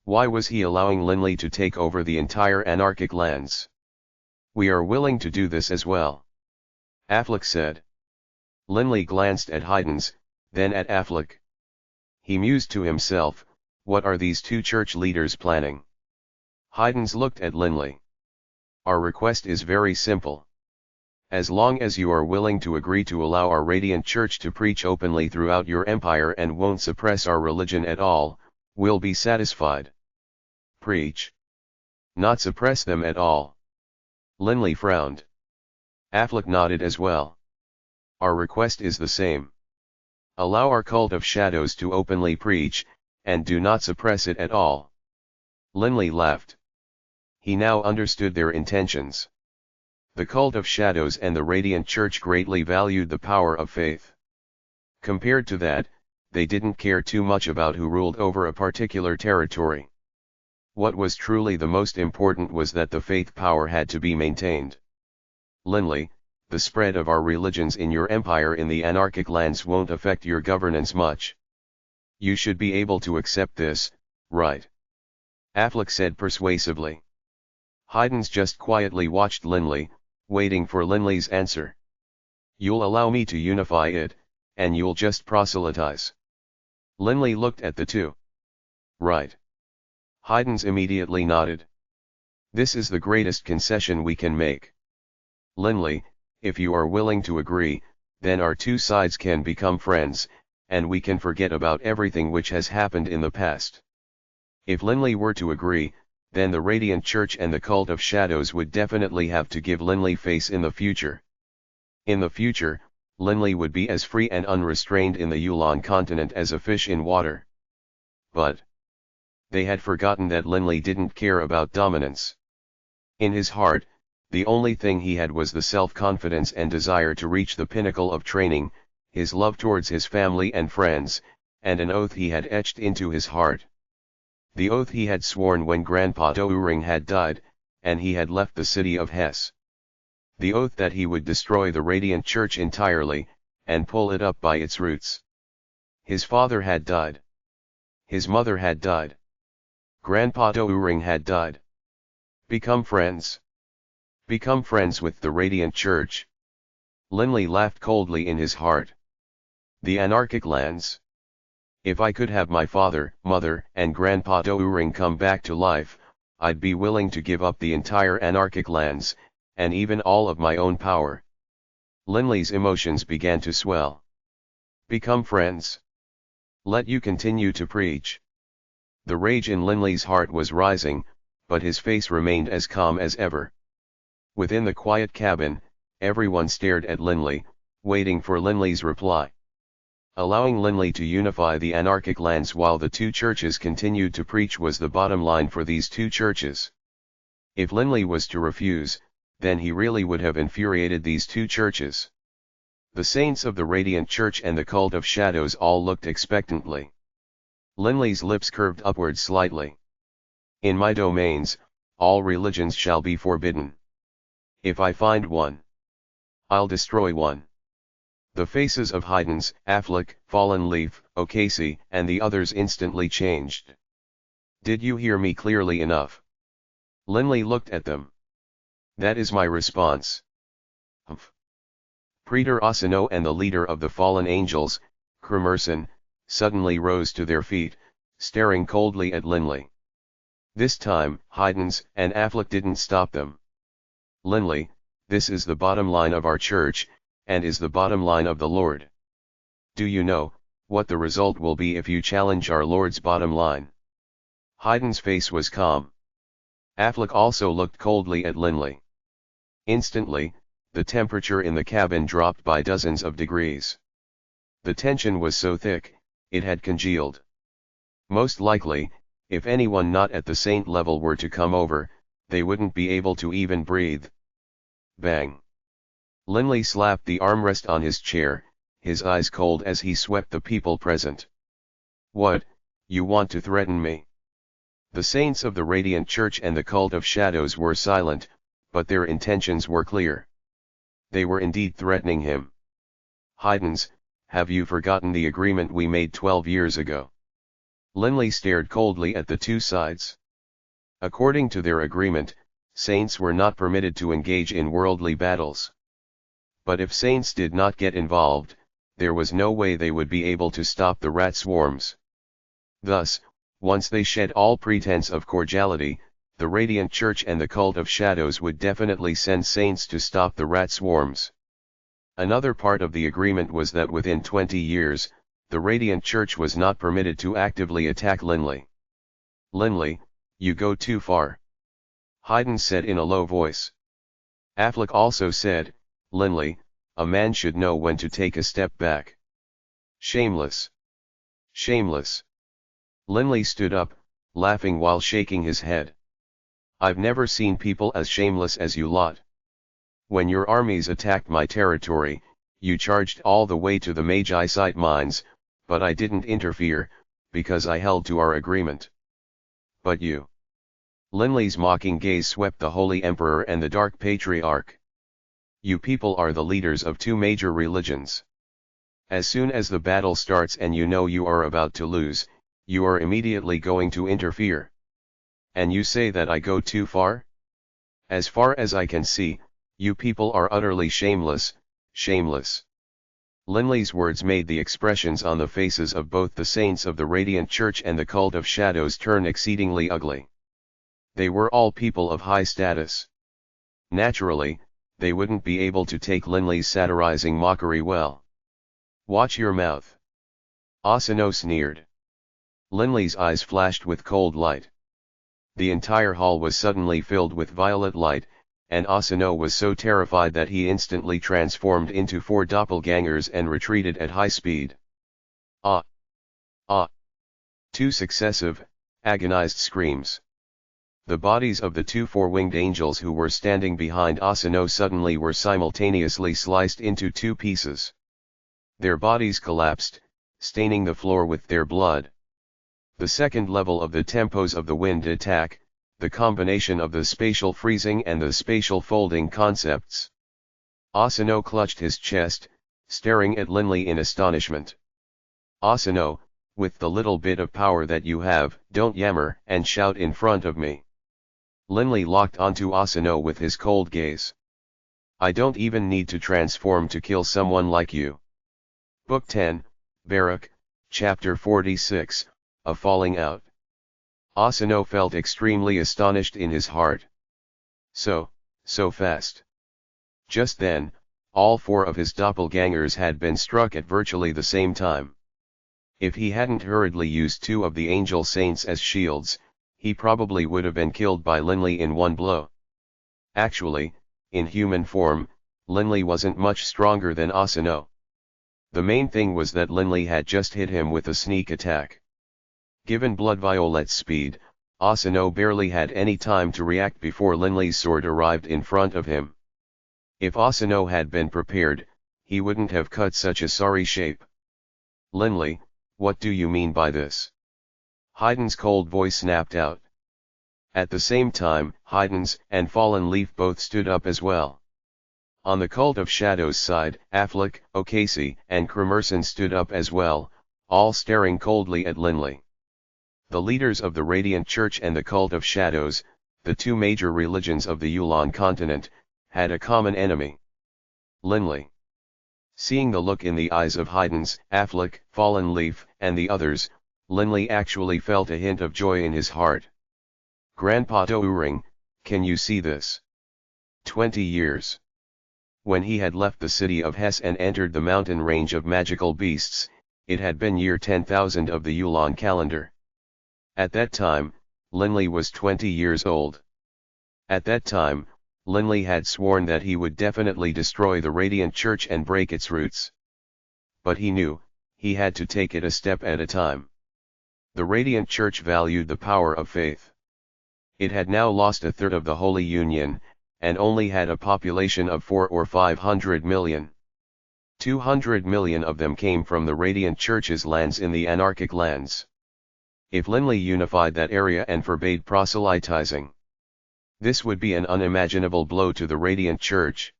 Why was he allowing Linley to take over the entire anarchic lands? We are willing to do this as well. Affleck said. Linley glanced at Haydns, then at Affleck. He mused to himself, what are these 2 church leaders planning? Haydns looked at Linley. Our request is very simple. As long as you are willing to agree to allow our Radiant Church to preach openly throughout your empire and won't suppress our religion at all, we'll be satisfied. Preach. Not suppress them at all. Linley frowned. Affleck nodded as well. Our request is the same. Allow our Cult of Shadows to openly preach, and do not suppress it at all. Linley laughed. He now understood their intentions. The Cult of Shadows and the Radiant Church greatly valued the power of faith. Compared to that, they didn't care too much about who ruled over a particular territory. What was truly the most important was that the faith power had to be maintained. Linley, the spread of our religions in your empire in the anarchic lands won't affect your governance much. You should be able to accept this, right? Affleck said persuasively. Haydns just quietly watched Linley, waiting for Linley's answer. You'll allow me to unify it, and you'll just proselytize. Linley looked at the 2. Right. Haydns immediately nodded. This is the greatest concession we can make. Linley, if you are willing to agree, then our 2 sides can become friends, and we can forget about everything which has happened in the past. If Linley were to agree, then the Radiant Church and the Cult of Shadows would definitely have to give Linley face in the future. In the future, Linley would be as free and unrestrained in the Yulon continent as a fish in water. But they had forgotten that Linley didn't care about dominance. In his heart, the only thing he had was the self-confidence and desire to reach the pinnacle of training, his love towards his family and friends, and an oath he had etched into his heart. The oath he had sworn when Grandpa Douring had died, and he had left the city of Hesse. The oath that he would destroy the Radiant Church entirely, and pull it up by its roots. His father had died. His mother had died. Grandpa Douring had died. Become friends. Become friends with the Radiant Church. Linley laughed coldly in his heart. The anarchic lands. If I could have my father, mother, and Grandpa Douring come back to life, I'd be willing to give up the entire anarchic lands, and even all of my own power. Linley's emotions began to swell. Become friends. Let you continue to preach. The rage in Linley's heart was rising, but his face remained as calm as ever. Within the quiet cabin, everyone stared at Linley, waiting for Linley's reply. Allowing Linley to unify the anarchic lands while the two churches continued to preach was the bottom line for these two churches. If Linley was to refuse, then he really would have infuriated these two churches. The saints of the Radiant Church and the Cult of Shadows all looked expectantly. Linley's lips curved upward slightly. In my domains, all religions shall be forbidden. If I find one, I'll destroy one. The faces of Haydn's, Affleck, Fallen Leaf, O'Casey, and the others instantly changed. Did you hear me clearly enough? Linley looked at them. That is my response. Humph. Praetor Asano and the leader of the fallen angels, Kremerson, suddenly rose to their feet, staring coldly at Linley. This time, Haydn's and Affleck didn't stop them. Linley, this is the bottom line of our church, and is the bottom line of the Lord. Do you know what the result will be if you challenge our Lord's bottom line? Haydn's face was calm. Affleck also looked coldly at Linley. Instantly, the temperature in the cabin dropped by dozens of degrees. The tension was so thick, it had congealed. Most likely, if anyone not at the saint level were to come over, they wouldn't be able to even breathe. Bang! Linley slapped the armrest on his chair, his eyes cold as he swept the people present. What, you want to threaten me? The saints of the Radiant Church and the Cult of Shadows were silent, but their intentions were clear. They were indeed threatening him. Haydn's, have you forgotten the agreement we made 12 years ago? Linley stared coldly at the two sides. According to their agreement, saints were not permitted to engage in worldly battles. But if saints did not get involved, there was no way they would be able to stop the rat swarms. Thus, once they shed all pretense of cordiality, the Radiant Church and the Cult of Shadows would definitely send saints to stop the rat swarms. Another part of the agreement was that within 20 years, the Radiant Church was not permitted to actively attack Linley. Linley, you go too far. Haydn said in a low voice. Affleck also said, Linley, a man should know when to take a step back. Shameless. Shameless. Linley stood up, laughing while shaking his head. I've never seen people as shameless as you lot. When your armies attacked my territory, you charged all the way to the Magi site mines, but I didn't interfere, because I held to our agreement. But you. Linley's mocking gaze swept the Holy Emperor and the Dark Patriarch. You people are the leaders of two major religions. As soon as the battle starts and you know you are about to lose, you are immediately going to interfere. And you say that I go too far? As far as I can see, you people are utterly shameless, shameless. Linley's words made the expressions on the faces of both the saints of the Radiant Church and the Cult of Shadows turn exceedingly ugly. They were all people of high status. Naturally, they wouldn't be able to take Linley's satirizing mockery well. Watch your mouth. Asano sneered. Linley's eyes flashed with cold light. The entire hall was suddenly filled with violet light, and Asano was so terrified that he instantly transformed into 4 doppelgangers and retreated at high speed. Ah! Ah! 2 successive, agonized screams. The bodies of the 2 four-winged angels who were standing behind Asano suddenly were simultaneously sliced into 2 pieces. Their bodies collapsed, staining the floor with their blood. The second level of the tempos of the wind attack, the combination of the spatial freezing and the spatial folding concepts. Asano clutched his chest, staring at Linley in astonishment. Asano, with the little bit of power that you have, don't yammer and shout in front of me. Linley locked onto Asano with his cold gaze. I don't even need to transform to kill someone like you. Book 10, Baruch, Chapter 46, A Falling Out. Asano felt extremely astonished in his heart. So fast. Just then, all four of his doppelgangers had been struck at virtually the same time. If he hadn't hurriedly used two of the angel saints as shields, he probably would have been killed by Linley in one blow. Actually, in human form, Linley wasn't much stronger than Asano. The main thing was that Linley had just hit him with a sneak attack. Given Blood Violet's speed, Asano barely had any time to react before Linley's sword arrived in front of him. If Asano had been prepared, he wouldn't have cut such a sorry shape. Linley, what do you mean by this? Haydn's cold voice snapped out. At the same time, Haydn's and Fallen Leaf both stood up as well. On the Cult of Shadows side, Affleck, O'Casey, and Cremerson stood up as well, all staring coldly at Linley. The leaders of the Radiant Church and the Cult of Shadows, the two major religions of the Yulan continent, had a common enemy. Linley. Seeing the look in the eyes of Haydn's, Affleck, Fallen Leaf, and the others, Linley actually felt a hint of joy in his heart. Grandpa Douring, can you see this? 20 years. When he had left the city of Hesse and entered the mountain range of magical beasts, it had been year 10,000 of the Yulan calendar. At that time, Linley was 20 years old. At that time, Linley had sworn that he would definitely destroy the Radiant Church and break its roots. But he knew, he had to take it a step at a time. The Radiant Church valued the power of faith. It had now lost a third of the Holy Union, and only had a population of 400 or 500 million. 200 million of them came from the Radiant Church's lands in the anarchic lands. If Linley unified that area and forbade proselytizing, this would be an unimaginable blow to the Radiant Church.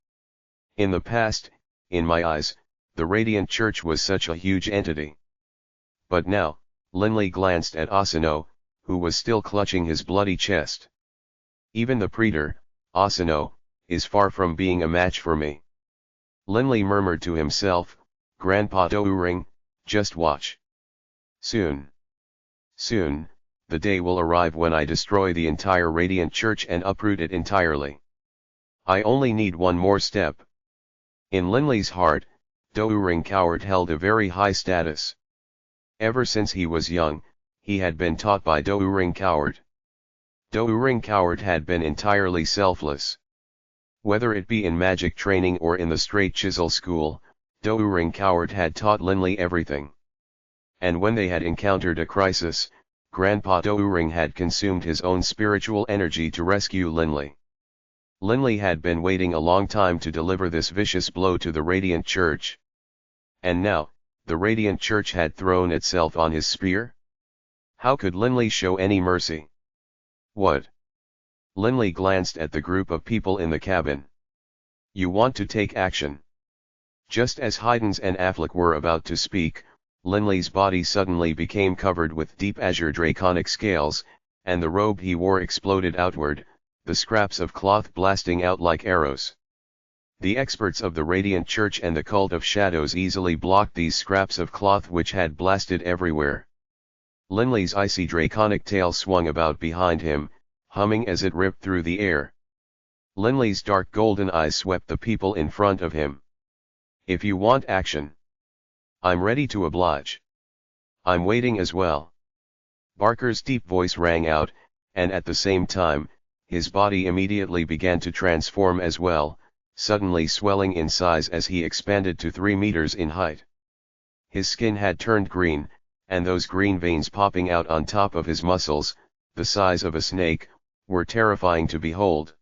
In the past, in my eyes, the Radiant Church was such a huge entity. But now, Linley glanced at Asano, who was still clutching his bloody chest. Even the praetor, Asano, is far from being a match for me. Linley murmured to himself, Grandpa Douring, just watch. Soon, the day will arrive when I destroy the entire Radiant Church and uproot it entirely. I only need one more step. In Linley's heart, Douring Coward held a very high status. Ever since he was young, he had been taught by Douring Coward. Douring Coward had been entirely selfless. Whether it be in magic training or in the straight chisel school, Douring Coward had taught Linley everything. And when they had encountered a crisis, Grandpa Douring had consumed his own spiritual energy to rescue Linley. Linley had been waiting a long time to deliver this vicious blow to the Radiant Church. And now, the Radiant Church had thrown itself on his spear? How could Linley show any mercy? What? Linley glanced at the group of people in the cabin. You want to take action? Just as Haydn's and Affleck were about to speak, Linley's body suddenly became covered with deep azure draconic scales, and the robe he wore exploded outward, the scraps of cloth blasting out like arrows. The experts of the Radiant Church and the Cult of Shadows easily blocked these scraps of cloth which had blasted everywhere. Linley's icy draconic tail swung about behind him, humming as it ripped through the air. Linley's dark golden eyes swept the people in front of him. If you want action, I'm ready to oblige. I'm waiting as well. Barker's deep voice rang out, and at the same time, his body immediately began to transform as well, suddenly swelling in size as he expanded to 3 meters in height. His skin had turned green, and those green veins popping out on top of his muscles, the size of a snake, were terrifying to behold.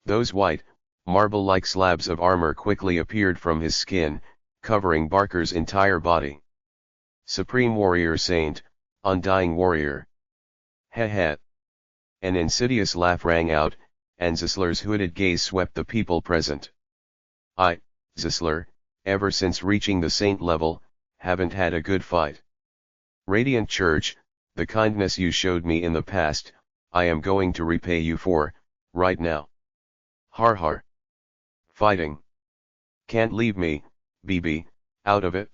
Those white, marble-like slabs of armor quickly appeared from his skin, covering Barker's entire body. Supreme Warrior Saint, undying warrior. He he. An insidious laugh rang out, and Zisler's hooded gaze swept the people present. Zisler, ever since reaching the saint level, haven't had a good fight. Radiant Church, the kindness you showed me in the past, I am going to repay you for, right now. Har har. Fighting. Can't leave me, BB, out of it.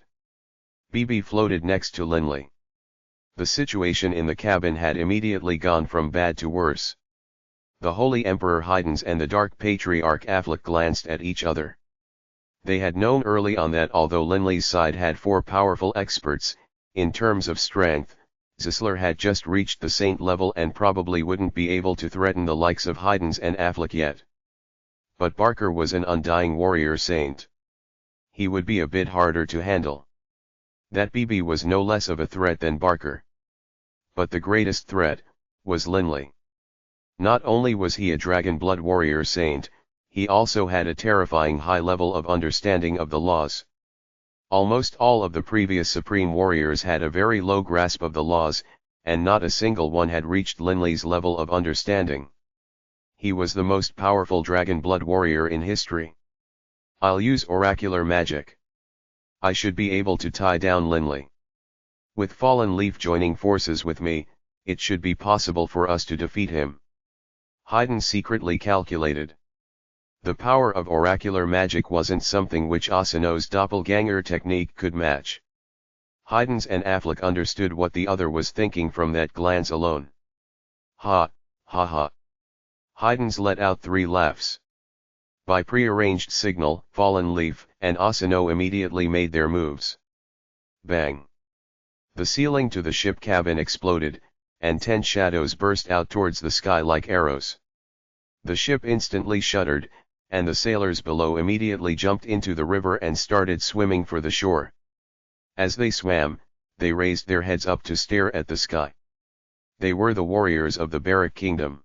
BB floated next to Linley. The situation in the cabin had immediately gone from bad to worse. The Holy Emperor Haydn's and the Dark Patriarch Affleck glanced at each other. They had known early on that although Linley's side had 4 powerful experts, in terms of strength, Zisler had just reached the saint level and probably wouldn't be able to threaten the likes of Haydn's and Affleck yet. But Barker was an undying warrior saint. He would be a bit harder to handle. That BB was no less of a threat than Barker. But the greatest threat was Linley. Not only was he a dragon blood warrior saint, he also had a terrifying high level of understanding of the laws. Almost all of the previous supreme warriors had a very low grasp of the laws, and not a single one had reached Linley's level of understanding. He was the most powerful dragon blood warrior in history. I'll use oracular magic. I should be able to tie down Linley. With Fallen Leaf joining forces with me, it should be possible for us to defeat him. Haydn secretly calculated. The power of oracular magic wasn't something which Asano's doppelganger technique could match. Haydn's and Affleck understood what the other was thinking from that glance alone. Ha, ha ha. Haydn's let out 3 laughs. By prearranged signal, Fallen Leaf and Asano immediately made their moves. Bang! The ceiling to the ship cabin exploded, and 10 shadows burst out towards the sky like arrows. The ship instantly shuddered, and the sailors below immediately jumped into the river and started swimming for the shore. As they swam, they raised their heads up to stare at the sky. They were the warriors of the Baruch kingdom.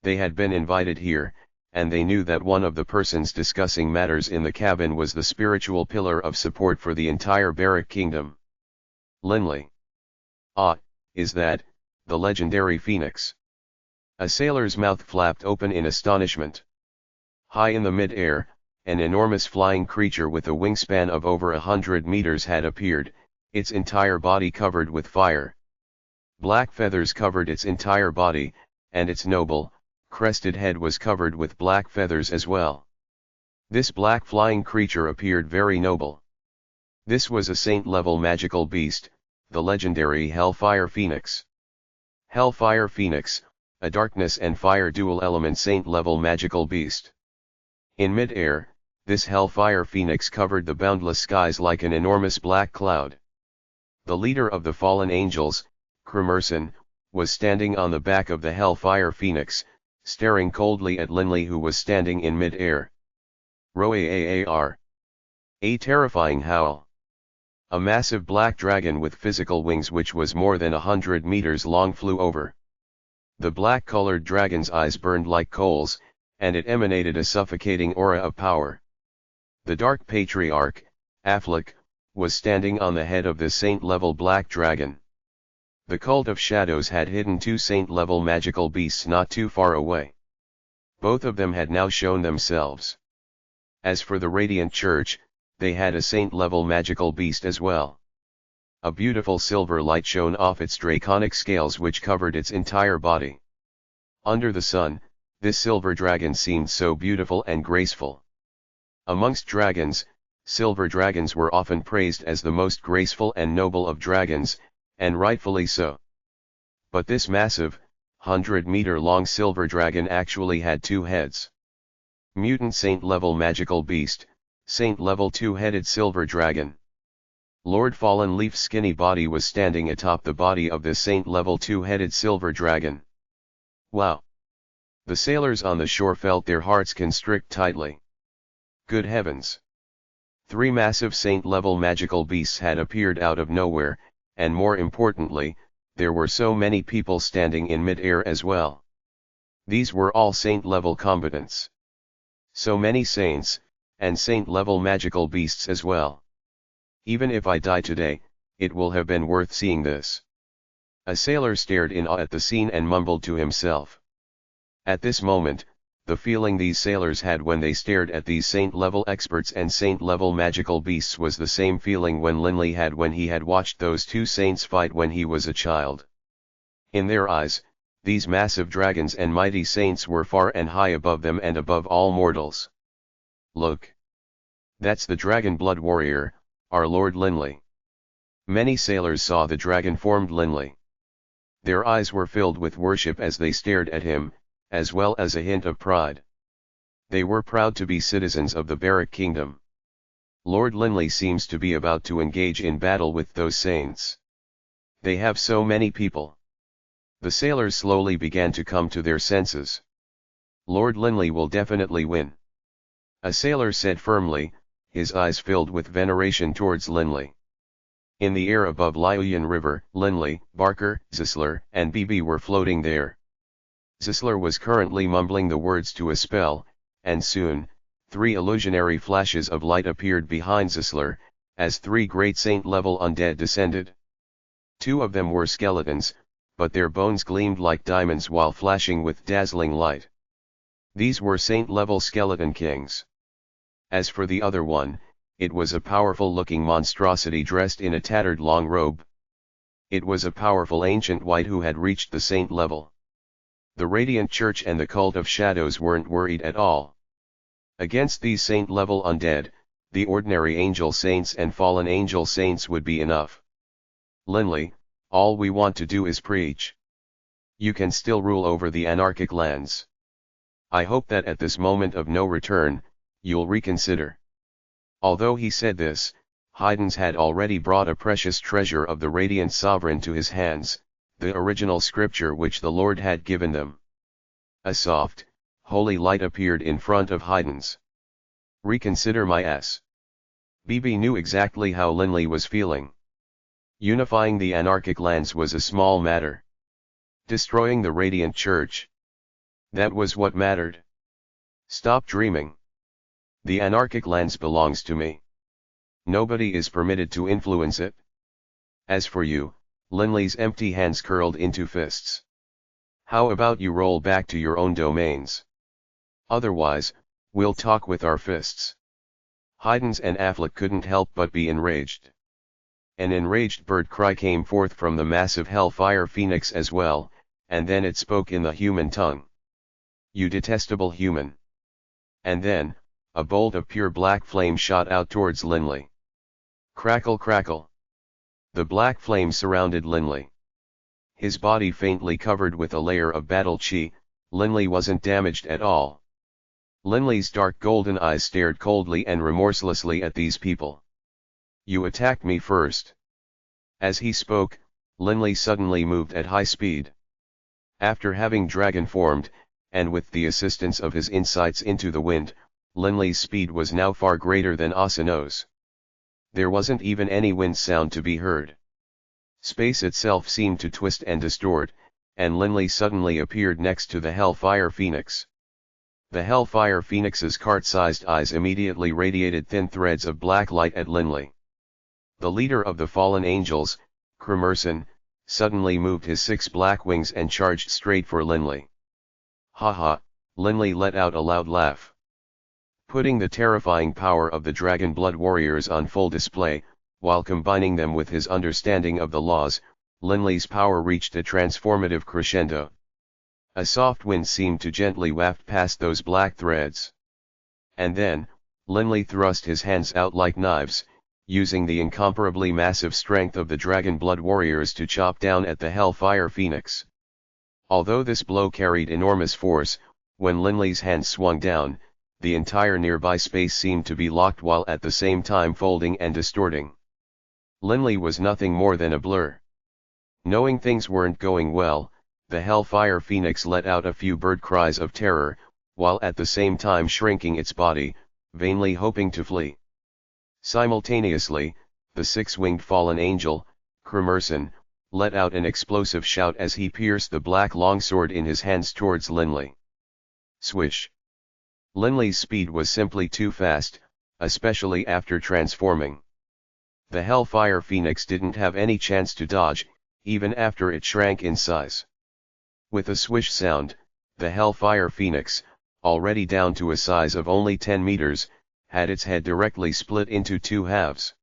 They had been invited here, and they knew that one of the persons discussing matters in the cabin was the spiritual pillar of support for the entire Baruch kingdom. Linley. Is that, the legendary phoenix? A sailor's mouth flapped open in astonishment. High in the mid-air, an enormous flying creature with a wingspan of over 100 meters had appeared, its entire body covered with fire. Black feathers covered its entire body, and its noble, crested head was covered with black feathers as well. This black flying creature appeared very noble. This was a saint-level magical beast, the legendary Hellfire Phoenix. Hellfire Phoenix, a darkness and fire dual-element saint-level magical beast. In mid-air, this Hellfire Phoenix covered the boundless skies like an enormous black cloud. The leader of the fallen angels, Kremerson, was standing on the back of the Hellfire Phoenix, staring coldly at Linley who was standing in mid-air. Roar! A terrifying howl. A massive black dragon with physical wings which was more than 100 meters long flew over. The black-colored dragon's eyes burned like coals, and it emanated a suffocating aura of power. The Dark Patriarch, Affleck, was standing on the head of the saint-level black dragon. The cult of shadows had hidden 2 saint-level magical beasts not too far away. Both of them had now shown themselves. As for the Radiant Church, they had a saint-level magical beast as well. A beautiful silver light shone off its draconic scales which covered its entire body. Under the sun, this silver dragon seemed so beautiful and graceful. Amongst dragons, silver dragons were often praised as the most graceful and noble of dragons, and rightfully so. But this massive, 100-meter-long silver dragon actually had 2 heads. Mutant saint-level magical beast, saint-level 2-headed silver dragon. Lord Fallen Leaf's skinny body was standing atop the body of this saint-level 2-headed silver dragon. Wow! The sailors on the shore felt their hearts constrict tightly. Good heavens! 3 massive saint-level magical beasts had appeared out of nowhere, and more importantly, there were so many people standing in mid-air as well. These were all saint-level combatants. So many saints, and saint-level magical beasts as well. Even if I die today, it will have been worth seeing this. A sailor stared in awe at the scene and mumbled to himself. At this moment, the feeling these sailors had when they stared at these saint-level experts and saint-level magical beasts was the same feeling when Linley had when he had watched those two saints fight when he was a child. In their eyes, these massive dragons and mighty saints were far and high above them and above all mortals. Look! That's the dragon blood warrior, our Lord Linley. Many sailors saw the dragon-formed Linley. Their eyes were filled with worship as they stared at him, as well as a hint of pride. They were proud to be citizens of the Baruch kingdom. Lord Linley seems to be about to engage in battle with those saints. They have so many people. The sailors slowly began to come to their senses. Lord Linley will definitely win. A sailor said firmly, his eyes filled with veneration towards Linley. In the air above Liuyan River, Linley, Barker, Zisler, and BB were floating there. Zisler was currently mumbling the words to a spell, and soon, 3 illusionary flashes of light appeared behind Zisler, as 3 great saint-level undead descended. 2 of them were skeletons, but their bones gleamed like diamonds while flashing with dazzling light. These were saint-level skeleton kings. As for the other one, it was a powerful-looking monstrosity dressed in a tattered long robe. It was a powerful ancient white who had reached the saint level. The Radiant Church and the Cult of Shadows weren't worried at all. Against these saint-level undead, the ordinary angel saints and fallen angel saints would be enough. Linley, all we want to do is preach. You can still rule over the anarchic lands. I hope that at this moment of no return, you'll reconsider. Although he said this, Haydn's had already brought a precious treasure of the radiant sovereign to his hands, the original scripture which the Lord had given them. A soft, holy light appeared in front of Haydn's. Reconsider my s. BB knew exactly how Linley was feeling. Unifying the anarchic lands was a small matter. Destroying the Radiant Church. That was what mattered. Stop dreaming. The anarchic lands belongs to me. Nobody is permitted to influence it. As for you, Linley's empty hands curled into fists. How about you roll back to your own domains? Otherwise, we'll talk with our fists. Haydn's and Affleck couldn't help but be enraged. An enraged bird cry came forth from the massive hellfire phoenix as well, and then it spoke in the human tongue. You detestable human. And then, a bolt of pure black flame shot out towards Linley. Crackle crackle. The black flame surrounded Linley. His body faintly covered with a layer of battle chi, Linley wasn't damaged at all. Linley's dark golden eyes stared coldly and remorselessly at these people. You attacked me first. As he spoke, Linley suddenly moved at high speed. After having dragon formed, and with the assistance of his insights into the wind, Linley's speed was now far greater than Asano's. There wasn't even any wind sound to be heard. Space itself seemed to twist and distort, and Linley suddenly appeared next to the Hellfire Phoenix. The Hellfire Phoenix's cart-sized eyes immediately radiated thin threads of black light at Linley. The leader of the fallen angels, Kremerson, suddenly moved his 6 black wings and charged straight for Linley. Ha ha, Linley let out a loud laugh. Putting the terrifying power of the Dragon Blood Warriors on full display, while combining them with his understanding of the laws, Linley's power reached a transformative crescendo. A soft wind seemed to gently waft past those black threads. And then, Linley thrust his hands out like knives, using the incomparably massive strength of the Dragon Blood Warriors to chop down at the Hellfire Phoenix. Although this blow carried enormous force, when Linley's hands swung down, the entire nearby space seemed to be locked while at the same time folding and distorting. Linley was nothing more than a blur. Knowing things weren't going well, the Hellfire Phoenix let out a few bird cries of terror, while at the same time shrinking its body, vainly hoping to flee. Simultaneously, the 6-winged fallen angel, Kremerson, let out an explosive shout as he pierced the black longsword in his hands towards Linley. Swish! Linley's speed was simply too fast, especially after transforming. The Hellfire Phoenix didn't have any chance to dodge, even after it shrank in size. With a swish sound, the Hellfire Phoenix, already down to a size of only 10 meters, had its head directly split into two halves.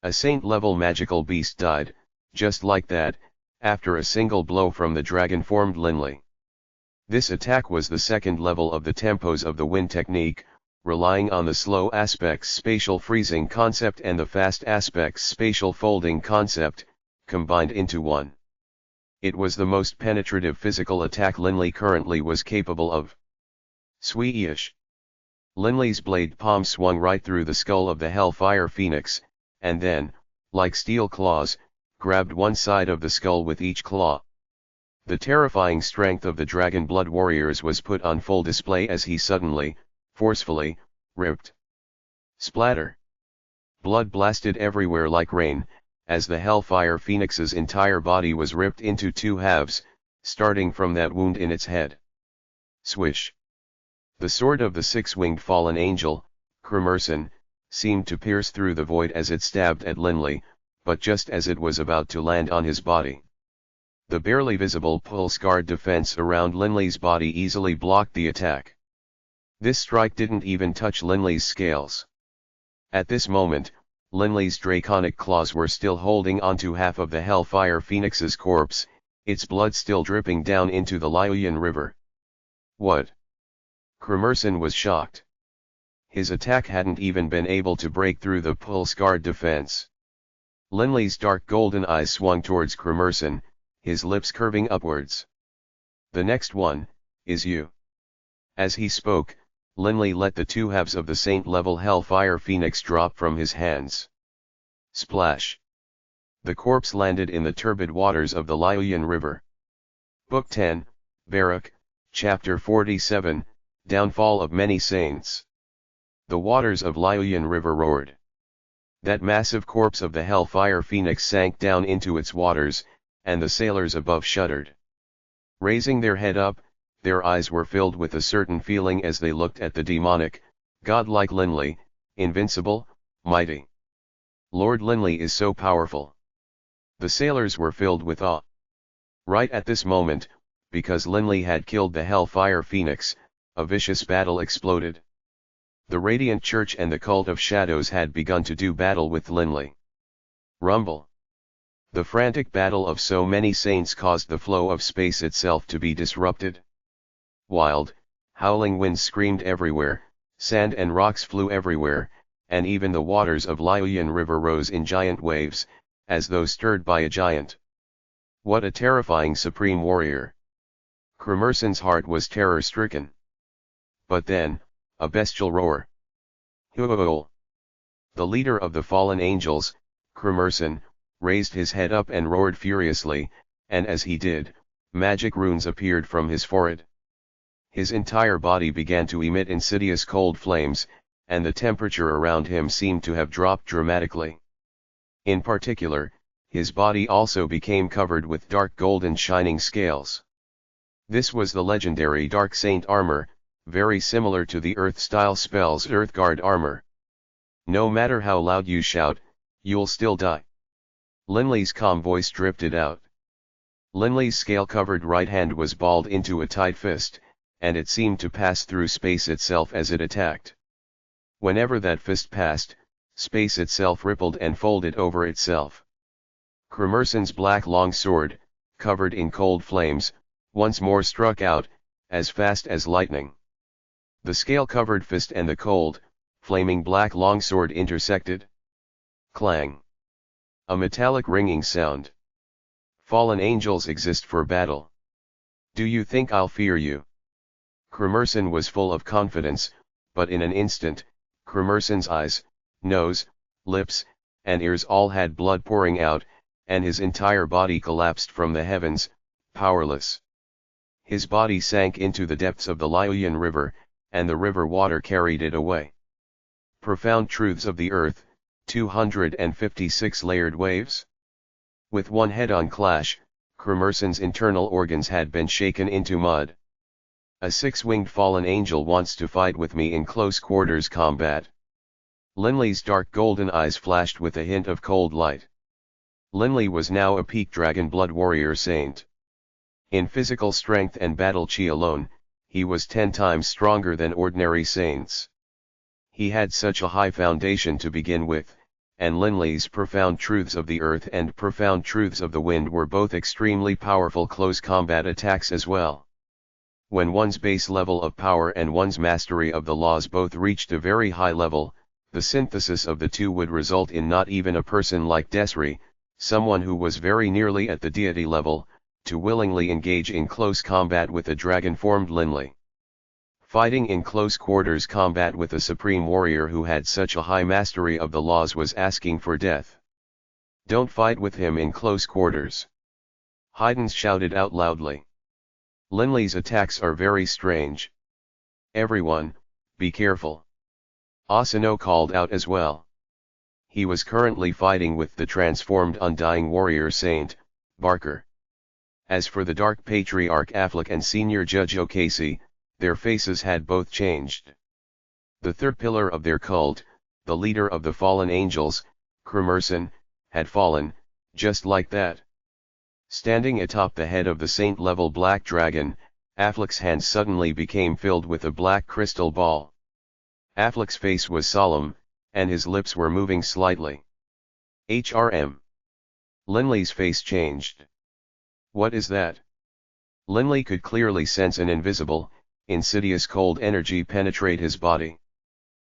A saint-level magical beast died, just like that, after a single blow from the dragon-formed Linley. This attack was the second level of the tempos of the wind technique, relying on the slow aspects spatial freezing concept and the fast aspects spatial folding concept, combined into one. It was the most penetrative physical attack Linley currently was capable of. Sweeyish. Linley's blade palm swung right through the skull of the Hellfire Phoenix, and then, like steel claws, grabbed one side of the skull with each claw. The terrifying strength of the Dragon Blood Warriors was put on full display as he suddenly, forcefully, ripped. Splatter. Blood blasted everywhere like rain, as the Hellfire Phoenix's entire body was ripped into two halves, starting from that wound in its head. Swish. The sword of the six-winged fallen angel, Crimerson, seemed to pierce through the void as it stabbed at Linley, but just as it was about to land on his body, the barely visible pulse guard defense around Linley's body easily blocked the attack. This strike didn't even touch Linley's scales. At this moment, Linley's draconic claws were still holding onto half of the Hellfire Phoenix's corpse, its blood still dripping down into the Liuyan River. What? Crimerson was shocked. His attack hadn't even been able to break through the pulse guard defense. Linley's dark golden eyes swung towards Crimerson, his lips curving upwards. The next one, is you. As he spoke, Linley let the two halves of the saint-level Hellfire Phoenix drop from his hands. Splash. The corpse landed in the turbid waters of the Liuyan River. Book 10, Baruch, Chapter 47, Downfall of Many Saints. The waters of Liuyan River roared. That massive corpse of the Hellfire Phoenix sank down into its waters, and the sailors above shuddered. Raising their head up, their eyes were filled with a certain feeling as they looked at the demonic, godlike Linley, invincible, mighty. Lord Linley is so powerful. The sailors were filled with awe. Right at this moment, because Linley had killed the Hellfire Phoenix, a vicious battle exploded. The Radiant Church and the Cult of Shadows had begun to do battle with Linley. Rumble. The frantic battle of so many saints caused the flow of space itself to be disrupted. Wild, howling winds screamed everywhere, sand and rocks flew everywhere, and even the waters of Liuyan River rose in giant waves, as though stirred by a giant. What a terrifying supreme warrior! Crimerson's heart was terror-stricken. But then, a bestial roar. Huool! The leader of the fallen angels, Crimerson, raised his head up and roared furiously, and as he did, magic runes appeared from his forehead. His entire body began to emit insidious cold flames, and the temperature around him seemed to have dropped dramatically. In particular, his body also became covered with dark golden shining scales. This was the legendary Dark Saint armor, very similar to the Earth-style spells Earthguard armor. No matter how loud you shout, you'll still die. Linley's calm voice drifted out. Linley's scale-covered right hand was balled into a tight fist, and it seemed to pass through space itself as it attacked. Whenever that fist passed, space itself rippled and folded over itself. Crimerson's black long sword, covered in cold flames, once more struck out, as fast as lightning. The scale-covered fist and the cold, flaming black longsword intersected. Clang. A metallic ringing sound. Fallen angels exist for battle. Do you think I'll fear you? Crimerson was full of confidence, but in an instant, Crimerson's eyes, nose, lips, and ears all had blood pouring out, and his entire body collapsed from the heavens, powerless. His body sank into the depths of the Liuyan River, and the river water carried it away. Profound truths of the earth, 256 layered waves. With one head-on clash, Crimerson's internal organs had been shaken into mud. A six-winged fallen angel wants to fight with me in close quarters combat. Linley's dark golden eyes flashed with a hint of cold light. Linley was now a peak dragon blood warrior saint. In physical strength and battle chi alone, he was 10 times stronger than ordinary saints. He had such a high foundation to begin with, and Linley's profound truths of the earth and profound truths of the wind were both extremely powerful close combat attacks as well. When one's base level of power and one's mastery of the laws both reached a very high level, the synthesis of the two would result in not even a person like Desri, someone who was very nearly at the deity level, to willingly engage in close combat with a dragon-formed Linley. Fighting in close quarters combat with a supreme warrior who had such a high mastery of the laws was asking for death. Don't fight with him in close quarters. Haydns shouted out loudly. Linley's attacks are very strange. Everyone, be careful. Asano called out as well. He was currently fighting with the transformed undying warrior saint, Barker. As for the Dark Patriarch Affleck and Senior Judge O'Casey, their faces had both changed. The third pillar of their cult, the leader of the fallen angels, Kremerson, had fallen, just like that. Standing atop the head of the saint-level black dragon, Affleck's hand suddenly became filled with a black crystal ball. Affleck's face was solemn, and his lips were moving slightly. HRM. Linley's face changed. What is that? Linley could clearly sense an invisible, insidious cold energy penetrate his body.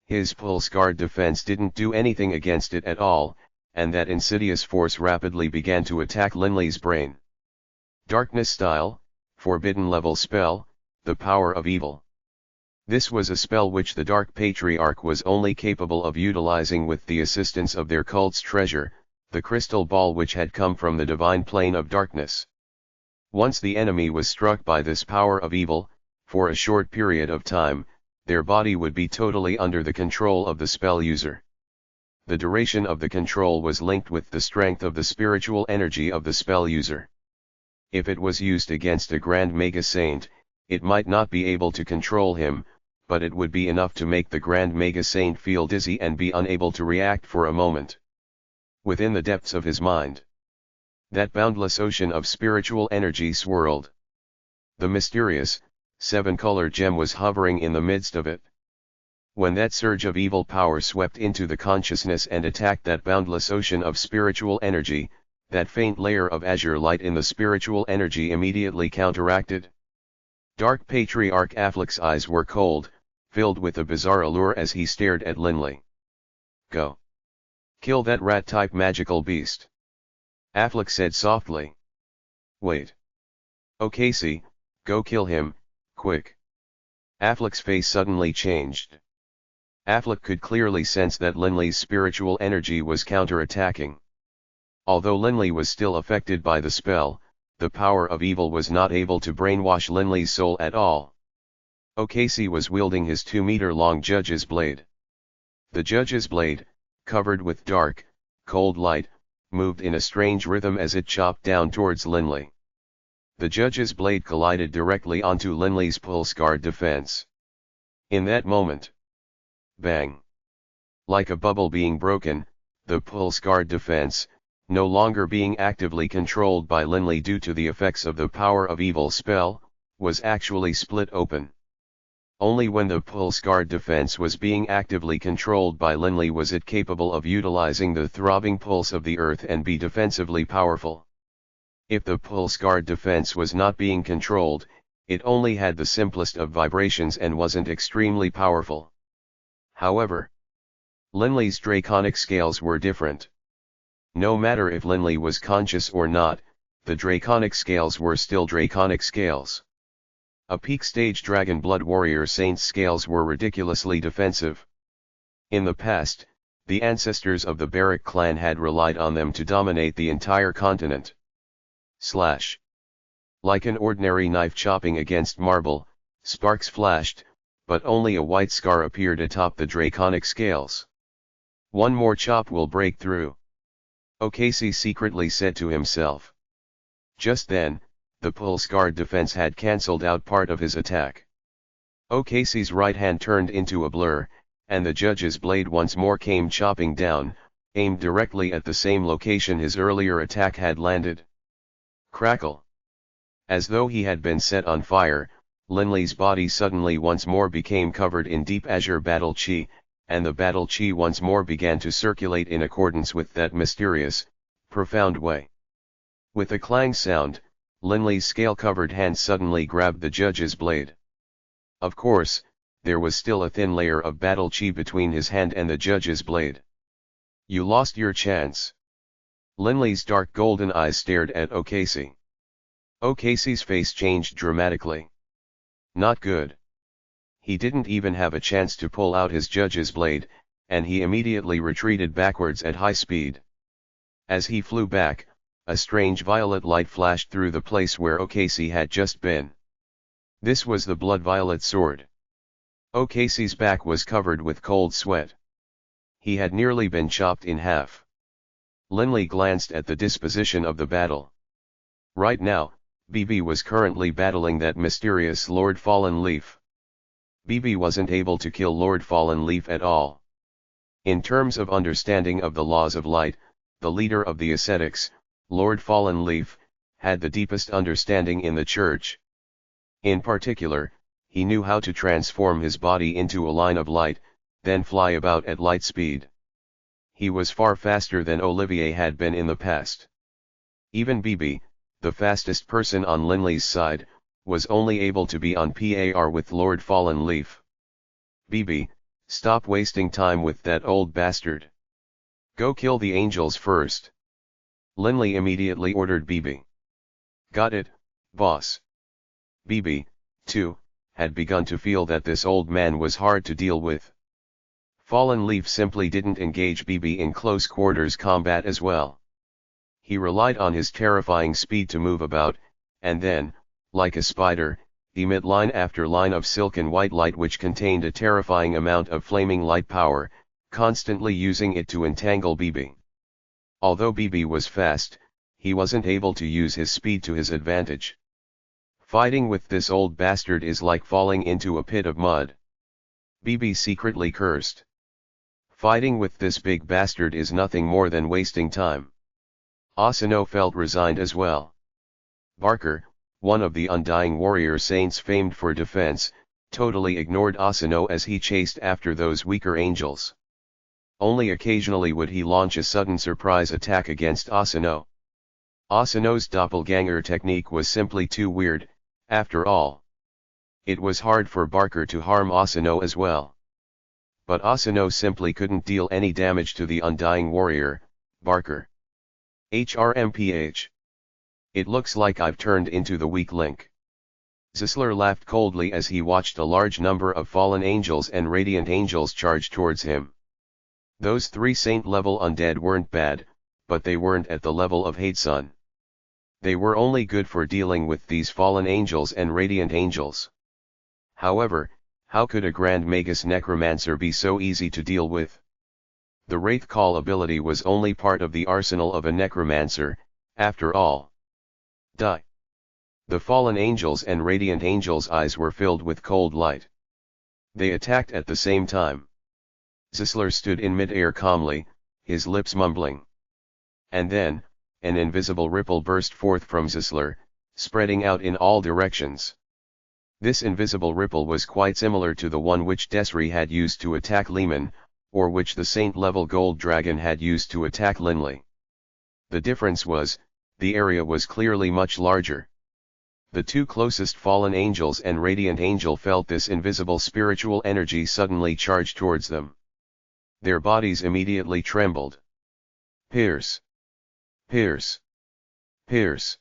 His pulse guard defense didn't do anything against it at all, and that insidious force rapidly began to attack Linley's brain. Darkness style, forbidden level spell, the power of evil. This was a spell which the Dark Patriarch was only capable of utilizing with the assistance of their cult's treasure, the crystal ball which had come from the divine plane of darkness. Once the enemy was struck by this power of evil, for a short period of time, their body would be totally under the control of the spell user. The duration of the control was linked with the strength of the spiritual energy of the spell user. If it was used against a Grand Mega Saint, it might not be able to control him, but it would be enough to make the Grand Mega Saint feel dizzy and be unable to react for a moment. Within the depths of his mind, that boundless ocean of spiritual energy swirled. The mysterious, 7-color gem was hovering in the midst of it. When that surge of evil power swept into the consciousness and attacked that boundless ocean of spiritual energy, that faint layer of azure light in the spiritual energy immediately counteracted. Dark Patriarch Affleck's eyes were cold, filled with a bizarre allure as he stared at Linley. Go. Kill that rat-type magical beast. Affleck said softly. Wait. O'Casey, go kill him, quick. Affleck's face suddenly changed. Affleck could clearly sense that Linley's spiritual energy was counter-attacking. Although Linley was still affected by the spell, the power of evil was not able to brainwash Linley's soul at all. O'Casey was wielding his 2-meter-long Judge's Blade. The Judge's Blade, covered with dark, cold light, moved in a strange rhythm as it chopped down towards Linley. The Judge's Blade collided directly onto Linley's pulse guard defense. In that moment, bang! Like a bubble being broken, the pulse guard defense, no longer being actively controlled by Linley due to the effects of the power of evil spell, was actually split open. Only when the pulse guard defense was being actively controlled by Linley was it capable of utilizing the throbbing pulse of the earth and be defensively powerful. If the pulse guard defense was not being controlled, it only had the simplest of vibrations and wasn't extremely powerful. However, Linley's draconic scales were different. No matter if Linley was conscious or not, the draconic scales were still draconic scales. A peak stage dragon blood warrior saint's scales were ridiculously defensive. In the past, the ancestors of the Baruch clan had relied on them to dominate the entire continent. Slash. Like an ordinary knife chopping against marble, sparks flashed, but only a white scar appeared atop the draconic scales. One more chop will break through. O'Casey secretly said to himself. Just then, the pulse guard defense had cancelled out part of his attack. O'Casey's right hand turned into a blur, and the Judge's Blade once more came chopping down, aimed directly at the same location his earlier attack had landed. Crackle! As though he had been set on fire, Linley's body suddenly once more became covered in deep azure battle chi, and the battle chi once more began to circulate in accordance with that mysterious, profound way. With a clang sound, Linley's scale-covered hand suddenly grabbed the judge's blade. Of course, there was still a thin layer of battle chi between his hand and the judge's blade. You lost your chance. Linley's dark golden eyes stared at O'Casey. O'Casey's face changed dramatically. Not good. He didn't even have a chance to pull out his judge's blade, and he immediately retreated backwards at high speed. As he flew back, a strange violet light flashed through the place where O'Casey had just been. This was the blood-violet sword. O'Casey's back was covered with cold sweat. He had nearly been chopped in half. Linley glanced at the disposition of the battle. Right now, BB was currently battling that mysterious Lord Fallen Leaf. BB wasn't able to kill Lord Fallen Leaf at all. In terms of understanding of the laws of light, the leader of the ascetics, Lord Fallen Leaf, had the deepest understanding in the church. In particular, he knew how to transform his body into a line of light, then fly about at light speed. He was far faster than Olivier had been in the past. Even BB, the fastest person on Linley's side, was only able to be on par with Lord Fallen Leaf. BB, stop wasting time with that old bastard. Go kill the angels first. Linley immediately ordered BB. Got it, boss. BB, too, had begun to feel that this old man was hard to deal with. Fallen Leaf simply didn't engage BB in close quarters combat as well. He relied on his terrifying speed to move about, and then, like a spider, emit line after line of silken white light which contained a terrifying amount of flaming light power, constantly using it to entangle BB. Although BB was fast, he wasn't able to use his speed to his advantage. Fighting with this old bastard is like falling into a pit of mud. BB secretly cursed. Fighting with this big bastard is nothing more than wasting time. Asano felt resigned as well. Barker, one of the Undying Warrior Saints famed for defense, totally ignored Asano as he chased after those weaker angels. Only occasionally would he launch a sudden surprise attack against Asano. Asano's doppelganger technique was simply too weird, after all. It was hard for Barker to harm Asano as well. But Asano simply couldn't deal any damage to the Undying Warrior, Barker. HRMPH. It looks like I've turned into the weak link. Zisler laughed coldly as he watched a large number of fallen angels and radiant angels charge towards him. Those 3 saint-level undead weren't bad, but they weren't at the level of Hatesun. They were only good for dealing with these fallen angels and radiant angels. However, how could a Grand Magus Necromancer be so easy to deal with? The Wraith Call ability was only part of the arsenal of a Necromancer, after all. Die. The fallen angels and radiant angels' eyes were filled with cold light. They attacked at the same time. Zisler stood in mid-air calmly, his lips mumbling. And then, an invisible ripple burst forth from Zisler, spreading out in all directions. This invisible ripple was quite similar to the one which Desri had used to attack Lehman, or which the Saint-level Gold Dragon had used to attack Linley. The difference was, the area was clearly much larger. The 2 closest fallen angels and radiant angel felt this invisible spiritual energy suddenly charge towards them. Their bodies immediately trembled. Pierce! Pierce! Pierce!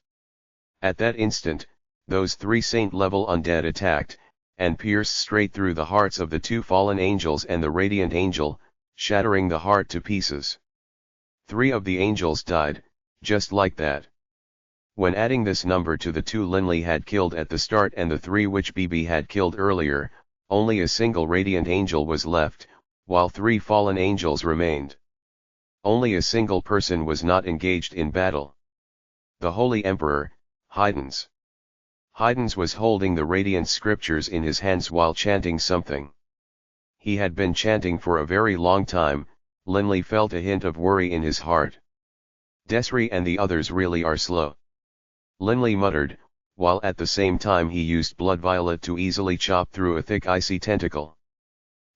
At that instant, those 3 saint-level undead attacked, and pierced straight through the hearts of the 2 fallen angels and the radiant angel, shattering the heart to pieces. 3 of the angels died, just like that. When adding this number to the 2 Linley had killed at the start and the 3 which BB had killed earlier, only a single radiant angel was left, while 3 fallen angels remained. Only a single person was not engaged in battle. The Holy Emperor, Haydns. Haydns was holding the radiant scriptures in his hands while chanting something. He had been chanting for a very long time, Linley felt a hint of worry in his heart. Desri and the others really are slow. Linley muttered, while at the same time he used blood violet to easily chop through a thick icy tentacle.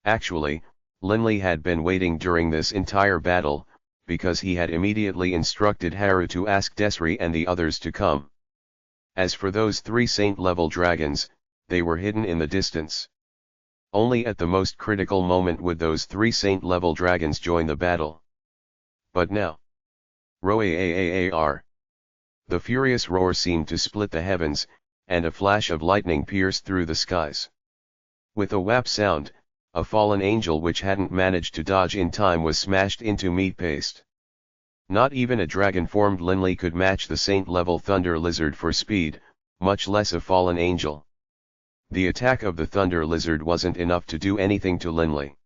Actually, Linley had been waiting during this entire battle, because he had immediately instructed Haru to ask Desri and the others to come. As for those 3 saint-level dragons, they were hidden in the distance. Only at the most critical moment would those 3 saint-level dragons join the battle. But now. Roar! The furious roar seemed to split the heavens, and a flash of lightning pierced through the skies. With a whap sound, a fallen angel which hadn't managed to dodge in time was smashed into meat paste. Not even a dragon-formed Linley could match the saint-level thunder lizard for speed, much less a fallen angel. The attack of the thunder lizard wasn't enough to do anything to Linley.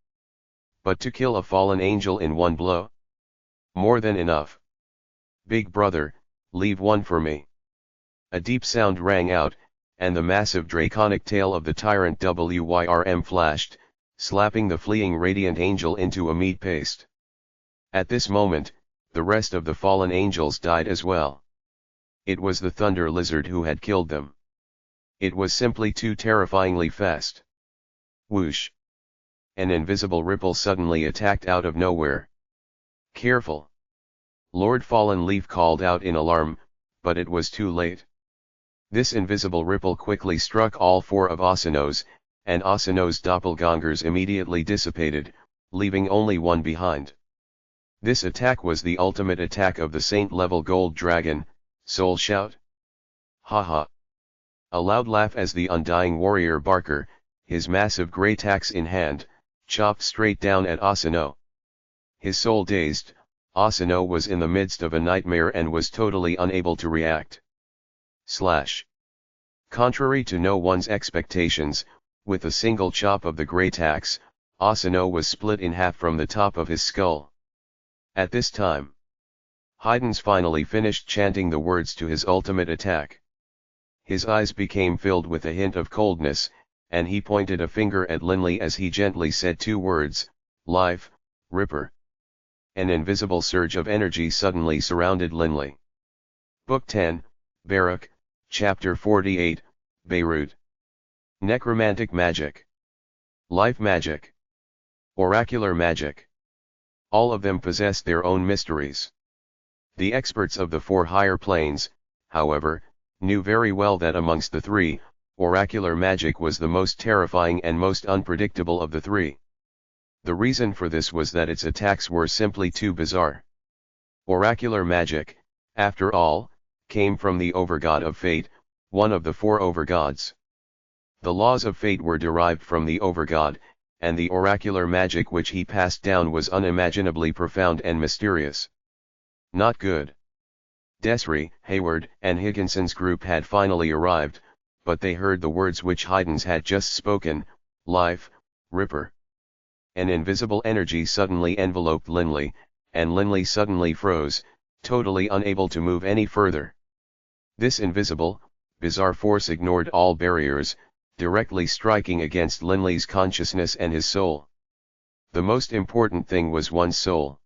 But to kill a fallen angel in one blow? More than enough. Big brother, leave one for me. A deep sound rang out, and the massive draconic tail of the tyrant Wyrm flashed, slapping the fleeing radiant angel into a meat paste. At this moment, the rest of the fallen angels died as well. It was the thunder lizard who had killed them. It was simply too terrifyingly fast. Whoosh! An invisible ripple suddenly attacked out of nowhere. Careful! Lord Fallen Leaf called out in alarm, but it was too late. This invisible ripple quickly struck all 4 of Asano's, and Asano's doppelgangers immediately dissipated, leaving only one behind. This attack was the ultimate attack of the saint-level gold dragon, Soul Shout. Ha ha! A loud laugh as the undying warrior Barker, his massive great axe in hand, chopped straight down at Asano. His soul dazed, Asano was in the midst of a nightmare and was totally unable to react. Slash. Contrary to no one's expectations, with a single chop of the great axe, Asano was split in half from the top of his skull. At this time, Haydn's finally finished chanting the words to his ultimate attack. His eyes became filled with a hint of coldness, and he pointed a finger at Linley as he gently said 2 words, Life, Ripper. An invisible surge of energy suddenly surrounded Linley. Book 10, Baruch, Chapter 48, Beirut. Necromantic Magic. Life Magic. Oracular Magic. All of them possessed their own mysteries. The experts of the 4 higher planes, however, knew very well that amongst the 3, oracular magic was the most terrifying and most unpredictable of the 3. The reason for this was that its attacks were simply too bizarre. Oracular magic, after all, came from the overgod of fate, one of the 4 overgods. The laws of fate were derived from the overgod, and the oracular magic which he passed down was unimaginably profound and mysterious. Not good. Desri, Hayward, and Higginson's group had finally arrived, but they heard the words which Haydn's had just spoken, Life, Ripper. An invisible energy suddenly enveloped Linley, and Linley suddenly froze, totally unable to move any further. This invisible, bizarre force ignored all barriers, directly striking against Linley's consciousness and his soul. The most important thing was one's soul.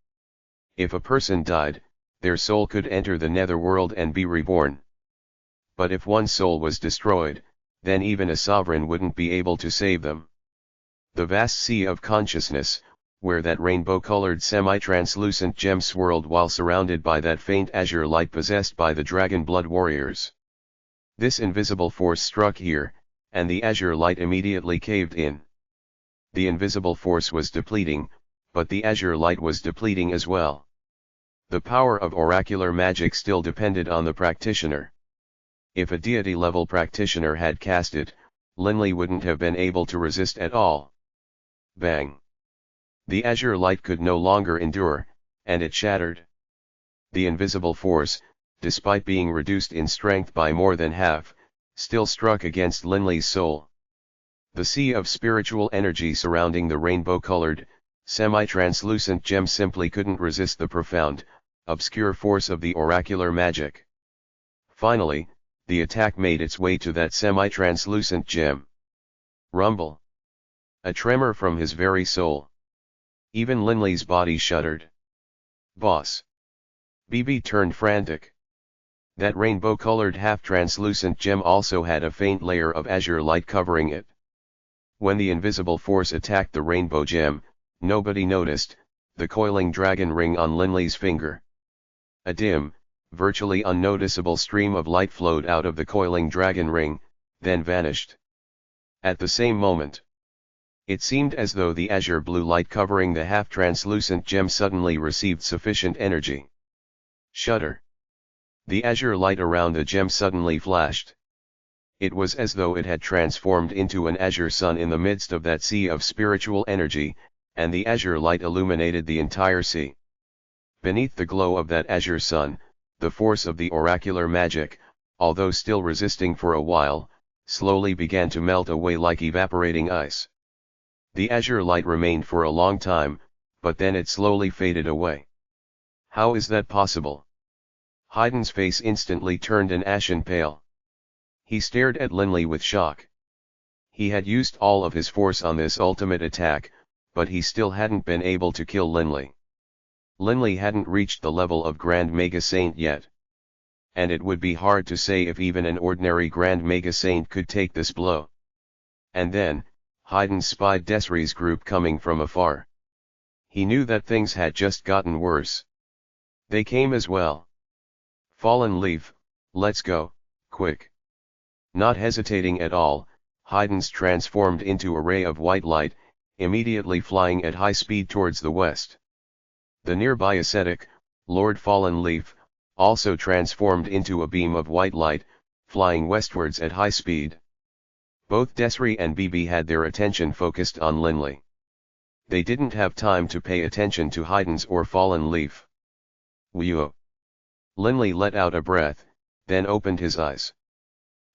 If a person died, their soul could enter the netherworld and be reborn. But if one's soul was destroyed, then even a sovereign wouldn't be able to save them. The vast sea of consciousness, where that rainbow-colored semi-translucent gem swirled while surrounded by that faint azure light possessed by the dragon blood warriors. This invisible force struck here, and the azure light immediately caved in. The invisible force was depleting, but the azure light was depleting as well. The power of oracular magic still depended on the practitioner. If a deity-level practitioner had cast it, Linley wouldn't have been able to resist at all. Bang! The azure light could no longer endure, and it shattered. The invisible force, despite being reduced in strength by more than half, still struck against Linley's soul. The sea of spiritual energy surrounding the rainbow-colored, semi-translucent gem simply couldn't resist the profound, obscure force of the oracular magic. Finally, the attack made its way to that semi-translucent gem. Rumble. A tremor from his very soul. Even Linley's body shuddered. Boss. BB turned frantic. That rainbow-colored half-translucent gem also had a faint layer of azure light covering it. When the invisible force attacked the rainbow gem, nobody noticed the coiling dragon ring on Linley's finger. A dim, virtually unnoticeable stream of light flowed out of the coiling dragon ring, then vanished. At the same moment, it seemed as though the azure blue light covering the half-translucent gem suddenly received sufficient energy. Shudder. The azure light around the gem suddenly flashed. It was as though it had transformed into an azure sun in the midst of that sea of spiritual energy, and the azure light illuminated the entire sea. Beneath the glow of that azure sun, the force of the oracular magic, although still resisting for a while, slowly began to melt away like evaporating ice. The azure light remained for a long time, but then it slowly faded away. How is that possible? Haydn's face instantly turned an ashen pale. He stared at Linley with shock. He had used all of his force on this ultimate attack, but he still hadn't been able to kill Linley. Linley hadn't reached the level of Grand Mega Saint yet. And it would be hard to say if even an ordinary Grand Mega Saint could take this blow. And then, Haydn spied Desri's group coming from afar. He knew that things had just gotten worse. They came as well. Fallen Leaf, let's go, quick. Not hesitating at all, Haydn's transformed into a ray of white light, immediately flying at high speed towards the west. The nearby ascetic, Lord Fallen Leaf, also transformed into a beam of white light, flying westwards at high speed. Both Desri and BB had their attention focused on Linley. They didn't have time to pay attention to Haydn's or Fallen Leaf. Whew! Linley let out a breath, then opened his eyes.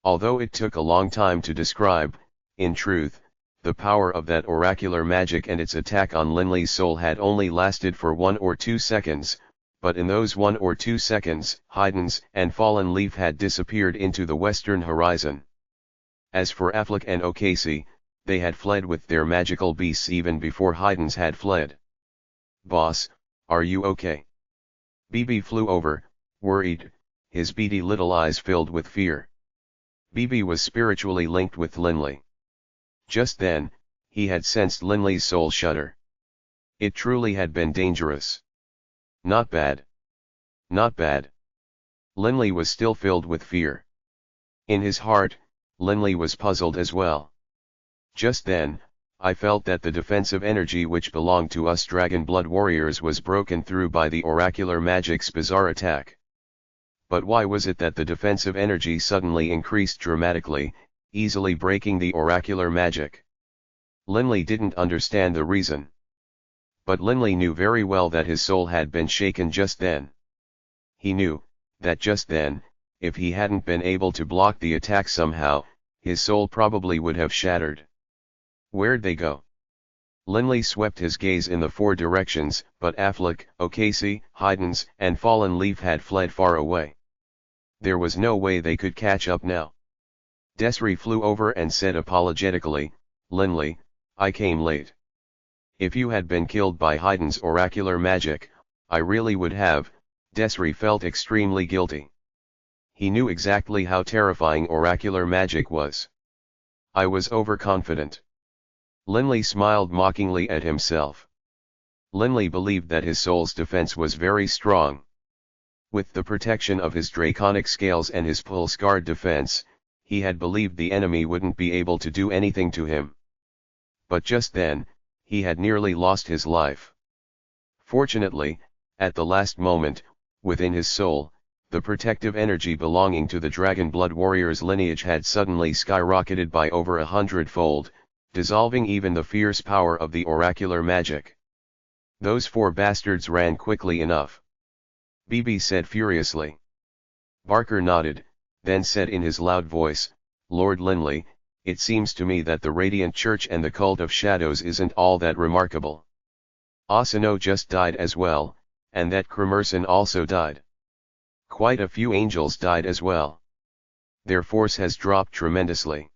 Although it took a long time to describe, in truth, the power of that oracular magic and its attack on Linley's soul had only lasted for 1 or 2 seconds, but in those 1 or 2 seconds, Haydn's and Fallen Leaf had disappeared into the western horizon. As for Affleck and O'Casey, they had fled with their magical beasts even before Haydn's had fled. Boss, are you okay? BB flew over, worried, his beady little eyes filled with fear. BB was spiritually linked with Linley. Just then, he had sensed Linley's soul shudder. It truly had been dangerous. Not bad. Not bad. Linley was still filled with fear. In his heart, Linley was puzzled as well. Just then, I felt that the defensive energy which belonged to us Dragon Blood warriors was broken through by the oracular magic's bizarre attack. But why was it that the defensive energy suddenly increased dramatically, easily breaking the oracular magic? Linley didn't understand the reason. But Linley knew very well that his soul had been shaken just then. He knew that just then, if he hadn't been able to block the attack somehow, his soul probably would have shattered. Where'd they go? Linley swept his gaze in the 4 directions, but Affleck, O'Casey, Haydn's, and Fallen Leaf had fled far away. There was no way they could catch up now. Desri flew over and said apologetically, Linley, I came late. If you had been killed by Haydn's oracular magic, I really would have. Desri felt extremely guilty. He knew exactly how terrifying oracular magic was. I was overconfident. Linley smiled mockingly at himself. Linley believed that his soul's defense was very strong. With the protection of his draconic scales and his pulse guard defense, he had believed the enemy wouldn't be able to do anything to him. But just then, he had nearly lost his life. Fortunately, at the last moment, within his soul, the protective energy belonging to the Dragon Blood warrior's lineage had suddenly skyrocketed by over 100-fold, dissolving even the fierce power of the oracular magic. Those 4 bastards ran quickly enough. BB said furiously. Barker nodded, then said in his loud voice, Lord Linley, it seems to me that the Radiant Church and the Cult of Shadows isn't all that remarkable. Asano just died as well, and that Kremerson also died. Quite a few angels died as well. Their force has dropped tremendously.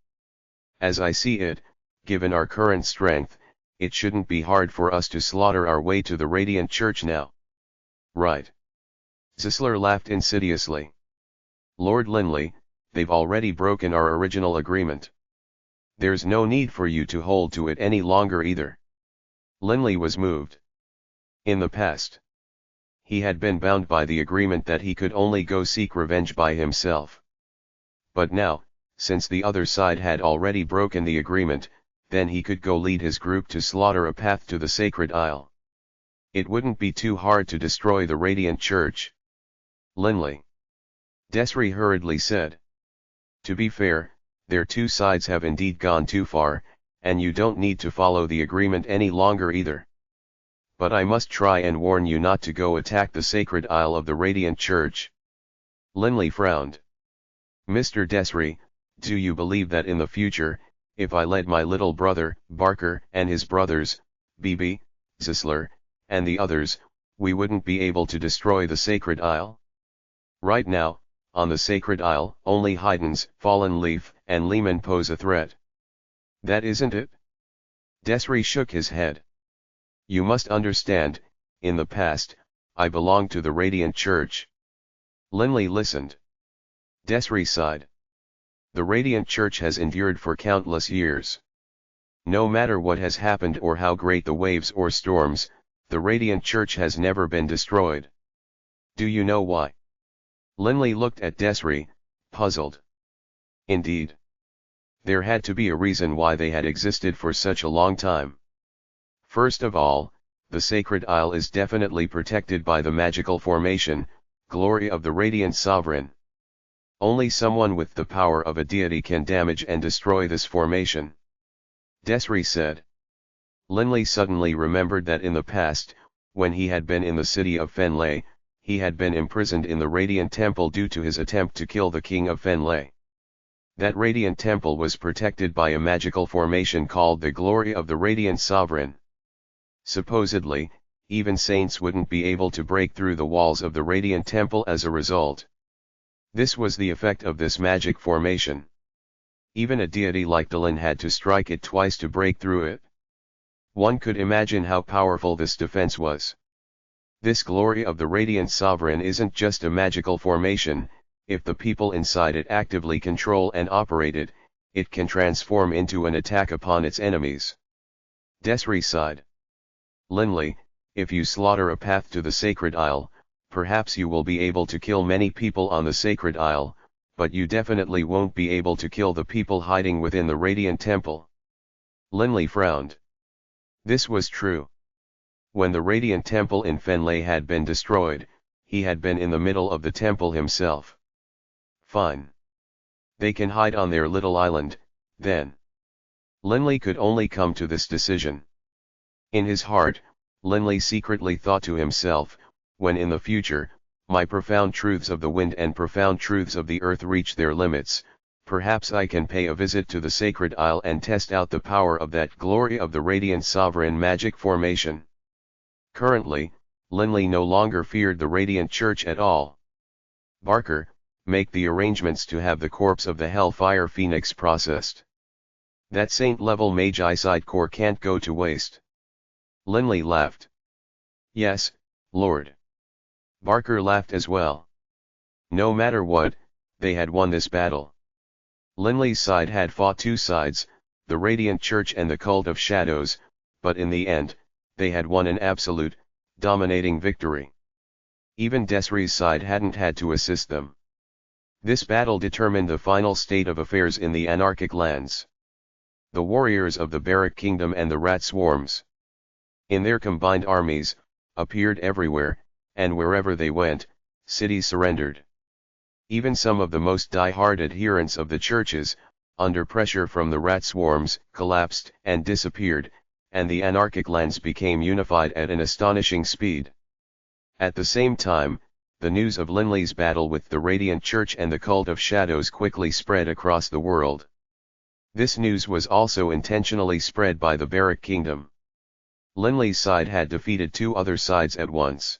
As I see it, given our current strength, it shouldn't be hard for us to slaughter our way to the Radiant Church now. Right. Zisler laughed insidiously. Lord Linley, they've already broken our original agreement. There's no need for you to hold to it any longer either. Linley was moved. In the past, he had been bound by the agreement that he could only go seek revenge by himself. But now, since the other side had already broken the agreement, then he could go lead his group to slaughter a path to the Sacred Isle. It wouldn't be too hard to destroy the Radiant Church. Linley. Desri hurriedly said. To be fair, their two sides have indeed gone too far, and you don't need to follow the agreement any longer either. But I must try and warn you not to go attack the Sacred Isle of the Radiant Church. Linley frowned. Mr. Desri, do you believe that in the future, if I led my little brother, Barker, and his brothers, Bibi, Zisler, and the others, we wouldn't be able to destroy the Sacred Isle? Right now, on the Sacred Isle, only Haydn's, Fallen Leaf, and Lehman pose a threat. That isn't it? Desri shook his head. You must understand, in the past, I belonged to the Radiant Church. Linley listened. Desri sighed. The Radiant Church has endured for countless years. No matter what has happened or how great the waves or storms, the Radiant Church has never been destroyed. Do you know why? Linley looked at Desri, puzzled. Indeed. There had to be a reason why they had existed for such a long time. First of all, the Sacred Isle is definitely protected by the magical formation, glory of the Radiant Sovereign. Only someone with the power of a deity can damage and destroy this formation. Desri said. Linley suddenly remembered that in the past, when he had been in the city of Fenley, he had been imprisoned in the Radiant Temple due to his attempt to kill the king of Fenley. That Radiant Temple was protected by a magical formation called the Glory of the Radiant Sovereign. Supposedly, even saints wouldn't be able to break through the walls of the Radiant Temple as a result. This was the effect of this magic formation. Even a deity like Dylan had to strike it twice to break through it. One could imagine how powerful this defense was. This glory of the Radiant Sovereign isn't just a magical formation. If the people inside it actively control and operate it, it can transform into an attack upon its enemies. Desri sighed. Linley, if you slaughter a path to the Sacred Isle, perhaps you will be able to kill many people on the Sacred Isle, but you definitely won't be able to kill the people hiding within the Radiant Temple. Linley frowned. This was true. When the Radiant Temple in Fenley had been destroyed, he had been in the middle of the temple himself. Fine. They can hide on their little island, then. Linley could only come to this decision. In his heart, Linley secretly thought to himself, when in the future, my profound truths of the wind and profound truths of the earth reach their limits, perhaps I can pay a visit to the Sacred Isle and test out the power of that glory of the Radiant Sovereign magic formation. Currently, Linley no longer feared the Radiant Church at all. Barker, make the arrangements to have the corpse of the Hellfire Phoenix processed. That saint-level Magi-side core can't go to waste. Linley laughed. Yes, Lord. Barker laughed as well. No matter what, they had won this battle. Linley's side had fought two sides, the Radiant Church and the Cult of Shadows, but in the end, they had won an absolute, dominating victory. Even Desri's side hadn't had to assist them. This battle determined the final state of affairs in the anarchic lands. The warriors of the Baruch Kingdom and the Rat Swarms, in their combined armies, appeared everywhere, and wherever they went, cities surrendered. Even some of the most die-hard adherents of the churches, under pressure from the Rat Swarms, collapsed and disappeared, and the anarchic lands became unified at an astonishing speed. At the same time, the news of Linley's battle with the Radiant Church and the Cult of Shadows quickly spread across the world. This news was also intentionally spread by the Baruch Kingdom. Linley's side had defeated two other sides at once.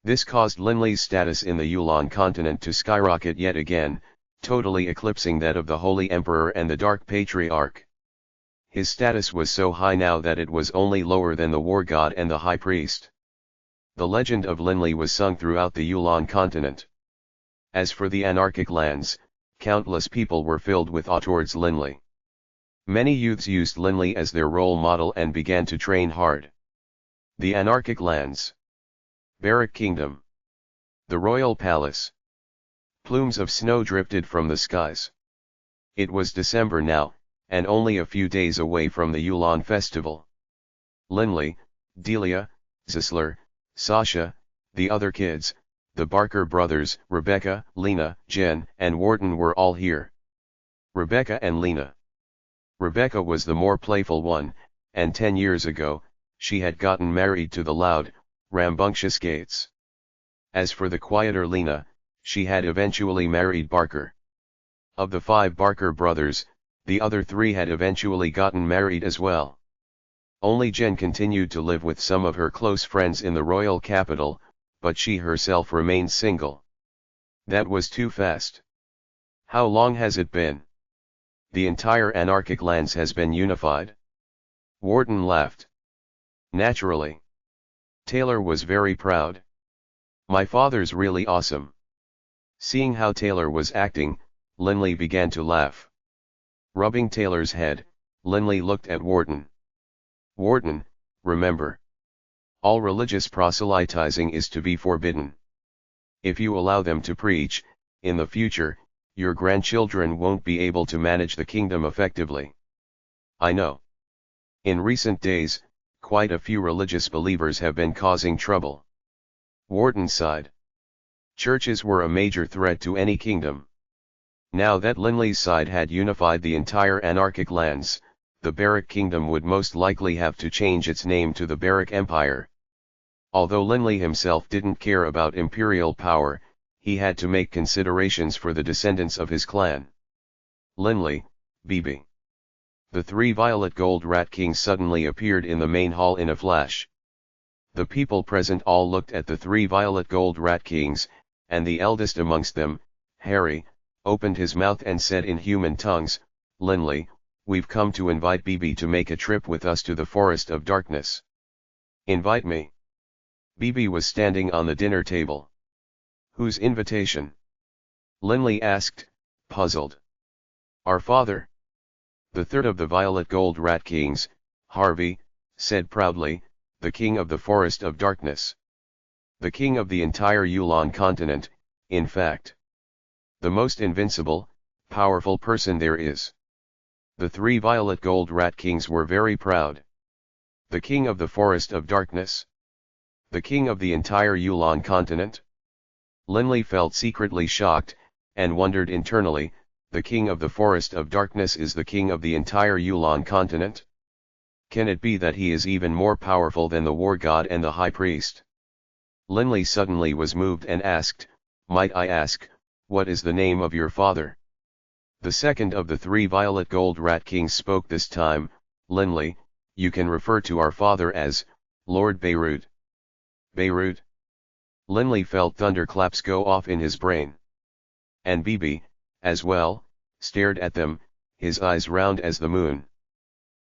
This caused Linley's status in the Yulan continent to skyrocket yet again, totally eclipsing that of the Holy Emperor and the Dark Patriarch. his status was so high now that it was only lower than the war god and the high priest. The legend of Linley was sung throughout the Yulan continent. As for the anarchic lands, countless people were filled with awe towards Linley. Many youths used Linley as their role model and began to train hard. The anarchic lands. Baruch Kingdom. The royal palace. Plumes of snow drifted from the skies. It was December now, and only a few days away from the Yulan festival. Linley, Delia, Zisler, Sasha, the other kids, the Barker brothers, Rebecca, Lena, Jen, and Wharton were all here. Rebecca and Lena. Rebecca was the more playful one, and 10 years ago, she had gotten married to the loud, rambunctious Gates. As for the quieter Lena, she had eventually married Barker. Of the 5 Barker brothers, the other 3 had eventually gotten married as well. Only Jen continued to live with some of her close friends in the royal capital, but she herself remained single. That was too fast. How long has it been? The entire anarchic lands has been unified? Wharton laughed. Naturally. Taylor was very proud. My father's really awesome. Seeing how Taylor was acting, Linley began to laugh. Rubbing Taylor's head, Linley looked at Wharton. Wharton, remember. All religious proselytizing is to be forbidden. If you allow them to preach, in the future, your grandchildren won't be able to manage the kingdom effectively. I know. In recent days, quite a few religious believers have been causing trouble. Wharton sighed. Churches were a major threat to any kingdom. Now that Linley's side had unified the entire anarchic lands, the Baruch kingdom would most likely have to change its name to the Baruch Empire. Although Linley himself didn't care about imperial power, he had to make considerations for the descendants of his clan. Linley, Bibi. The 3 violet gold rat kings suddenly appeared in the main hall in a flash. The people present all looked at the 3 violet gold rat kings, and the eldest amongst them, Harry, opened his mouth and said in human tongues, Linley, we've come to invite Bibi to make a trip with us to the Forest of Darkness. Invite me. Bibi was standing on the dinner table. Whose invitation? Linley asked, puzzled. Our father. The 3rd of the violet gold rat kings, Harvey, said proudly, the king of the Forest of Darkness. The king of the entire Yulan continent, in fact. The most invincible, powerful person there is. The 3 violet gold rat kings were very proud. The king of the Forest of Darkness? The king of the entire Yulan continent? Linley felt secretly shocked, and wondered internally, the king of the Forest of Darkness is the king of the entire Yulan continent? Can it be that he is even more powerful than the war god and the high priest? Linley suddenly was moved and asked, might I ask, what is the name of your father? The 2nd of the 3 violet gold rat kings spoke this time, Linley, you can refer to our father as, Lord Beirut. Beirut? Linley felt thunderclaps go off in his brain. And Bibi, as well, stared at them, his eyes round as the moon.